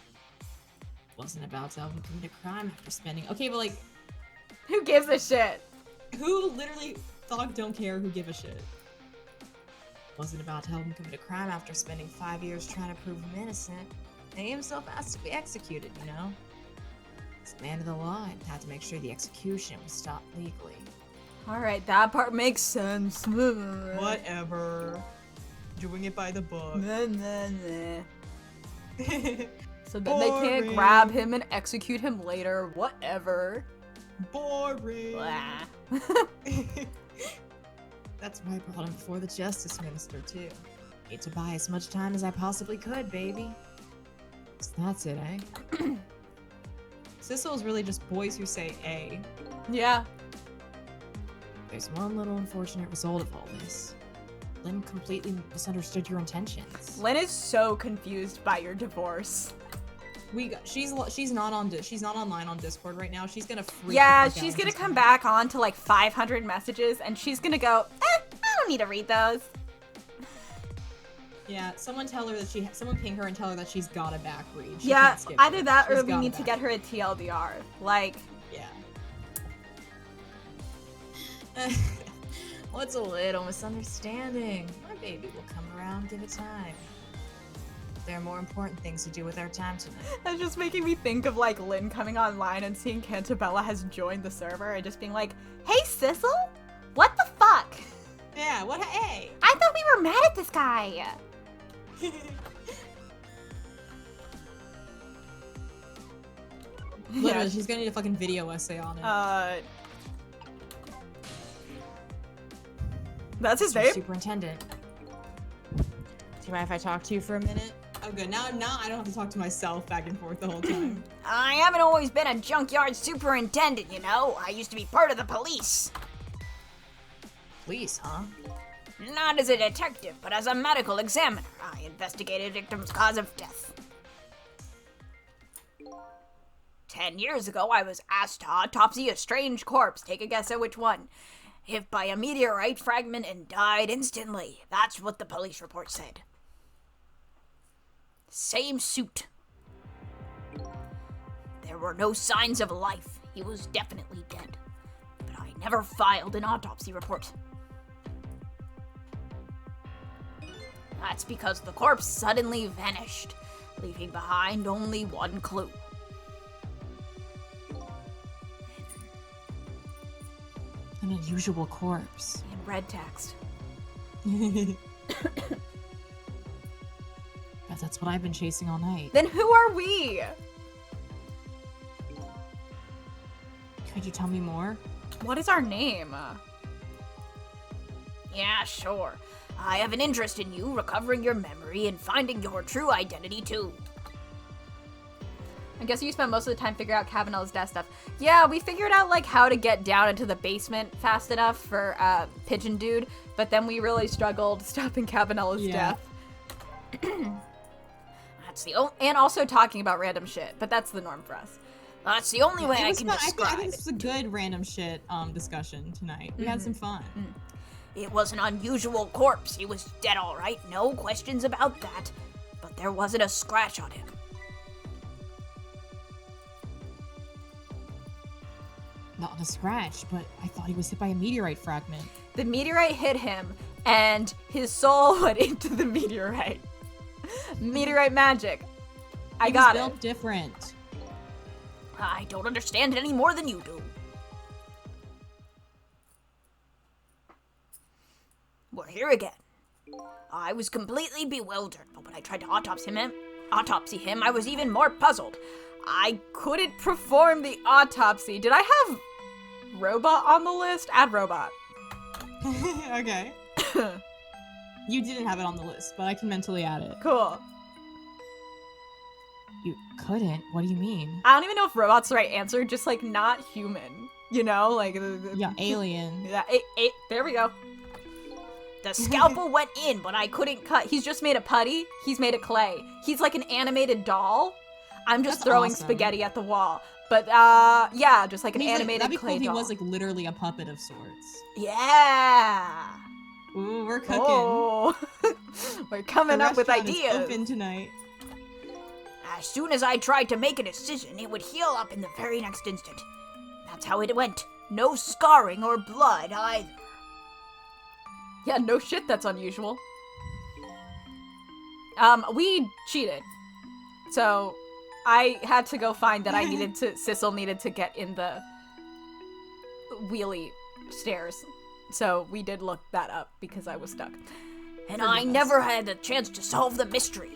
Wasn't about to help him commit a crime after spending... Okay, but like... Who gives a shit? Who literally... Thog don't care who give a shit. Wasn't about to help him commit a crime after spending 5 years trying to prove him innocent. And he himself asked to be executed, you know? He's a man of the law and had to make sure the execution was stopped legally. Alright, that part makes sense. Whatever. Doing it by the book. So then they can't grab him and execute him later. Whatever. Boring. Blah. That's why I brought him before the Justice Minister, too. Need to buy as much time as I possibly could, baby. So that's it, eh? Sissel is really just boys who say A. Yeah. There's one little unfortunate result of all this. Lynn completely misunderstood your intentions. Lynn is so confused by your divorce. She's not online on Discord right now. She's gonna freak. Yeah, she's gonna come back on to like 500 messages, and she's gonna go, I don't need to read those. Yeah, someone ping her and tell her that she's gotta back read. Yeah, either that or we need to get her a TLDR. Like, yeah. What's a little misunderstanding? My baby will come around, give it time. There are more important things to do with our time tonight. That's just making me think of like Lynn coming online and seeing Cantabella has joined the server and just being like, hey Sissel? What the fuck? Yeah, what? Hey! I thought we were mad at this guy. Literally, she's gonna need a fucking video essay on it. That's his name? Superintendent. Do you mind if I talk to you for a minute? Oh good, now I don't have to talk to myself back and forth the whole time. I haven't always been a junkyard superintendent, you know. I used to be part of the police. Police, huh? Not as a detective, but as a medical examiner. I investigated victims' cause of death. 10 years ago, I was asked to autopsy a strange corpse. Take a guess at which one. Hit by a meteorite fragment and died instantly. That's what the police report said. Same suit. There were no signs of life. He was definitely dead. But I never filed an autopsy report. That's because the corpse suddenly vanished, leaving behind only one clue. An unusual corpse. In red text. That's what I've been chasing all night. Then who are we? Could you tell me more? What is our name? Yeah, sure. I have an interest in you recovering your memory and finding your true identity too. I guess you spent most of the time figuring out Cabanella's death stuff. Yeah, we figured out like how to get down into the basement fast enough for Pigeon Dude, but then we really struggled stopping Cabanella's death. That's the And also talking about random shit, but that's the norm for us. That's the only way I can describe I think this was a good random shit discussion tonight. We had some fun. It was an unusual corpse. He was dead all right, no questions about that. But there wasn't a scratch on him. Not a scratch, but I thought he was hit by a meteorite fragment. The meteorite hit him, and his soul went into the meteorite. Meteorite magic. I got it. He was built different. I don't understand it any more than you do. We're here again. I was completely bewildered, but when I tried to autopsy him, I was even more puzzled. I couldn't perform the autopsy. Did I have robot on the list? Add robot. Okay. You didn't have it on the list, but I can mentally add it. Cool. You couldn't? What do you mean? I don't even know if robot's the right answer, just like not human. You know, like yeah, alien. Yeah, there we go. The scalpel went in, but I couldn't cut. He's just made of putty. He's made of clay. He's like an animated doll. I'm just throwing spaghetti at the wall. But yeah, just like an animated that'd be clay cool if doll. he was like literally a puppet of sorts. Yeah. Ooh, we're cooking. Oh. We're coming up with ideas. Is open tonight. As soon as I tried to make a decision, it would heal up in the very next instant. That's how it went. No scarring or blood either. Yeah, no shit, that's unusual. We cheated. So, I had to go find that Sissel needed to get in the wheelie stairs. So, we did look that up because I was stuck. And I never had the chance to solve the mystery.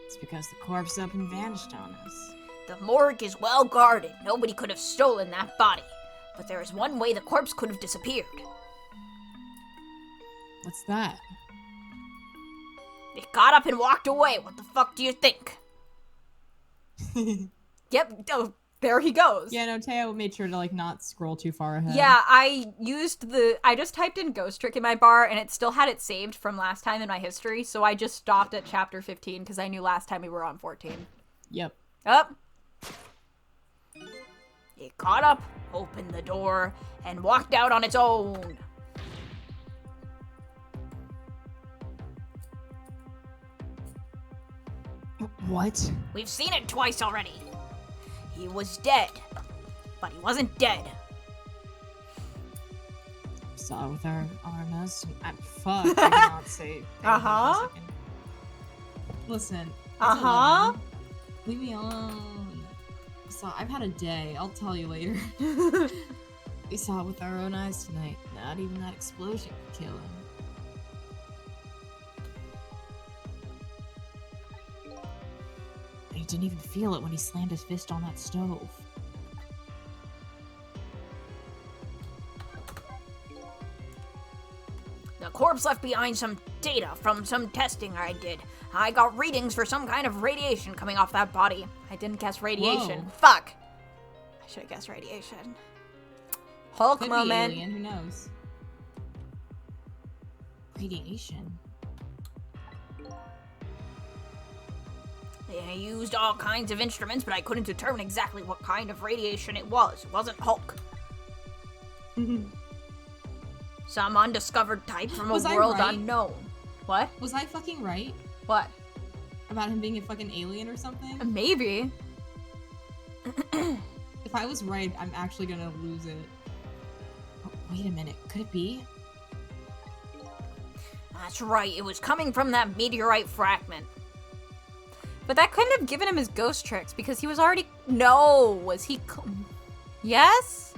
It's because the corpse up and vanished on us. The morgue is well guarded. Nobody could have stolen that body. But there is one way the corpse could have disappeared. What's that? It got up and walked away. What the fuck do you think? Yep. Oh, there he goes. Yeah, no, Teo made sure to like not scroll too far ahead. Yeah, I just typed in ghost trick in my bar and it still had it saved from last time in my history. So I just stopped at chapter 15 because I knew last time we were on 14. Yep. Up. It got up, opened the door, and walked out on its own. What? We've seen it twice already. He was dead, but he wasn't dead. Saw it with our nose. Fuck. I did not say. Listen. Leave me alone. So I've had a day. I'll tell you later. We saw it with our own eyes tonight. Not even that explosion could kill him. He didn't even feel it when he slammed his fist on that stove. The corpse left behind some data from some testing I did. I got readings for some kind of radiation coming off that body. I didn't guess radiation. Whoa. Fuck! I should have guessed radiation. Hulk Could moment. be alien, who knows? Radiation. I used all kinds of instruments, but I couldn't determine exactly what kind of radiation it was. It wasn't Hulk. Some undiscovered type from a world unknown. What? Was I fucking right? What? About him being a fucking alien or something? Maybe. If I was right, I'm actually gonna lose it. Oh, wait a minute. Could it be? That's right. It was coming from that meteorite fragment. But that couldn't have given him his ghost tricks because he was already... No! Was he... Yes?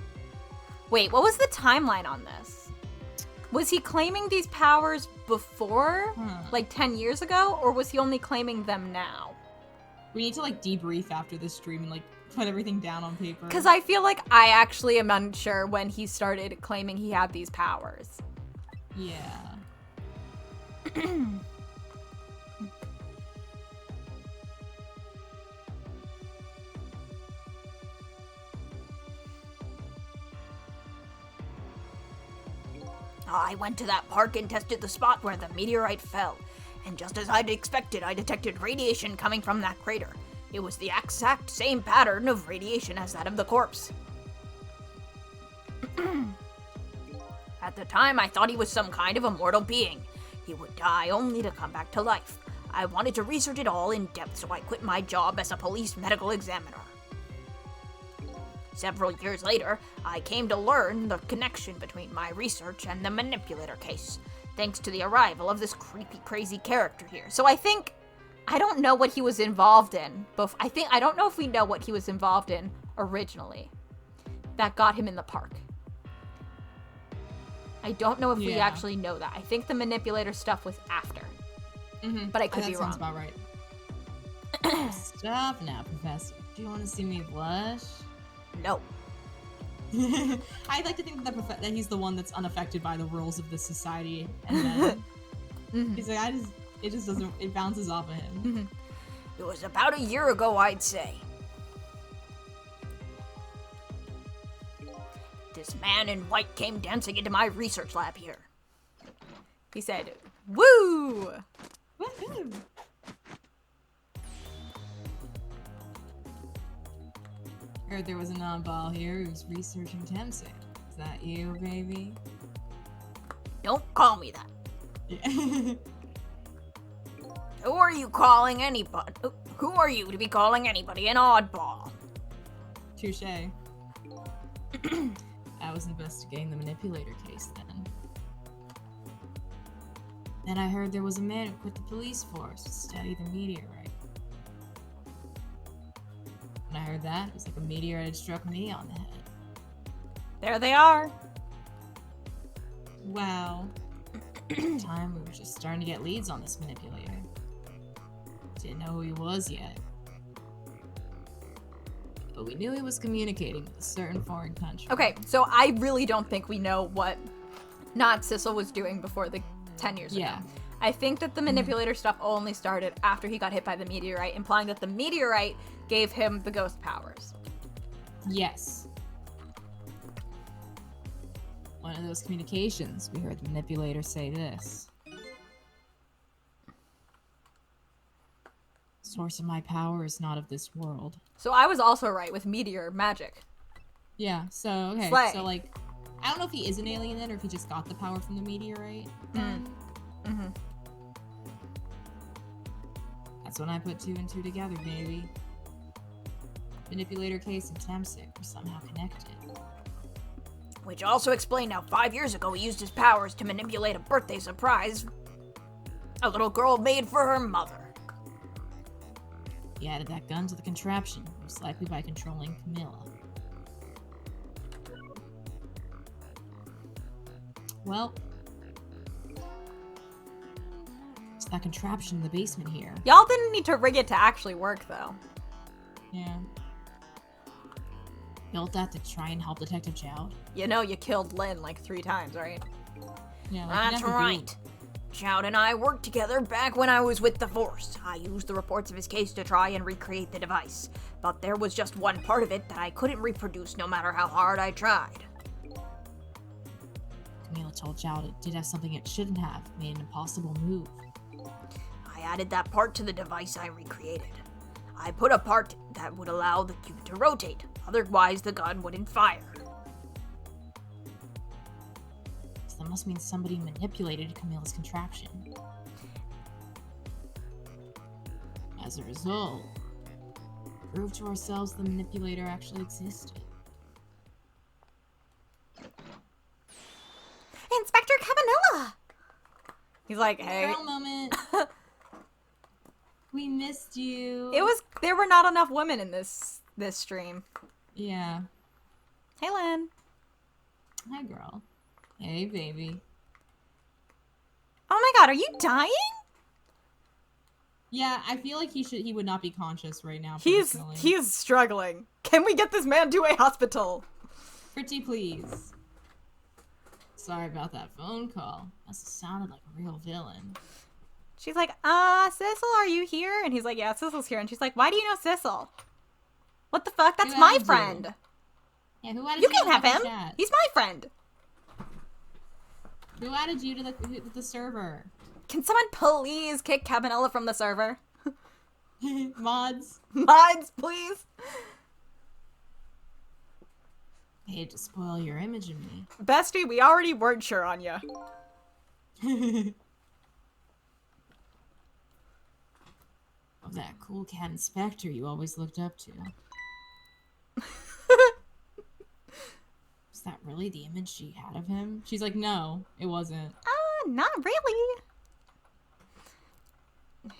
Wait, what was the timeline on this? Was he claiming these powers before? Like 10 years ago? Or was he only claiming them now? We need to like debrief after this stream and like put everything down on paper. Because I feel like I actually am unsure when he started claiming he had these powers. Yeah. I went to that park and tested the spot where the meteorite fell. And just as I'd expected, I detected radiation coming from that crater. It was the exact same pattern of radiation as that of the corpse. At the time, I thought he was some kind of immortal being. He would die only to come back to life. I wanted to research it all in depth, so I quit my job as a police medical examiner. Several years later, I came to learn the connection between my research and the manipulator case, thanks to the arrival of this creepy, crazy character here. So I don't know what he was involved in, but I don't know if we know what he was involved in originally that got him in the park. I don't know if we actually know that. I think the manipulator stuff was after. Mm-hmm. But I could be wrong. That sounds about right. Stop now, Professor. Do you want to see me blush? No. I'd like to think that he's the one that's unaffected by the rules of this society. And then he's like, it just doesn't, it bounces off of him. It was about a year ago, I'd say. This man in white came dancing into my research lab here. He said, "Woo!" Woohoo! Heard there was a non-ball here who was researching Temsic. Is that you, baby? Don't call me that. Yeah. Who are you calling anybody? Who are you to be calling anybody an oddball? Touche. I was investigating the manipulator case then. Then I heard there was a man who quit the police force to study the meteorite. When I heard that, it was like a meteorite had struck me on the head. There they are. Wow. At the time, we were just starting to get leads on this manipulator. Didn't know who he was yet. But we knew he was communicating with a certain foreign country. Okay, so I really don't think we know what Not Sissel was doing before the 10 years ago. I think that the manipulator stuff only started after he got hit by the meteorite, implying that the meteorite gave him the ghost powers. Yes. One of those communications, we heard the manipulator say this. Source of my power is not of this world. So I was also right with meteor magic. Yeah, so, okay. Slay. So, like, I don't know if he is an alien then, or if he just got the power from the meteorite. That's when I put 2 and 2 together, baby. Manipulator case and Temsic were somehow connected. Which also explained how 5 years ago he used his powers to manipulate a birthday surprise a little girl made for her mother. He added that gun to the contraption, most likely by controlling Camilla. Well, it's that contraption in the basement here. Y'all didn't need to rig it to actually work, though. Yeah. Built that to try and help Detective Jowd. You know you killed Lynn like 3 times, right? Yeah, That's right. Jowd and I worked together back when I was with the Force. I used the reports of his case to try and recreate the device, but there was just one part of it that I couldn't reproduce no matter how hard I tried. Camilla told Jowd it did have something it shouldn't have, made an impossible move. I added that part to the device I recreated. I put a part that would allow the cube to rotate, otherwise the gun wouldn't fire. So that must mean somebody manipulated Camilla's contraption. As a result, proved to ourselves the manipulator actually existed. Inspector Cabanilla! He's like, hey. Girl moment. We missed you. There were not enough women in this stream. Yeah. Hey, Lynn. Hi, girl. Hey, baby. Oh my god, are you dying? Yeah, I feel like he would not be conscious right now. He's struggling. Can we get this man to a hospital? Pretty please. Sorry about that phone call. Must have sounded like a real villain. She's like, Sissel, are you here? And he's like, yeah, Sissel's here. And she's like, why do you know Sissel? What the fuck? That's my friend. Yeah, who added you you can't to have the him. chat? He's my friend. Who added you to the server? Can someone please kick Cabanella from the server? Mods. Mods, please. I hate to spoil your image of me. Bestie, we already weren't sure on you. Of that cool cat inspector you always looked up to. Is that really the image she had of him? She's like, no, it wasn't. Not really.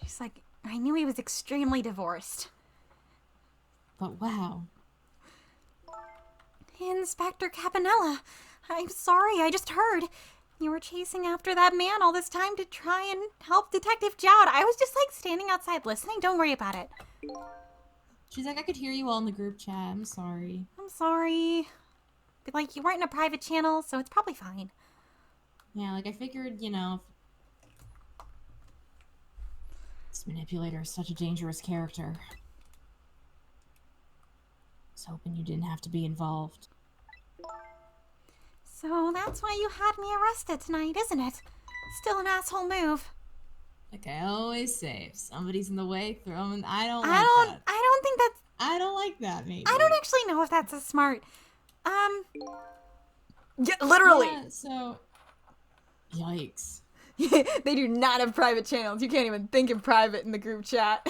He's like, I knew he was extremely divorced. But wow. Inspector Cabanella, I'm sorry, I just heard. You were chasing after that man all this time to try and help Detective Jowd. I was just, like, standing outside listening. Don't worry about it. She's like, I could hear you all in the group chat. I'm sorry. I'm sorry. But, like, you weren't in a private channel, so it's probably fine. Yeah, like, I figured, you know, this manipulator is such a dangerous character. I was hoping you didn't have to be involved. So that's why you had me arrested tonight, isn't it? Still an asshole move. Like I always say, if somebody's in the way, throw them in. I don't think that's... I don't like that, maybe. I don't actually know if that's a smart... Yeah, literally. Yeah, so... Yikes. They do not have private channels. You can't even think in private in the group chat.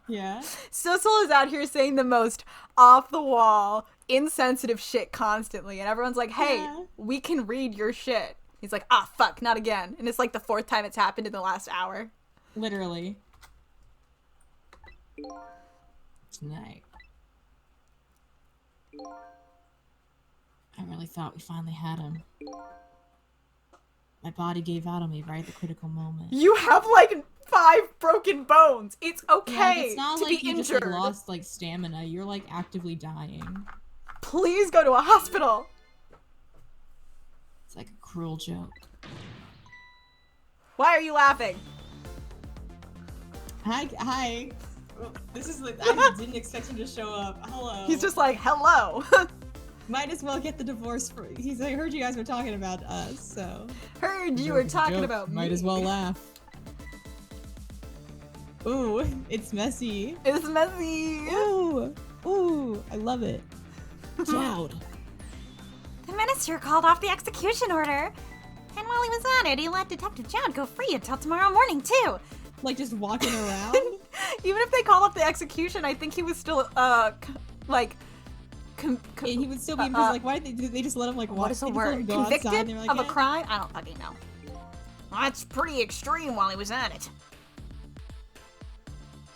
Yeah? Sissel is out here saying the most off-the-wall, insensitive shit constantly, and everyone's like, hey, we can read your shit. He's like, ah, fuck, not again. And it's like the 4th time it's happened in the last hour. Literally. Tonight. I really thought we finally had him. My body gave out on me right at the critical moment. You have, like, 5 broken bones. It's okay yeah, it's not to like be you injured. just, like, lost, like, stamina. You're, like, actively dying. Please go to a hospital. It's like a cruel joke. Why are you laughing? Hi. This is like, I didn't expect him to show up. Hello. He's just like, hello. Might as well get the divorce for. He's like, I heard you guys were talking about us, so. Heard you were talking about me. Might as well laugh. Ooh, it's messy. It's messy. Ooh, I love it. Jowd. The minister called off the execution order. And while he was at it, he let Detective Jowd go free until tomorrow morning, too. Like, just walking around? Even if they called off the execution, I think he was still, like... he would still be in prison. Like, why did they just let him, like, walk? What is the word? Convicted like, of a crime? I don't fucking know. That's pretty extreme while he was at it.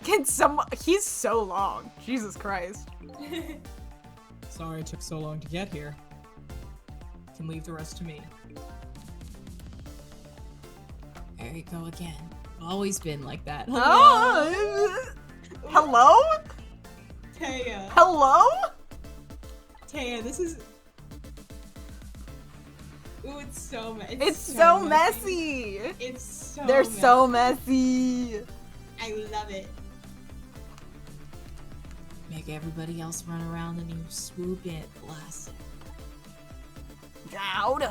He's so long. Jesus Christ. Sorry it took so long to get here. Can leave the rest to me. There you go again. Always been like that. Hello? Oh. Hello? Taya. Hello? Taya, this is... Ooh, it's so messy. It's so messy. It's so They're messy. so messy. I love it. Make everybody else run around and you swoop in, blast it. Jowd.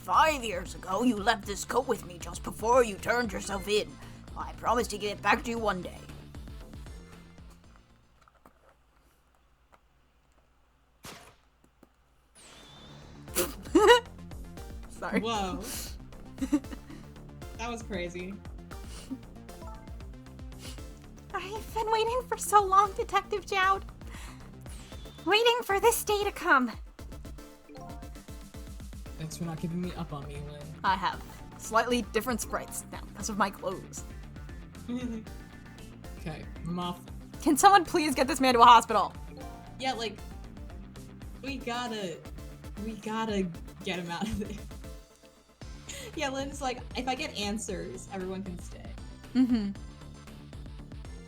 5 years ago, you left this coat with me just before you turned yourself in. I promise to give it back to you one day. Sorry. Whoa. That was crazy. I've been waiting for so long, Detective Jowd. Waiting for this day to come. Thanks for not giving me up on me, Lynn. I have slightly different sprites now because of my clothes. Okay, I'm off. Can someone please get this man to a hospital? Yeah, like, we gotta get him out of there. Yeah, Lynn's like, if I get answers, everyone can stay. Mm-hmm.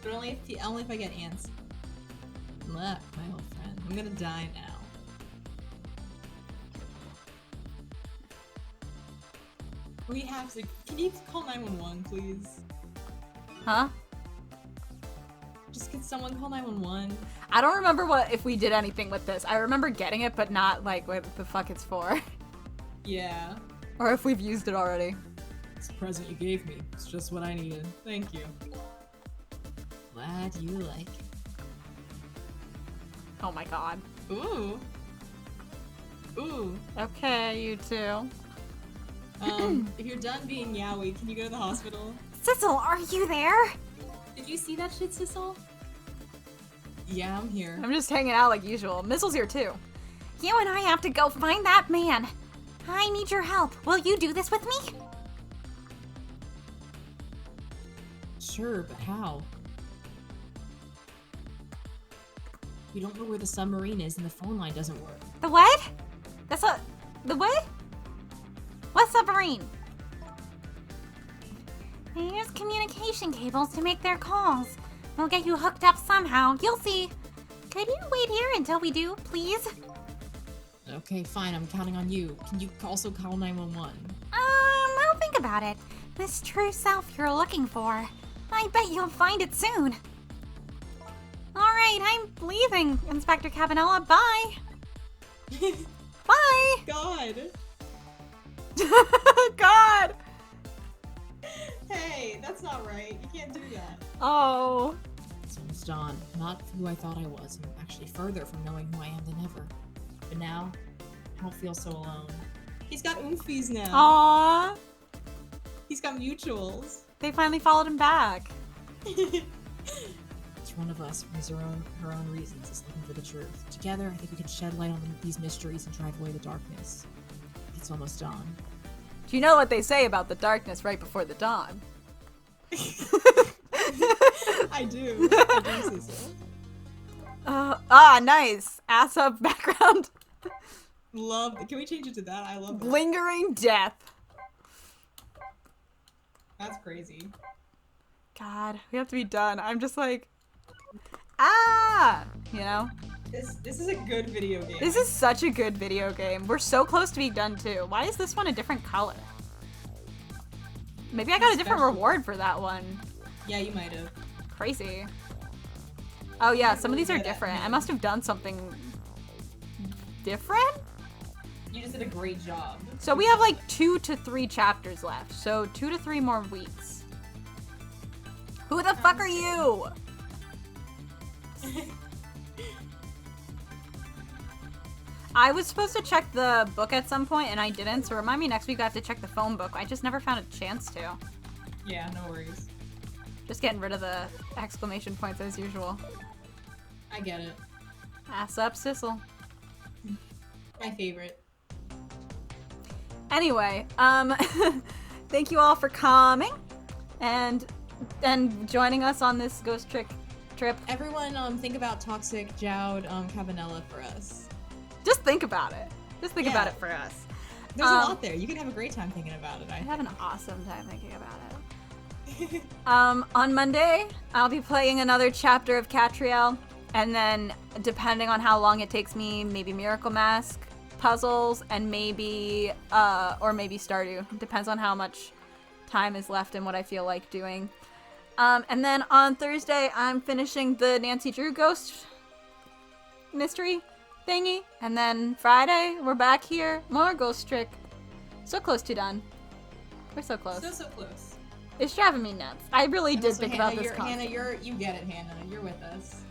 But only if I get answers. Look, my old friend, I'm gonna die now. We have to. Can you call 911, please? Huh? Just can someone call 911? I don't remember if we did anything with this. I remember getting it, but not like what the fuck it's for. Yeah. Or if we've used it already. It's the present you gave me. It's just what I needed. Thank you. Glad you like it. Oh my god. Ooh. Ooh. Okay, you two. If you're done being yaoi, can you go to the hospital? Sissel, are you there? Did you see that shit, Sissel? Yeah, I'm here. I'm just hanging out like usual. Missel's here too. You and I have to go find that man. I need your help. Will you do this with me? Sure, but how? We don't know where the submarine is and the phone line doesn't work. The what? The what? What submarine? They use communication cables to make their calls. We'll get you hooked up somehow. You'll see. Could you wait here until we do, please? Okay, fine, I'm counting on you. Can you also call 911? I'll think about it. This true self you're looking for. I bet you'll find it soon. Alright, I'm leaving, Inspector Cabanella. Bye. Bye. God. God! Hey, that's not right. You can't do that. Oh. It's almost dawn. Not who I thought I was, and actually further from knowing who I am than ever. But now, I don't feel so alone. He's got oomfies now. Aww. He's got mutuals. They finally followed him back. Each one of us, for her own reasons, is looking for the truth. Together, I think we can shed light on these mysteries and drive away the darkness. It's almost dawn. Do you know what they say about the darkness right before the dawn? I do. I do, Cecil. Nice. Ass up background. Love. Can we change it to that? I love that. Lingering death. That's crazy. God, we have to be done. I'm just like, you know? This is a good video game. This is such a good video game. We're so close to being done too. Why is this one a different color? Maybe I got a different reward for that one. Yeah, you might have. Crazy. Oh yeah, some of these are different. I must have done something different? You just did a great job. So we have like 2 to 3 chapters left. So 2 to 3 more weeks. Who the fuck are you? I was supposed to check the book at some point and I didn't, so remind me next week I have to check the phone book. I just never found a chance to. Yeah, no worries. Just getting rid of the exclamation points as usual. I get it. Ass up, Sissel. My favorite. Anyway, thank you all for coming and joining us on this ghost trip. Everyone, think about Toxic Jowd Cabanella for us. Just think about it. Just think about it for us. There's a lot there. You can have a great time thinking about it. I have an awesome time thinking about it. On Monday, I'll be playing another chapter of Catriel, and then depending on how long it takes me, maybe Miracle Mask puzzles, and maybe Stardew. Depends on how much time is left and what I feel like doing. And then on Thursday, I'm finishing the Nancy Drew ghost mystery thingy, and then Friday, we're back here, more Ghost Trick. So close to done. We're so close. So close. It's driving me nuts. I really did think about this Hannah, constantly. you get it, Hannah. You're with us.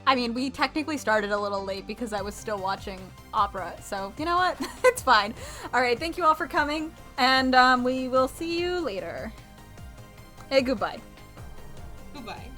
I mean, we technically started a little late because I was still watching opera, so you know what? It's fine. Alright, thank you all for coming, and we will see you later. Hey, goodbye. Goodbye.